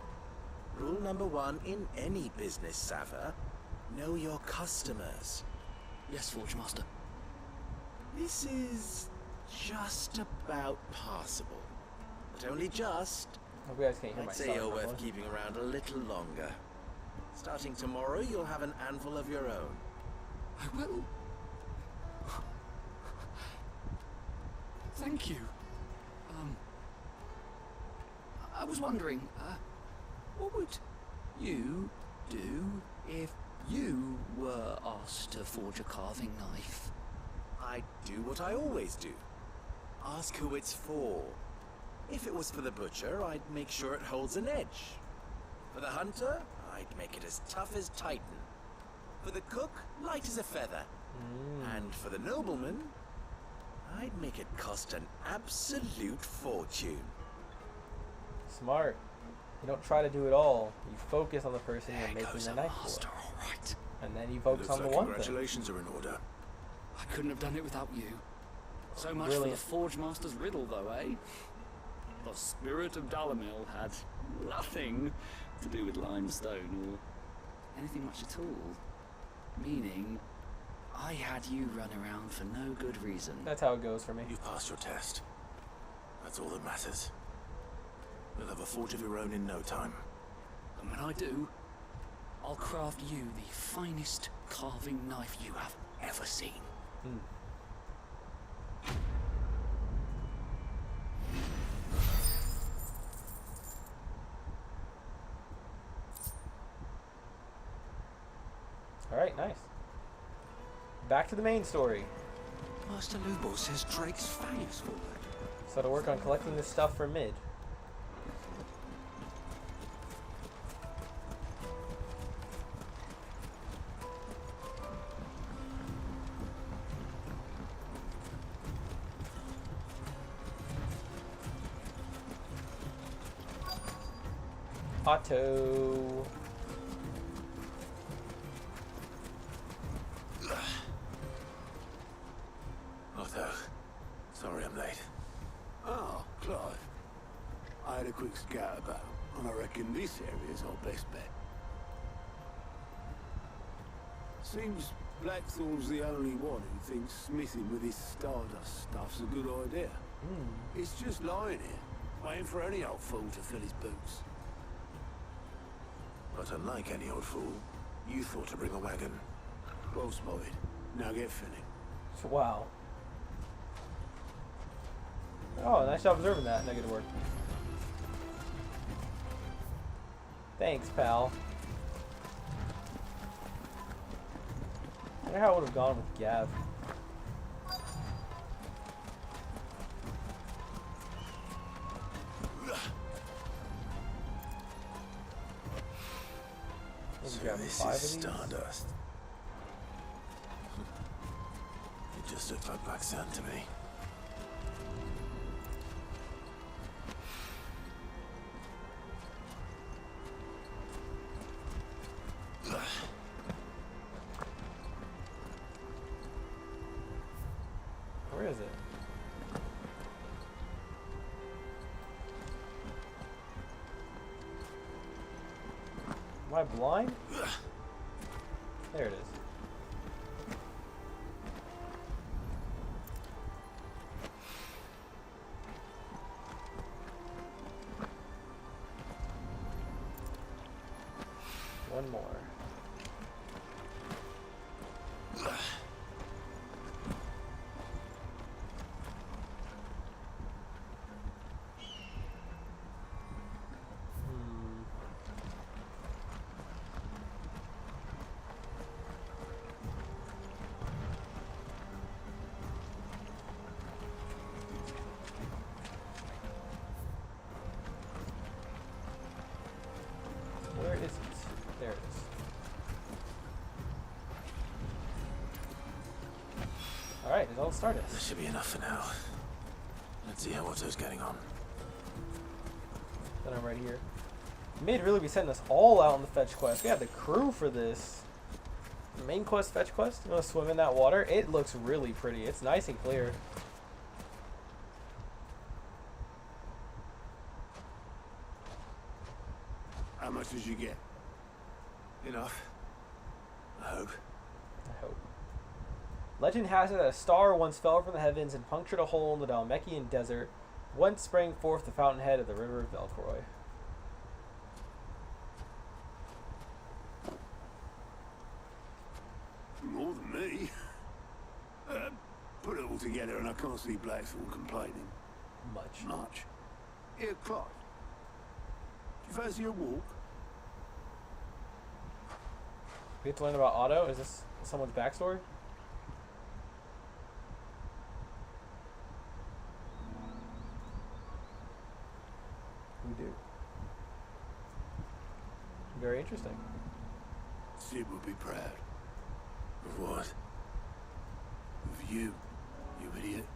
Rule number 1 in any business, Sava, know your customers. Yes, Forge Master. This is just about passable. But only just. Hope you guys can't hear my I'd say son you're worth properly. keeping around a little longer. Starting tomorrow, you'll have an anvil of your own. I will. Thank you. I was wondering, what would you do if you were asked to forge a carving knife? I'd do what I always do. Ask who it's for. If it was for the butcher, I'd make sure it holds an edge. For the hunter, I'd make it as tough as Titan. For the cook, light as a feather. And for the nobleman, I'd make it cost an absolute fortune. Smart. You don't try to do it all. You focus on the person you're making the knife for. All right. And then you focus on the one thing. Congratulations are in order. I couldn't have done it without you. So much Brilliant. for the Forge Master's riddle, though, eh? The spirit of Dalamil had nothing to do with limestone or anything much at all. Meaning, I had you run around for no good reason. That's how it goes for me. You've passed your test. That's all that matters. You'll have a forge of your own in no time. And when I do, I'll craft you the finest carving knife you have ever seen. Alright, nice. Back to the main story. Master Lubor says Drake's fang is forward. So to work on collecting this stuff for mid. Auto. Otto, sorry I'm late. Ah, Clive. I had a quick scout about, and I reckon this area's our best bet. Seems Blackthorn's the only one who thinks smithing with his stardust stuff's a good idea. It's just lying here, waiting for any old fool to fill his boots. But unlike any old fool, you thought to bring a wagon. Well spotted. Now get filling. Wow. Oh, nice job observing that. Negative word. Thanks, pal. I wonder how it would have gone with Gav. So grab this 5 of is these. stardust. This looks like black sand to me. Where is it? Am I blind? There it is. One more. Where is it? There it is. Alright, it all started. That should be enough for now. Let's see how Otto's getting on. Then I'm right here. You may really be sending us all out on the fetch quest. We have the crew for this. The main quest, fetch quest. You want to swim in that water? It looks really pretty. It's nice and clear. How much did you get? Enough. I hope. I hope. Legend has it that a star once fell from the heavens and punctured a hole in the Dalmekian desert, whence sprang forth the fountainhead of the river of Velcroy. More than me. Put it all together and I can't see Blackthorn complaining. Much. Here, Clive. Do you fancy a walk? We have to learn about Otto? Is this someone's backstory? We do. Very interesting. Sid would be proud. Of what? Of you, you idiot.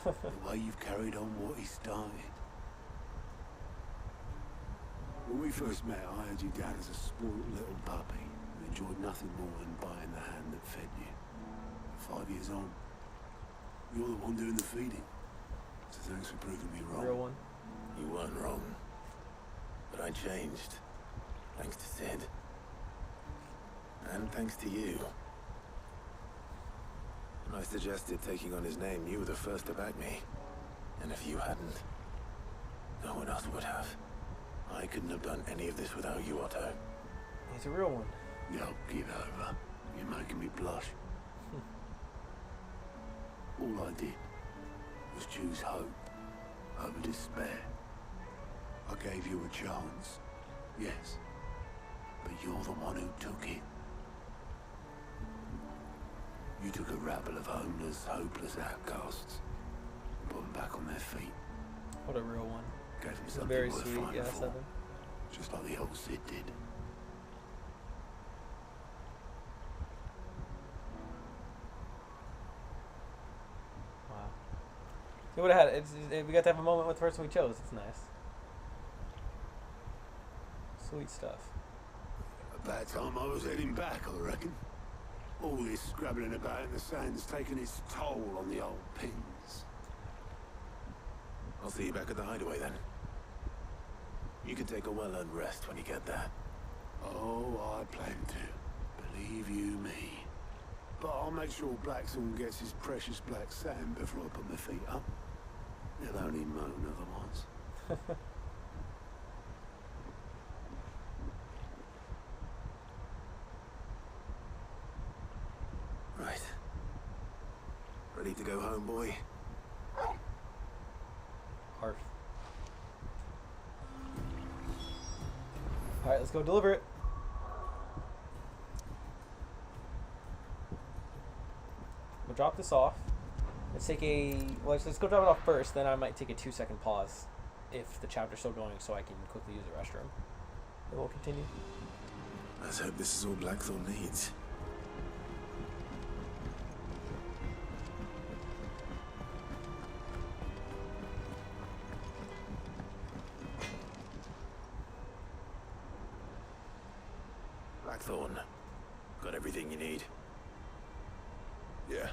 The way you've carried on what he started. When we first met, I had you down as a spoiled little puppy who enjoyed nothing more than biting the hand that fed you. 5 years on, you're the one doing the feeding. So thanks for proving me wrong. Real one. You weren't wrong. But I changed. Thanks to Sid. And thanks to you. When I suggested taking on his name, you were the first to back me. And if you hadn't, no one else would have. I couldn't have done any of this without you, Otto. He's a real one. No, give over. You're making me blush. All I did was choose hope over despair. I gave you a chance, yes, but you're the one who took it. You took a rabble of homeless, hopeless outcasts and put them back on their feet. What a real one. Gave them something Very worth sweet, fighting yeah, for, Seven. just like the old Sid did. Wow. We would have had. We got to have a moment with the person we chose. It's nice. Sweet stuff. About time I was heading back, I reckon. All this scrabbling about in the sand's taken its toll on the old pins. I'll see you back at the hideaway then. You can take a well-earned rest when you get there. Oh, I plan to. Believe you me. But I'll make sure Blackthorn gets his precious black sand before I put my feet up. He'll only moan otherwise. Right. Ready to go home, boy? Harf. Alright, let's go deliver it. We'll drop this off. Let's take a... Well, let's go drop it off first, then I might take a 2-second pause if the chapter's still going so I can quickly use the restroom. Then we'll continue. Let's hope this is all Blackthorn needs. Blackthorn. Got everything you need? Yeah.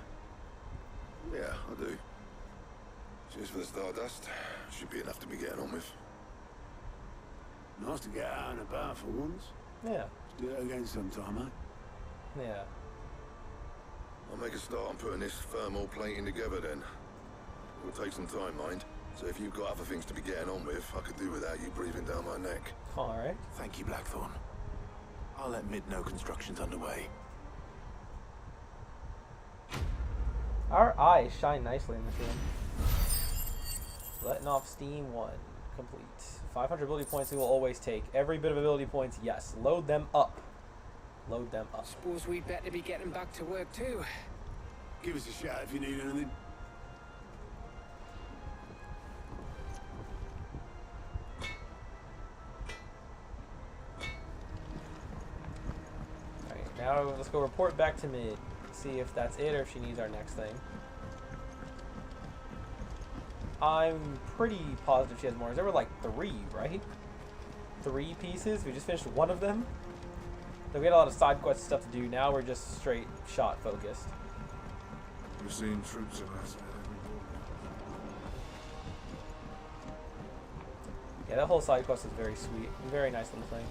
Yeah, I do. Cheers for the stardust. Should be enough to be getting on with. Nice to get out and about for once. Yeah. Let's do it again sometime, eh? Yeah. I'll make a start on putting this thermal plating together then. It'll take some time, mind. So if you've got other things to be getting on with, I could do without you breathing down my neck. Alright. Thank you, Blackthorn. I'll let Mid know construction's underway. Our eyes shine nicely in this room. Letting off steam 1. Complete. 500 ability points we will always take. Every bit of ability points, yes. Load them up. Load them up. Suppose we'd better be getting back to work too. Give us a shout if you need anything. Alright, now let's go report back to Mid. See if that's it or if she needs our next thing. I'm pretty positive she has more. There were like 3, right? 3 pieces? We just finished one of them? Then we had a lot of side quest stuff to do. Now we're just straight shot focused. We're seeing troops of us. Yeah, that whole side quest is very sweet. Very nice little thing.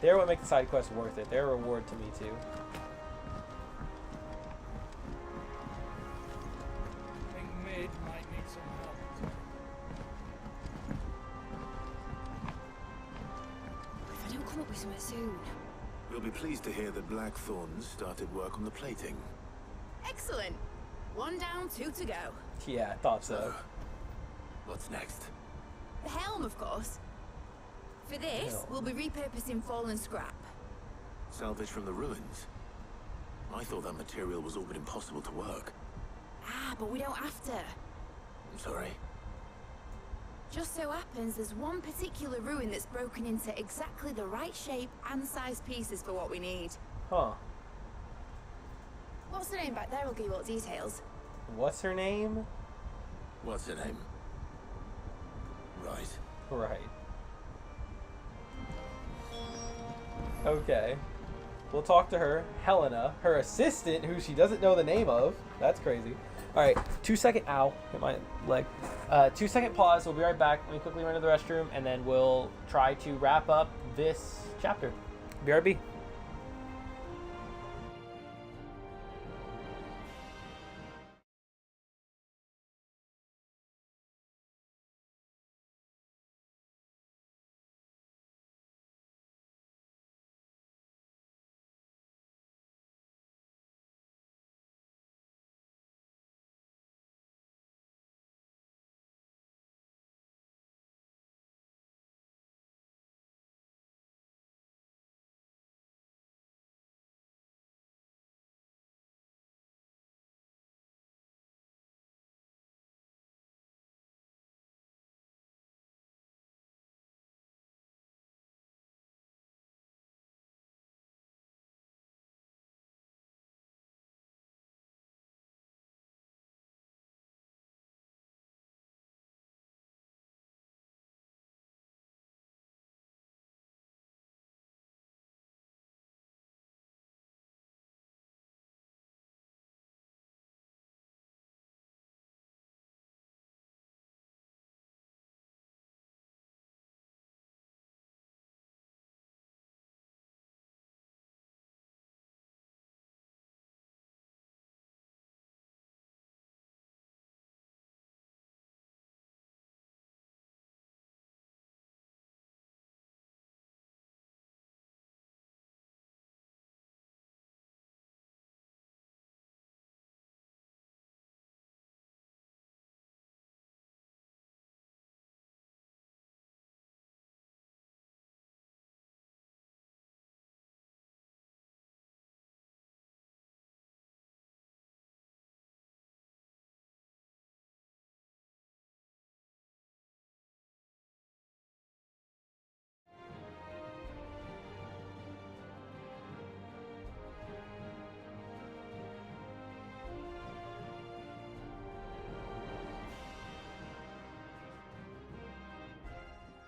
They're what make the side quest worth it. They're a reward to me too. I think Mid might need some help. If I don't come up with something soon. We'll be pleased to hear that Blackthorn started work on the plating. Excellent. 1 down, 2 to go. Yeah, I thought so. What's next? The helm, of course. For this, Helm. we'll be repurposing fallen scrap. Salvage from the ruins? I thought that material was all but impossible to work. Ah, but we don't have to. I'm sorry. Just so happens there's one particular ruin that's broken into exactly the right shape and size pieces for what we need. Huh. What's the name back there? I'll give you all details. What's her name? What's her name? Right. Right. Okay. We'll talk to her, Helena, her assistant, who she doesn't know the name of. That's crazy. Alright, 2-second, ow, hit my leg. 2-second pause, we'll be right back. Let me quickly run to the restroom, and then we'll try to wrap up this chapter. BRB.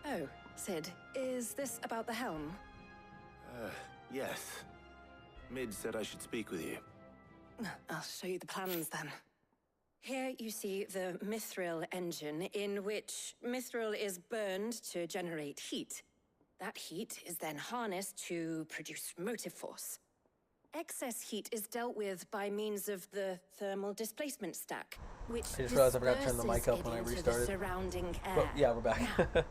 Oh, Sid, is this about the helm? Yes. Mid said I should speak with you. I'll show you the plans then. Here you see the mithril engine, in which mithril is burned to generate heat. That heat is then harnessed to produce motive force. Excess heat is dealt with by means of the thermal displacement stack, which I just realized I forgot to turn the mic up when I disperses it into restarted. the surrounding air. But yeah, we're back. Were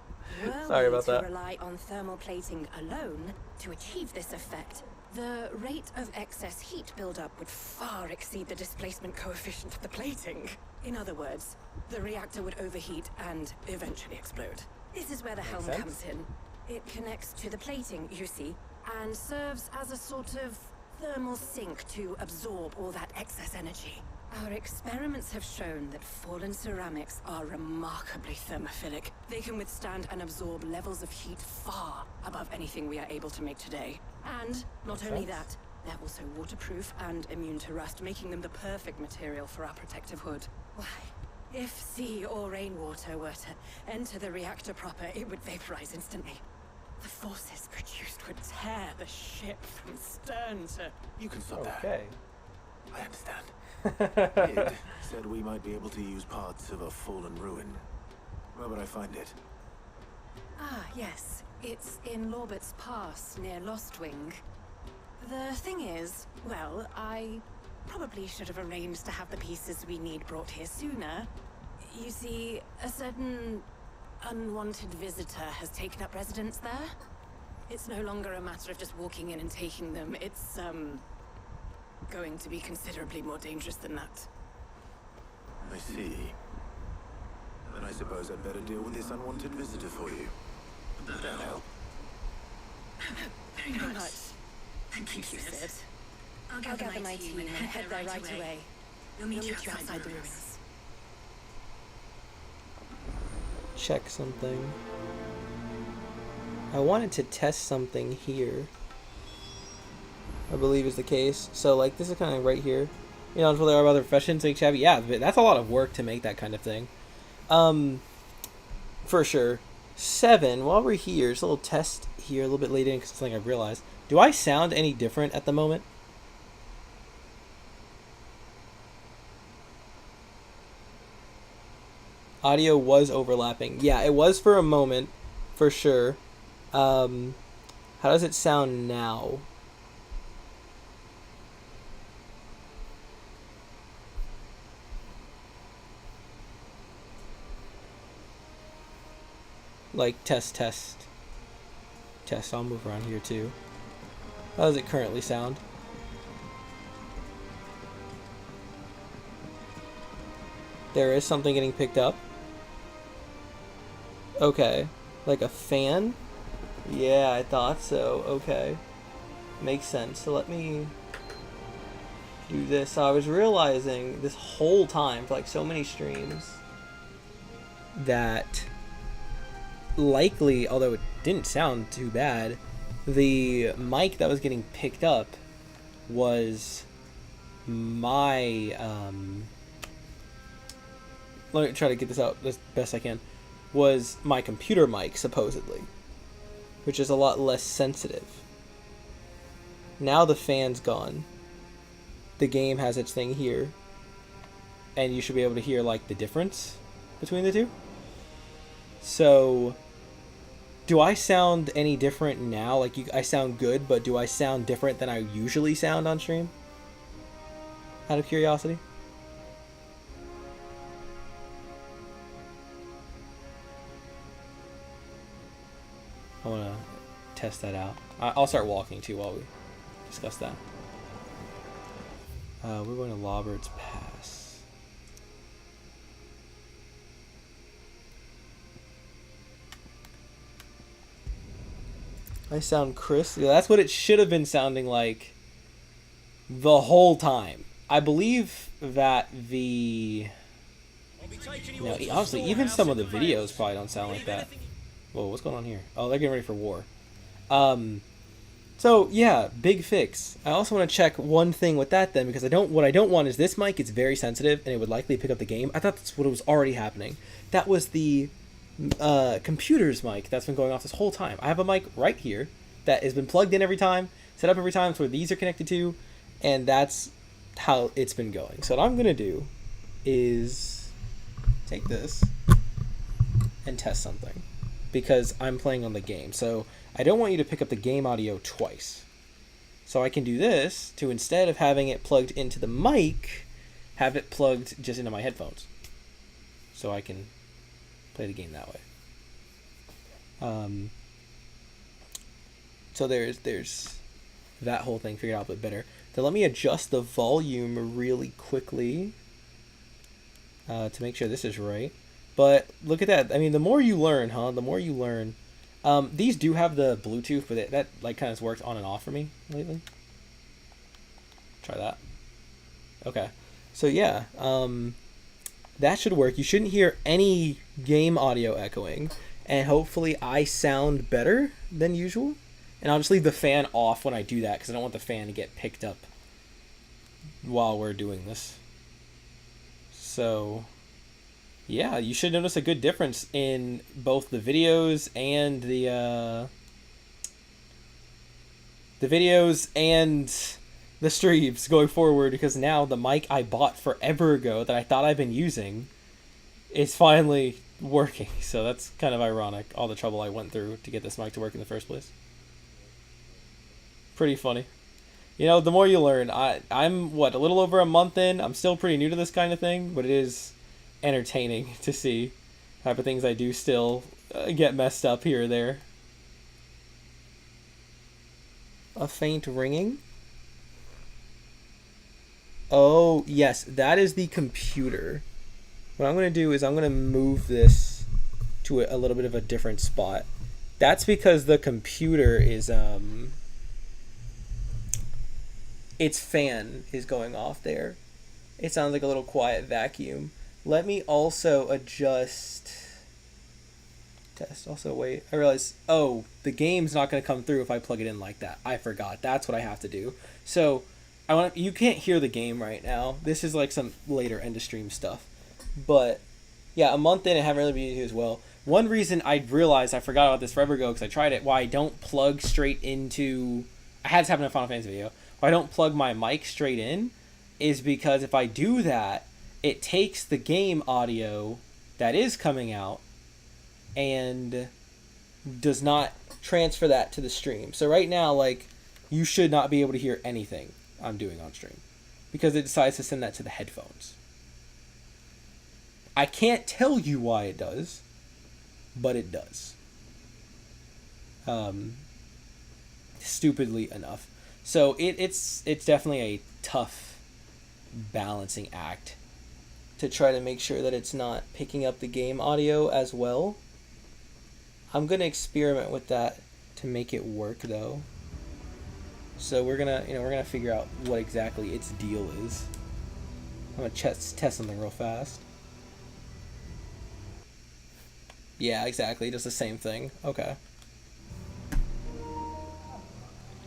Sorry we about to that. rely on thermal plating alone to achieve this effect, the rate of excess heat buildup would far exceed the displacement coefficient of the plating. In other words, the reactor would overheat and eventually explode. This is where the helm comes in. It connects to the plating, you see, and serves as a sort of thermal sink to absorb all that excess energy. Our experiments have shown that fallen ceramics are remarkably thermophilic. They can withstand and absorb levels of heat far above anything we are able to make today. And not only that, they're also waterproof and immune to rust, making them the perfect material for our protective hood. Why, if sea or rainwater were to enter the reactor proper, it would vaporize instantly. The forces produced would tear the ship from stern to... You can stop Okay. there. I understand. Id said we might be able to use parts of a fallen ruin. Where would I find it? Ah, yes. It's in Lorbert's Pass, near Lostwing. The thing is, well, I probably should have arranged to have the pieces we need brought here sooner. You see, a certain unwanted visitor has taken up residence there. It's no longer a matter of just walking in and taking them. It's, going to be considerably more dangerous than that. I see. Then I suppose I'd better deal with this unwanted visitor for you. Would that help? Very much. Thank you, Sid. I'll gather my team and head there right away. We'll meet you outside the ruins. Check something. I wanted to test something here. I believe is the case. So like this is kind of right here. You know, until there are other professions like Shabby. Yeah, but that's a lot of work to make that kind of thing. For sure. 7. While we're here, just a little test here, a little bit late in, because something I realized. Do I sound any different at the moment? Audio was overlapping. Yeah, it was for a moment, for sure. How does it sound now? Like test. I'll move around here too. How does it currently sound? There is something getting picked up. Okay. Like a fan? Yeah, I thought so. Okay. Makes sense. So let me do this. So I was realizing this whole time for like so many streams that likely, although it didn't sound too bad, the mic that was getting picked up was my let me try to get this out as best I can, was my computer mic supposedly, which is a lot less sensitive. Now the fan's gone, the game has its thing here, and you should be able to hear like the difference between the two. So, do I sound any different now? Like, I sound good, but do I sound different than I usually sound on stream? Out of curiosity. I want to test that out. I'll start walking too while we discuss that. We're going to Lawbert's Pass. I sound crisp. Yeah, that's what it should have been sounding like the whole time. I believe that the... No, honestly, even some of the videos probably don't sound like that. Whoa, what's going on here? Oh, they're getting ready for war. So, yeah, big fix. I also want to check one thing with that then, because what I don't want is this mic. It's very sensitive, and it would likely pick up the game. I thought that's what was already happening. That was the... computer's mic that's been going off this whole time. I have a mic right here that has been plugged in every time, set up every time. It's where these are connected to, and that's how it's been going. So what I'm gonna do is take this and test something, because I'm playing on the game. So I don't want you to pick up the game audio twice. So I can do this to, instead of having it plugged into the mic, have it plugged just into my headphones. So I can play the game that way. So there's that whole thing figured out a bit better. So let me adjust the volume really quickly to make sure this is right. But look at that. I mean, the more you learn, the more you learn. These do have the Bluetooth, but that like kind of works on and off for me lately. Try that. Okay. So yeah, that should work. You shouldn't hear any game audio echoing, and hopefully I sound better than usual. And I'll just leave the fan off when I do that, because I don't want the fan to get picked up while we're doing this. So yeah, you should notice a good difference in both the videos and the streams going forward, because now the mic I bought forever ago that I thought I've been using is finally working. So that's kind of ironic, all the trouble I went through to get this mic to work in the first place. Pretty funny. You know, the more you learn. I'm a little over a month in. I'm still pretty new to this kind of thing, but it is entertaining to see type of things I do still get messed up here or there. A faint ringing. Oh, yes, that is the computer. What I'm going to do is I'm going to move this to a little bit of a different spot. That's because the computer is, its fan is going off there. It sounds like a little quiet vacuum. Let me also adjust... Test. Also, wait. I realize, oh, the game's not going to come through if I plug it in like that. I forgot. That's what I have to do. So, you can't hear the game right now. This is like some later end of stream stuff. But, yeah, a month in, I haven't really been using it as well. One reason I realized I forgot about this forever ago, because I tried it, why I don't plug straight into... I had this happen in a Final Fantasy video. Why I don't plug my mic straight in is because if I do that, it takes the game audio that is coming out and does not transfer that to the stream. So right now, like, you should not be able to hear anything I'm doing on stream because it decides to send that to the headphones. I can't tell you why it does, but it does. Stupidly enough. So it's definitely a tough balancing act to try to make sure that it's not picking up the game audio as well. I'm going to experiment with that to make it work though. So we're going to figure out what exactly its deal is. I'm going to test something real fast. Yeah, exactly. It does the same thing. Okay.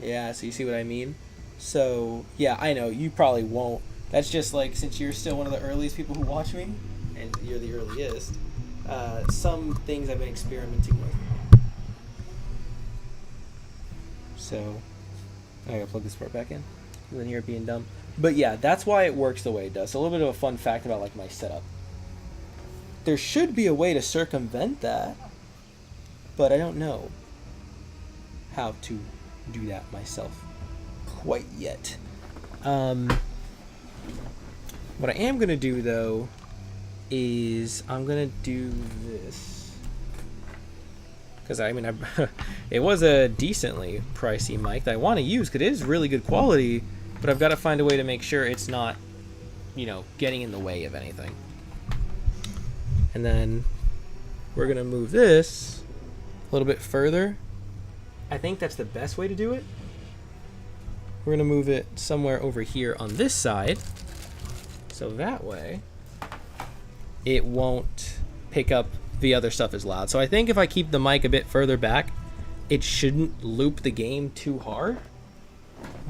Yeah, so you see what I mean? So, yeah, I know, you probably won't. That's just like, since you're still one of the earliest people who watch me, and you're the earliest, some things I've been experimenting with. So, I gotta plug this part back in. And then hear it being dumb. But yeah, that's why it works the way it does. So a little bit of a fun fact about like my setup. There should be a way to circumvent that, but I don't know how to do that myself quite yet. What I am gonna do though is I'm gonna do this, because I mean it was a decently pricey mic that I want to use because it is really good quality, but I've got to find a way to make sure it's not, you know, getting in the way of anything. And then we're gonna move this a little bit further. I think that's the best way to do it. We're gonna move it somewhere over here on this side, so that way it won't pick up the other stuff as loud. So I think if I keep the mic a bit further back, it shouldn't loop the game too hard,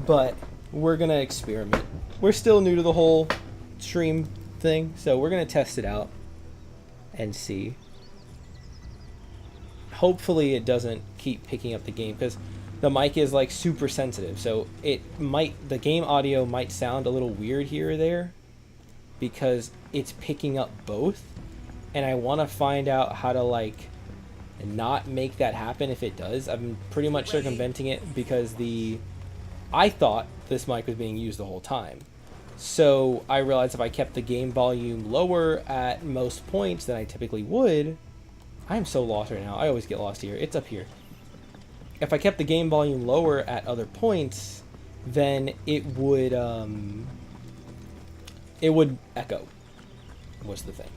but we're gonna experiment. We're still new to the whole stream thing, so we're gonna test it out and see. Hopefully it doesn't keep picking up the game, because the mic is like super sensitive, so the game audio might sound a little weird here or there because it's picking up both, and I want to find out how to like not make that happen if it does. I'm pretty much circumventing it because I thought this mic was being used the whole time. So I realized if I kept the game volume lower at most points than I typically would, I am so lost right now. I always get lost here. It's up here. If I kept the game volume lower at other points, then it would echo, was the thing.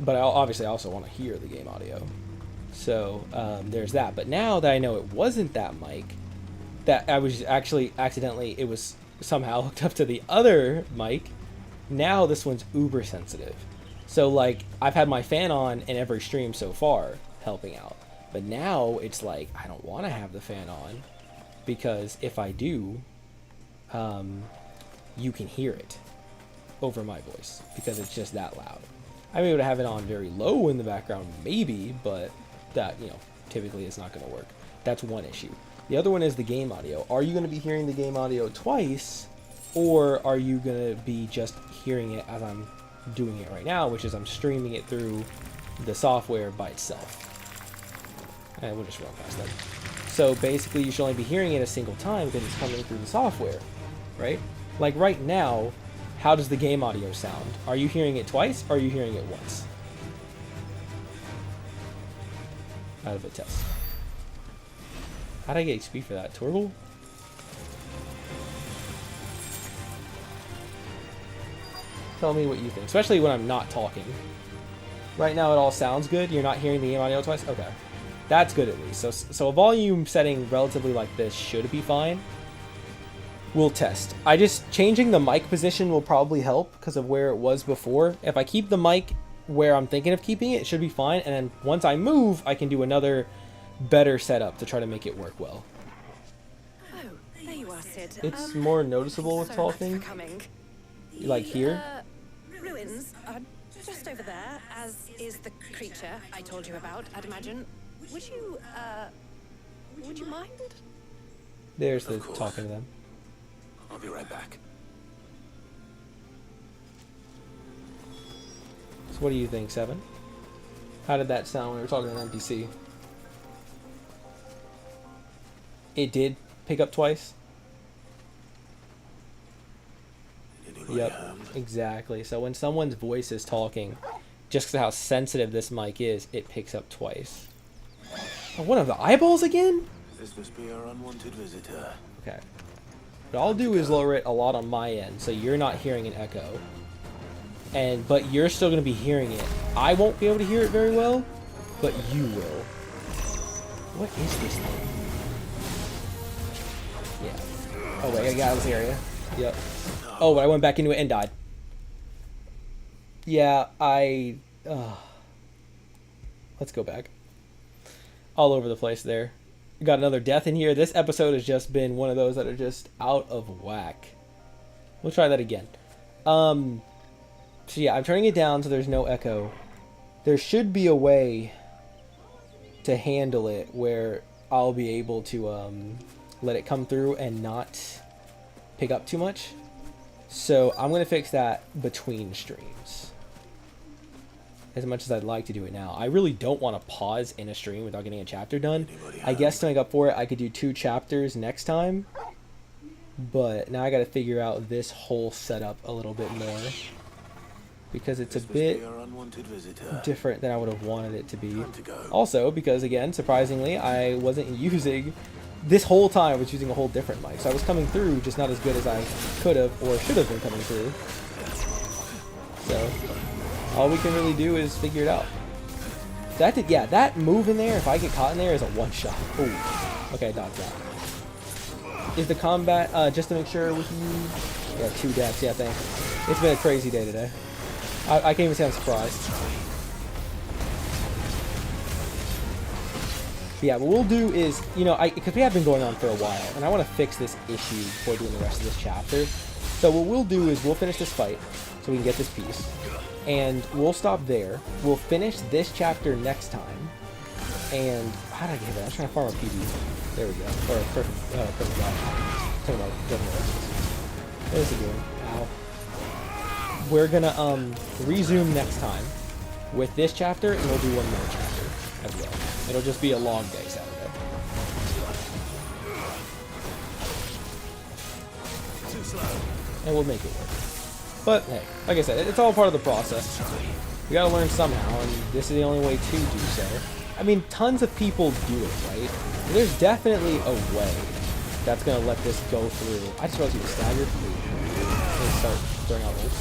But obviously I also want to hear the game audio. So there's that. But now that I know it wasn't that mic, that I was actually accidentally, it was somehow hooked up to the other mic, now this one's uber sensitive. So like I've had my fan on in every stream so far helping out, but now it's like I don't want to have the fan on because if I do, you can hear it over my voice because it's just that loud. I'm able to have it on very low in the background maybe, but that, you know, typically is not going to work. That's one issue. The other one is the game audio. Are you going to be hearing the game audio twice, or are you going to be just hearing it as I'm doing it right now, which is I'm streaming it through the software by itself? And we'll just run past that. So basically you should only be hearing it a single time because it's coming through the software, right? Like right now, how does the game audio sound? Are you hearing it twice, or are you hearing it once? Out of a test. How'd I get XP for that? Torgal? Tell me what you think, especially when I'm not talking. Right now it all sounds good. You're not hearing the game audio twice? Okay. That's good at least. So a volume setting relatively like this should be fine. We'll test. Changing the mic position will probably help because of where it was before. If I keep the mic where I'm thinking of keeping it, it should be fine. And then once I move, I can do another better setup to try to make it work well. Oh, there you are, Sid. It's more noticeable with talking. Like here. Ruins are just over there, as is the creature I told you about, I'd imagine. Would you mind? There's the talking to them. I'll be right back. So what do you think, Seven? How did that sound when we were talking to an NPC? It did pick up twice? Yep, exactly. So when someone's voice is talking, just because of how sensitive this mic is, it picks up twice. Oh, one of the eyeballs again? This must be our unwanted visitor. Okay. What I'll do is lower it a lot on my end, so you're not hearing an echo. But you're still going to be hearing it. I won't be able to hear it very well, but you will. What is this thing? Yeah. Oh wait, I got out of this area. Yep. Oh, but I went back into it and died. Yeah, let's go back. All over the place there. We got another death in here. This episode has just been one of those that are just out of whack. We'll try that again. So yeah, I'm turning it down so there's no echo. There should be a way to handle it where I'll be able to let it come through and not pick up too much. So I'm going to fix that between streams. As much as I'd like to do it now. I really don't want to pause in a stream without getting a chapter done. I guess to make up for it, I could do 2 chapters next time. But now I got to figure out this whole setup a little bit more. Because it's a bit different than I would have wanted it to be. Also, because again, surprisingly, I wasn't using... This whole time I was using a whole different mic. So I was coming through just not as good as I could have or should have been coming through. So... all we can really do is figure it out. That move in there, if I get caught in there, is a one-shot. Ooh. Okay, dodge that. Is the combat, just to make sure with you... Yeah, 2 deaths, yeah, thanks. It's been a crazy day today. I can't even say I'm surprised. Yeah, what we'll do is, you know, because we have been going on for a while, and I want to fix this issue before doing the rest of this chapter. So what we'll do is we'll finish this fight, so we can get this piece. And we'll stop there. We'll finish this chapter next time. And how did I get that? I was trying to farm a PB. There we go. Or perfect dodge. Talking about jumping around. There's a good one. Ow. We're gonna resume next time with this chapter, and we'll do one more chapter as well. It'll just be a long day Saturday. And we'll make it work. But hey, like I said, it's all part of the process. We gotta learn somehow, and this is the only way to do so. I mean, tons of people do it, right? There's definitely a way that's gonna let this go through. I just realized you staggered. And start throwing out bolts.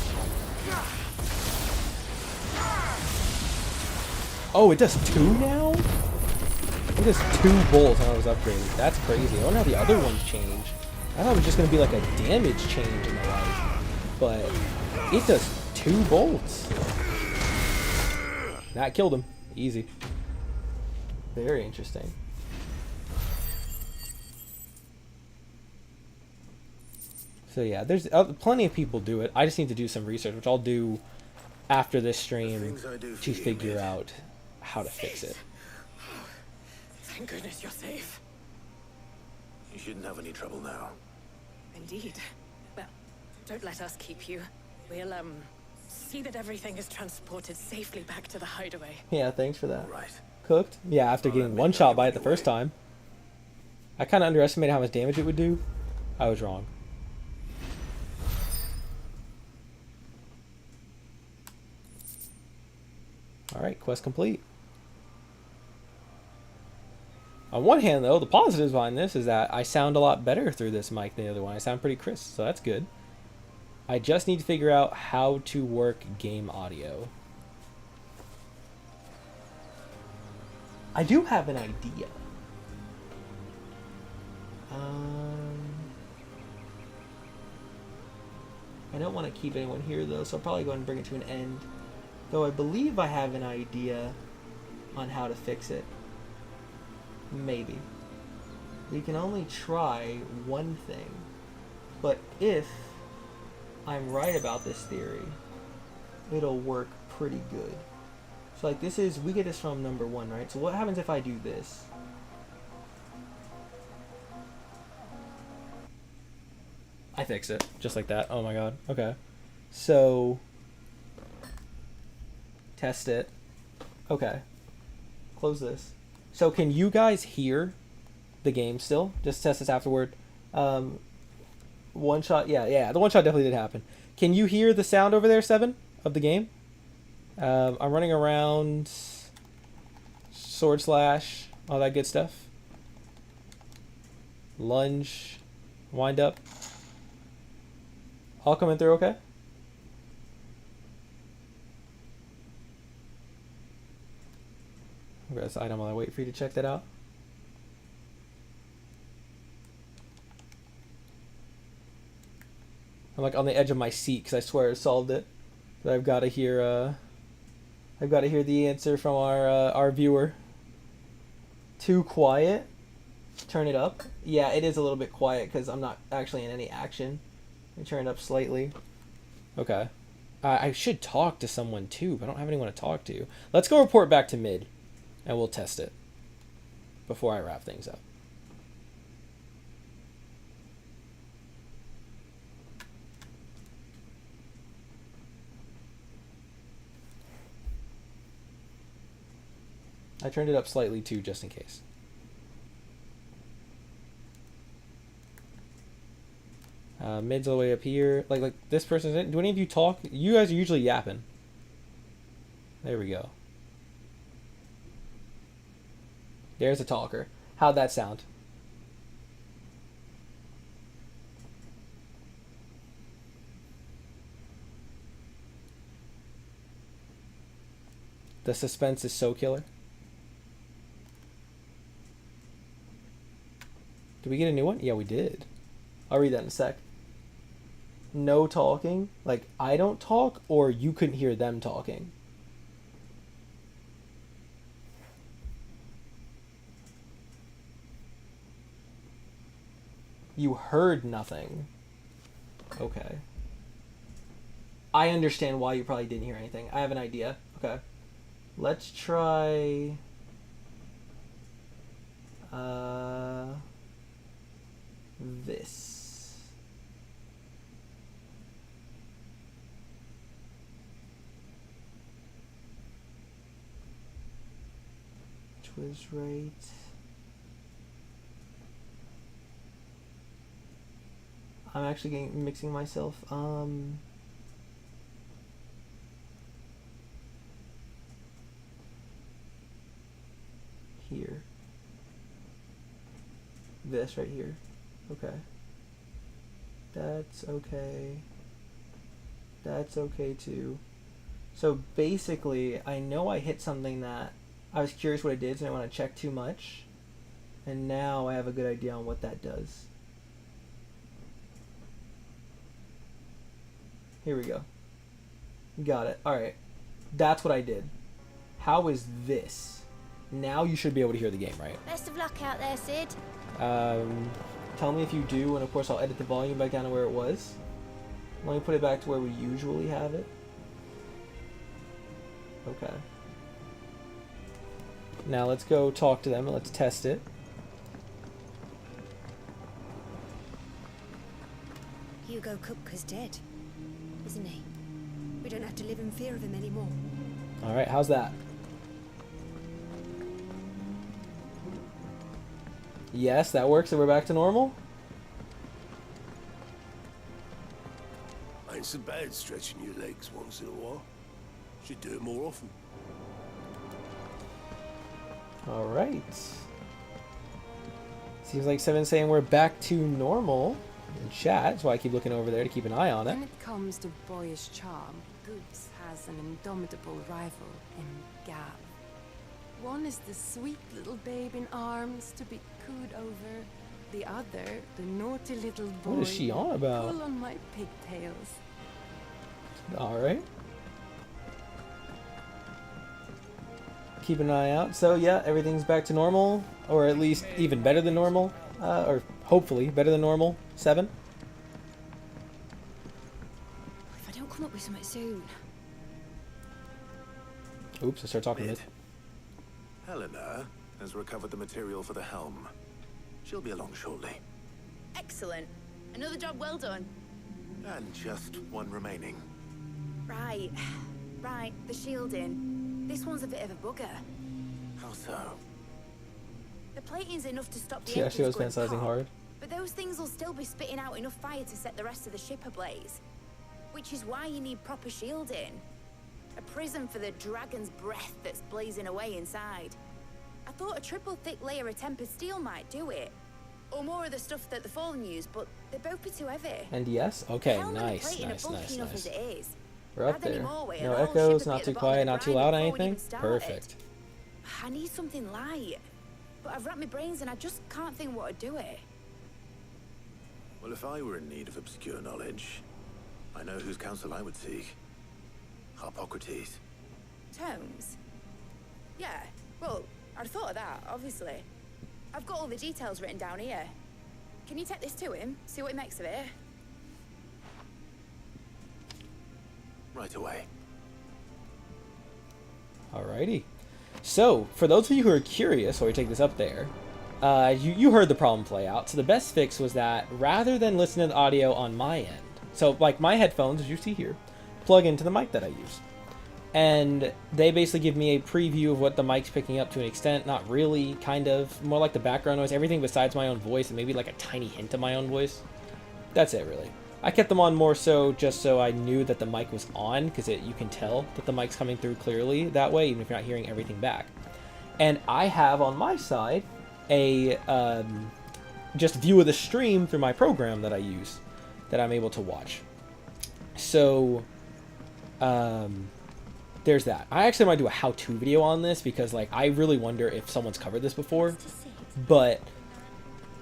Oh, it does 2 now? It does 2 bolts and I was upgraded. That's crazy. I wonder how the other ones change. I thought it was just gonna be like a damage change in the life, but it does 2 bolts. That killed him. Easy. Very interesting. So yeah, there's plenty of people do it. I just need to do some research, which I'll do after this stream to figure out how to fix it. Thank goodness you're safe. You shouldn't have any trouble now. Indeed. Well, don't let us keep you. We'll, see that everything is transported safely back to the hideaway. Yeah, thanks for that. Right. Cooked? Yeah, after getting one shot by it the first time. I kind of underestimated how much damage it would do. I was wrong. Alright, quest complete. On one hand, though, the positives behind this is that I sound a lot better through this mic than the other one. I sound pretty crisp, so that's good. I just need to figure out how to work game audio. I do have an idea. I don't want to keep anyone here, though, so I'll probably go ahead and bring it to an end. Though I believe I have an idea on how to fix it. Maybe. We can only try one thing. But if I'm right about this theory, it'll work pretty good. So like this is, we get this from number 1, right? So what happens if I do this? I fix it. Just like that. Oh my god. Okay. So test it. Okay. Close this. So can you guys hear the game still? Just test this afterward. One shot. Yeah. The one shot definitely did happen. Can you hear the sound over there, 7, of the game? I'm running around / all that good stuff. Lunge. Wind up. All coming through okay? I've got this item while I wait for you to check that out. I'm like on the edge of my seat because I swear I solved it. But I've got to hear the answer from our viewer. Too quiet? Turn it up. Yeah, it is a little bit quiet because I'm not actually in any action. Let me turn it up slightly. Okay. I should talk to someone too, but I don't have anyone to talk to. Let's go report back to mid, and we'll test it before I wrap things up. I turned it up slightly too, just in case. Mid's all the way up here. Like this person's in. Do any of you talk? You guys are usually yapping. There we go. There's a talker. How'd that sound? The suspense is so killer. Did we get a new one? Yeah, we did. I'll read that in a sec. No talking? Like, I don't talk, or you couldn't hear them talking? You heard nothing. Okay. I understand why you probably didn't hear anything. I have an idea. Okay. Let's try... This. Which was right. I'm actually mixing myself. Here. This right here. Okay. That's okay. That's okay too. So basically, I know I hit something that I was curious what it did, so I didn't want to check too much. And now I have a good idea on what that does. Here we go. Got it. Alright. That's what I did. How is this? Now you should be able to hear the game, right? Best of luck out there, Sid. Tell me if you do, and of course I'll edit the volume back down to where it was. Let me put it back to where we usually have it. Okay. Now let's go talk to them and let's test it. Hugo Kupka's dead, isn't he? We don't have to live in fear of him anymore. Alright, how's that? Yes, that works, and we're back to normal? Ain't so bad stretching your legs once in a while. Should do it more often. Alright. Seems like Seven's saying we're back to normal in chat. That's why I keep looking over there to keep an eye on it. When it comes to boyish charm, Goose has an indomitable rival in Gav. One is the sweet little babe in arms to be cooed over. The other, the naughty little boy. What is she on about? Pull on my pigtails. Alright. Keep an eye out. So yeah, everything's back to normal, or at least even better than normal, or hopefully better than normal. 7. If I don't come up with something soon. Oops, I start talking Mid. it. Helena has recovered the material for the helm. She'll be along shortly. Excellent. Another job well done. And just one remaining. Right. Right, the shielding. This one's a bit of a bugger. How so? The plating's enough to stop the Yeah, she was engines going fantasizing pop, hard. but those things will still be spitting out enough fire to set the rest of the ship ablaze. Which is why you need proper shielding. A prison for the dragon's breath that's blazing away inside. I thought a triple thick layer of tempered steel might do it. Or more of the stuff that the Fallen use, but they'd both be too heavy. And yes? Okay, Helm and the nice, plating are nice, bulky nice, enough nice. as it is. We're up Add any there. more weight No and the whole echoes, ship would not be too at the bottom of quiet, the not too grind loud, before we'd anything? even started. Perfect. I need something light. But I've wrapped my brains and I just can't think what would do it. Well, if I were in need of obscure knowledge, I know whose counsel I would seek. Harpocrates. Tomes? Yeah, well, I'd thought of that, obviously. I've got all the details written down here. Can you take this to him, see what he makes of it? Right away. Alrighty. So, for those of you who are curious, while we take this up there, you heard the problem play out. So the best fix was that rather than listen to the audio on my end, so like my headphones, as you see here, plug into the mic that I use. And they basically give me a preview of what the mic's picking up to an extent, not really, kind of, more like the background noise, everything besides my own voice, and maybe like a tiny hint of my own voice. That's it, really. I kept them on more so just so I knew that the mic was on, because you can tell that the mic's coming through clearly that way, even if you're not hearing everything back. And I have on my side a just view of the stream through my program that I use, that I'm able to watch. So, there's that. I actually might do a how-to video on this, because like I really wonder if someone's covered this before. But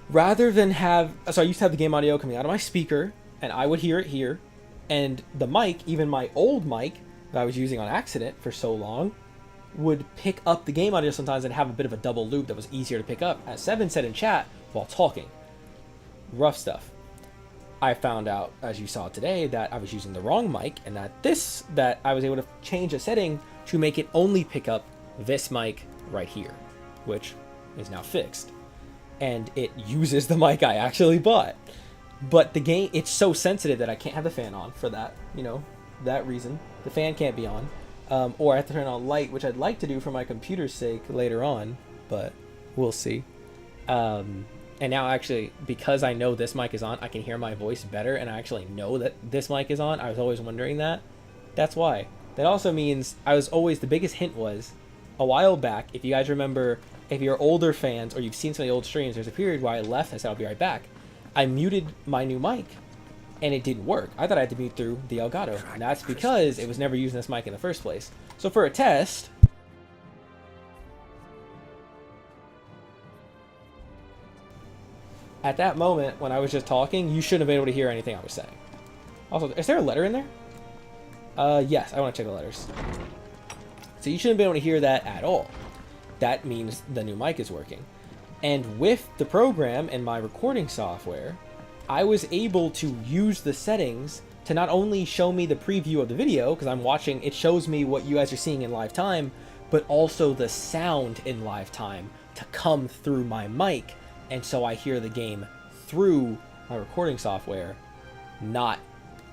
rather than have, so I used to have the game audio coming out of my speaker, and I would hear it here, and the mic, even my old mic that I was using on accident for so long, would pick up the game audio sometimes and have a bit of a double loop that was easier to pick up, as Seven said in chat, while talking. Rough stuff. I found out, as you saw today, that I was using the wrong mic, and that I was able to change a setting to make it only pick up this mic right here, which is now fixed. and it uses the mic I actually bought. But the game, it's so sensitive that I can't have the fan on for that, that reason. The fan can't be on. Or I have to turn on light, which I'd like to do for my computer's sake later on, but we'll see. And now actually, because I know this mic is on, I can hear my voice better, and I actually know that this mic is on. I was always wondering that. That's why. That also means the biggest hint was, a while back, if you guys remember, if you're older fans, or you've seen some of the old streams, there's a period where I left, I said I'll be right back. I muted my new mic, and it didn't work. I thought I had to mute through the Elgato, and that's because it was never using this mic in the first place. So for a test, at that moment, when I was just talking, you shouldn't have been able to hear anything I was saying. Also, is there a letter in there? Yes, I want to check the letters. So you shouldn't be able to hear that at all. That means the new mic is working. And with the program and my recording software, I was able to use the settings to not only show me the preview of the video, because I'm watching, it shows me what you guys are seeing in live time, but also the sound in live time to come through my mic. And so I hear the game through my recording software, not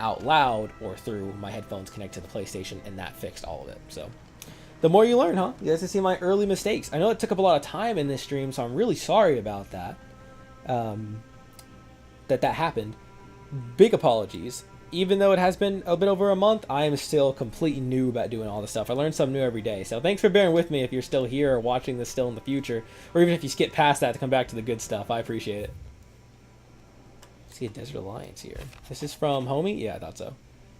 out loud or through my headphones connected to the PlayStation, and that fixed all of it. So the more you learn, huh? You guys can see my early mistakes. I know it took up a lot of time in this stream, so I'm really sorry about that. That happened. Big apologies. Even though it has been a bit over a month, I am still completely new about doing all this stuff. I learn something new every day. So thanks for bearing with me if you're still here or watching this still in the future, or even if you skip past that to come back to the good stuff. I appreciate it. See a Desert Alliance here. This is from Homie? Yeah, I thought so.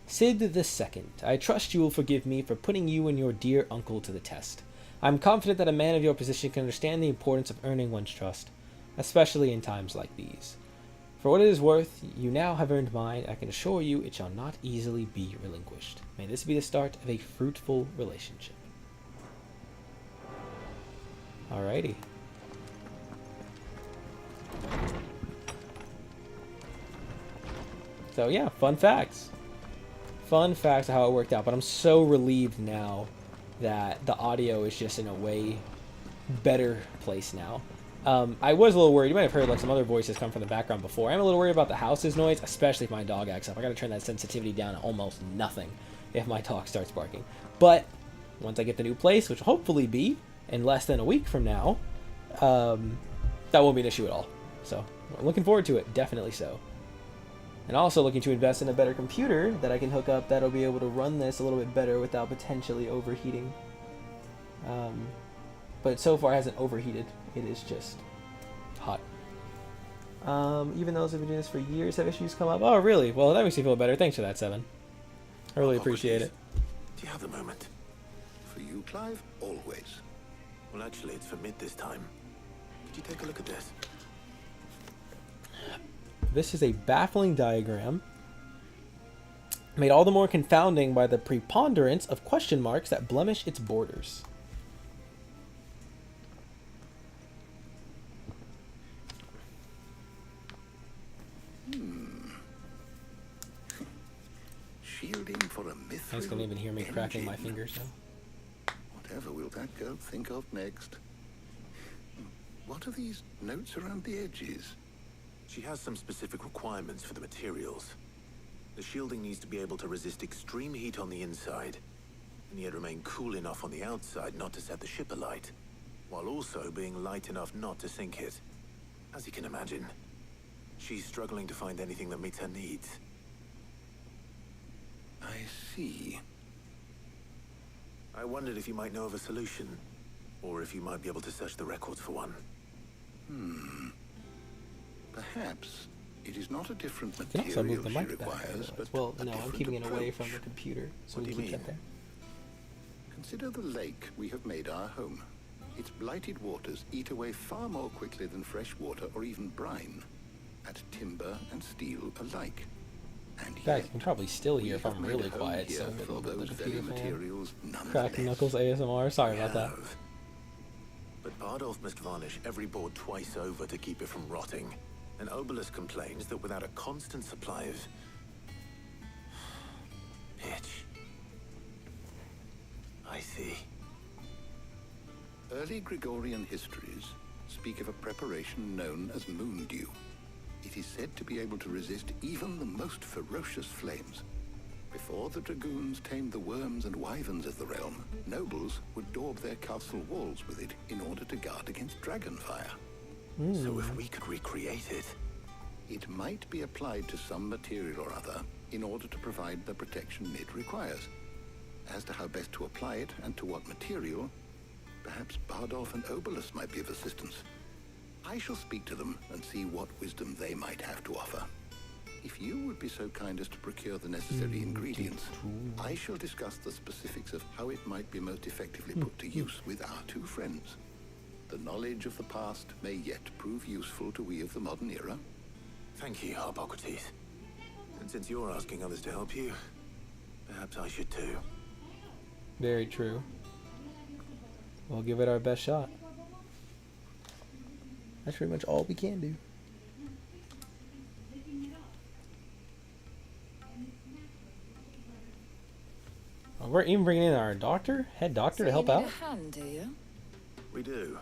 Sid the Second, I trust you will forgive me for putting you and your dear uncle to the test. I'm confident that a man of your position can understand the importance of earning one's trust, especially in times like these. For what it is worth, you now have earned mine. I can assure you it shall not easily be relinquished. May this be the start of a fruitful relationship. Alrighty. So yeah, fun facts. Fun facts of how it worked out, but I'm so relieved now that the audio is just in a way better place now. I was a little worried. You might have heard like some other voices come from the background before. I'm a little worried about the house's noise, especially if my dog acts up. I gotta turn that sensitivity down to almost nothing if my dog starts barking. But once I get the new place, which will hopefully be in less than a week from now, that won't be an issue at all. So I'm looking forward to it, definitely so. And also looking to invest in a better computer that I can hook up that'll be able to run this a little bit better without potentially overheating. But so far it hasn't overheated. It is just hot. Even those who've been doing this for years have issues come up. Oh, really? Well, that makes me feel better. Thanks for that, Seven. I really appreciate it. Do you have the moment? For you, Clive, always. Well, actually, it's for mid this time. Could you take a look at this? This is a baffling diagram, made all the more confounding by the preponderance of question marks that blemish its borders. Shielding for a mithril. I just can't even hear me cracking my fingers now. Whatever will that girl think of next? What are these notes around the edges? She has some specific requirements for the materials. The shielding needs to be able to resist extreme heat on the inside, and yet remain cool enough on the outside not to set the ship alight, while also being light enough not to sink it. As you can imagine, she's struggling to find anything that meets her needs. I see. I wondered if you might know of a solution, or if you might be able to search the records for one. Perhaps it is not a different You can also material move the she mic back. requires, but Well, a no, I'm different keeping it away approach. from the computer, so What we do you can get mean? there. Consider the lake we have made our home. Its blighted waters eat away far more quickly than fresh water or even brine, at timber and steel alike. And In fact, you can probably still hear if I'm really quiet, so a little bit of the computer fan. materials, Cracking Knuckles ASMR, sorry about that. But Bardolph must varnish every board twice over to keep it from rotting. And Obelisk complains that without a constant supply of pitch. I see. Early Gregorian histories speak of a preparation known as moon dew. It is said to be able to resist even the most ferocious flames. Before the dragoons tamed the worms and wyverns of the realm, nobles would daub their castle walls with it in order to guard against dragonfire. So if we could recreate it... It might be applied to some material or other in order to provide the protection it requires. As to how best to apply it and to what material, perhaps Bardolph and Obolus might be of assistance. I shall speak to them and see what wisdom they might have to offer. If you would be so kind as to procure the necessary ingredients, I shall discuss the specifics of how it might be most effectively put to use with our two friends. The knowledge of the past may yet prove useful to we of the modern era. Thank you, Hippocrates. And since you're asking others to help you, perhaps I should too. Very true. We'll give it our best shot. That's pretty much all we can do. Oh, we're even bringing in our head doctor to help out? A hand, do you? We do.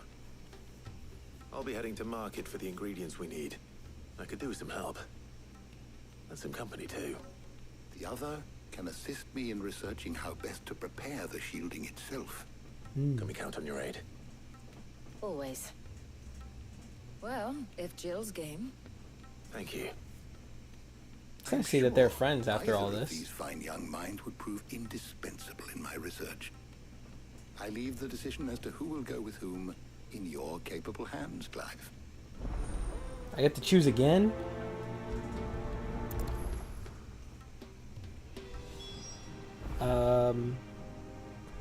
I'll be heading to market for the ingredients we need. I could do with some help. And some company too. The other can assist me in researching how best to prepare the shielding itself. Can we count on your aid? Always. Well, if Jill's game. Thank you. It's nice to see that they're friends after all Either of this. these fine young minds would prove indispensable in my research. I leave the decision as to who will go with whom in your capable hands, Clive. I get to choose again?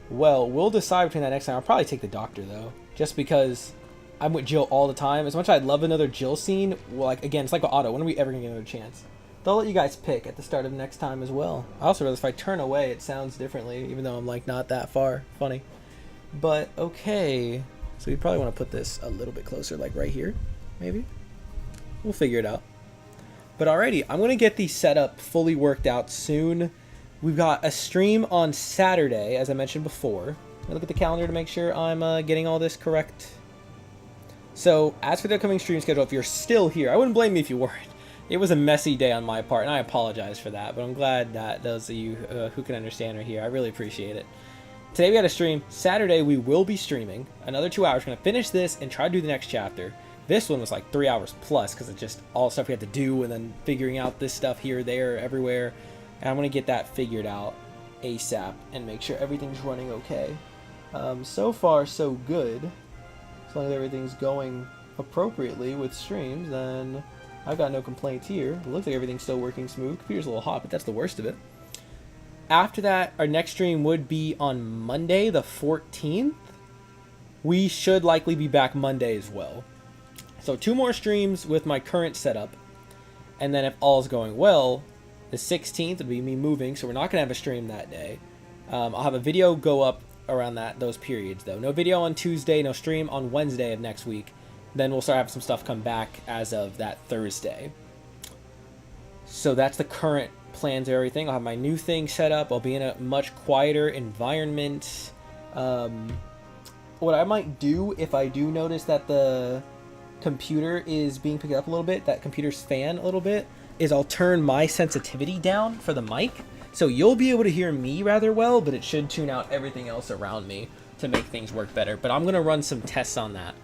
Well, we'll decide between that next time. I'll probably take the doctor, though. Just because I'm with Jill all the time. As much as I'd love another Jill scene, well, like, again, it's like with Otto. When are we ever going to get another chance? They'll let you guys pick at the start of next time as well. I also realize if I turn away, it sounds differently, even though I'm, like, not that far. Funny. But, okay. So we probably want to put this a little bit closer, like right here, maybe? We'll figure it out. But alrighty, I'm going to get the setup fully worked out soon. We've got a stream on Saturday, as I mentioned before. I look at the calendar to make sure I'm getting all this correct. So, as for the upcoming stream schedule, if you're still here, I wouldn't blame me if you weren't. It was a messy day on my part, and I apologize for that. But I'm glad that those of you who can understand are here. I really appreciate it. Today we had a stream. Saturday we will be streaming another 2 hours. We're going to finish this and try to do the next chapter. This one was like 3 hours plus because it's just all the stuff we had to do and then figuring out this stuff here, there, everywhere. And I'm going to get that figured out ASAP and make sure everything's running okay. So far, so good. As long as everything's going appropriately with streams, then I've got no complaints here. It looks like everything's still working smooth. Computer's a little hot, but that's the worst of it. After that, our next stream would be on Monday, the 14th. We should likely be back Monday as well. So 2 more streams with my current setup. And then if all's going well, the 16th would be me moving, so we're not going to have a stream that day. I'll have a video go up around those periods, though. No video on Tuesday, no stream on Wednesday of next week. Then we'll start having some stuff come back as of that Thursday. So that's the current plans of everything. I'll have my new thing set up. I'll be in a much quieter environment. What I might do, if I do notice that the computer is being picked up a little bit, that computer's fan a little bit, is I'll turn my sensitivity down for the mic. So you'll be able to hear me rather well, but it should tune out everything else around me to make things work better. But I'm going to run some tests on that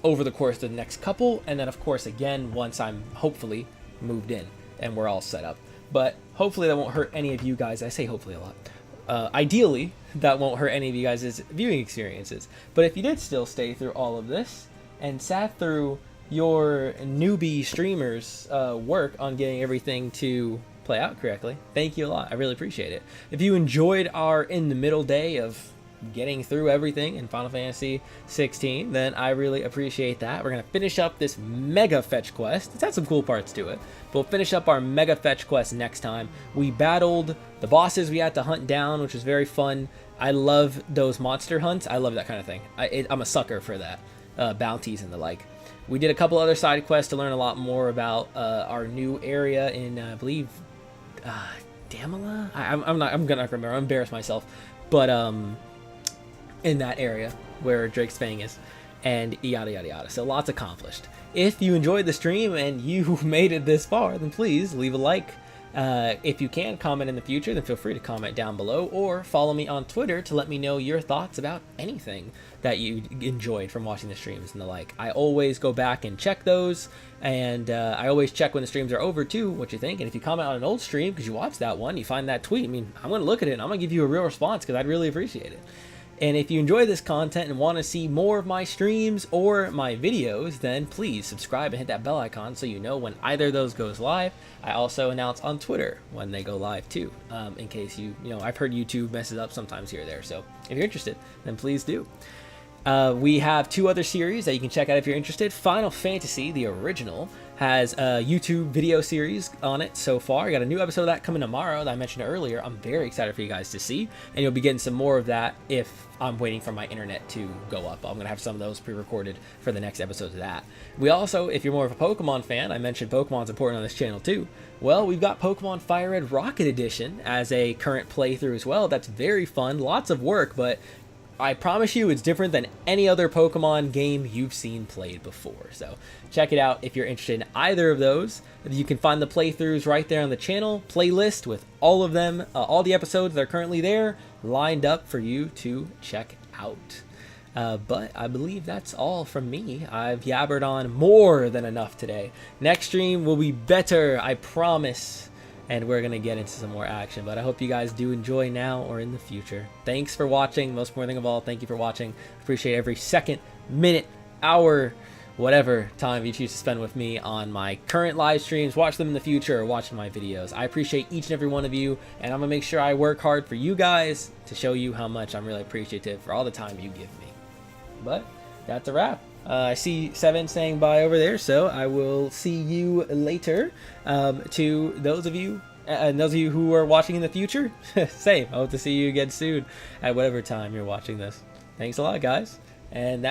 over the course of the next couple. And then, of course, again, once I'm hopefully moved in and we're all set up. But hopefully that won't hurt any of you guys. I say hopefully a lot. Ideally, that won't hurt any of you guys' viewing experiences. But if you did still stay through all of this and sat through your newbie streamers' work on getting everything to play out correctly, thank you a lot. I really appreciate it. If you enjoyed our in the middle day of getting through everything in Final Fantasy 16, then I really appreciate that. We're going to finish up this mega fetch quest. It's had some cool parts to it, but we'll finish up our mega fetch quest next time. We battled the bosses we had to hunt down, which was very fun. I love those monster hunts. I love that kind of thing. I'm a sucker for that, bounties and the like. We did a couple other side quests to learn a lot more about our new area in, I believe, Damala? I'm gonna remember. I'm embarrassed myself, but in that area where Drake's Fang is. and yada yada yada. So lots accomplished. If you enjoyed the stream and you made it this far, then please leave a like. If you can comment in the future, then feel free to comment down below, or follow me on Twitter to let me know your thoughts about anything that you enjoyed from watching the streams and the like. I always go back and check those, and I always check when the streams are over too, what you think. And if you comment on an old stream because you watched that one, you find that tweet, I mean, I'm going to look at it and I'm going to give you a real response because I'd really appreciate it. And if you enjoy this content and want to see more of my streams or my videos, then please subscribe and hit that bell icon so you know when either of those goes live. I also announce on Twitter when they go live too, in case I've heard YouTube messes up sometimes here or there. So if you're interested, then please do. We have 2 other series that you can check out if you're interested. Final Fantasy, the original, has a YouTube video series on it so far. I got a new episode of that coming tomorrow that I mentioned earlier. I'm very excited for you guys to see, and you'll be getting some more of that if I'm waiting for my internet to go up. I'm going to have some of those pre-recorded for the next episodes of that. We also, if you're more of a Pokemon fan, I mentioned Pokemon's important on this channel too. Well, we've got Pokemon Fire Red Rocket Edition as a current playthrough as well. That's very fun, lots of work, but I promise you it's different than any other Pokemon game you've seen played before. So check it out if you're interested in either of those. You can find the playthroughs right there on the channel playlist with all of them, all the episodes that are currently there lined up for you to check out. But I believe that's all from me. I've yabbered on more than enough today. Next stream will be better, I promise. And we're going to get into some more action. But I hope you guys do enjoy now or in the future. Thanks for watching. Most important thing of all, thank you for watching. Appreciate every second, minute, hour, whatever time you choose to spend with me on my current live streams. Watch them in the future or watching my videos. I appreciate each and every one of you. And I'm going to make sure I work hard for you guys to show you how much I'm really appreciative for all the time you give me. But that's a wrap. I see Seven saying bye over there, so I will see you later. To those of you and those of you who are watching in the future, same. I hope to see you again soon at whatever time you're watching this. Thanks a lot, guys. And that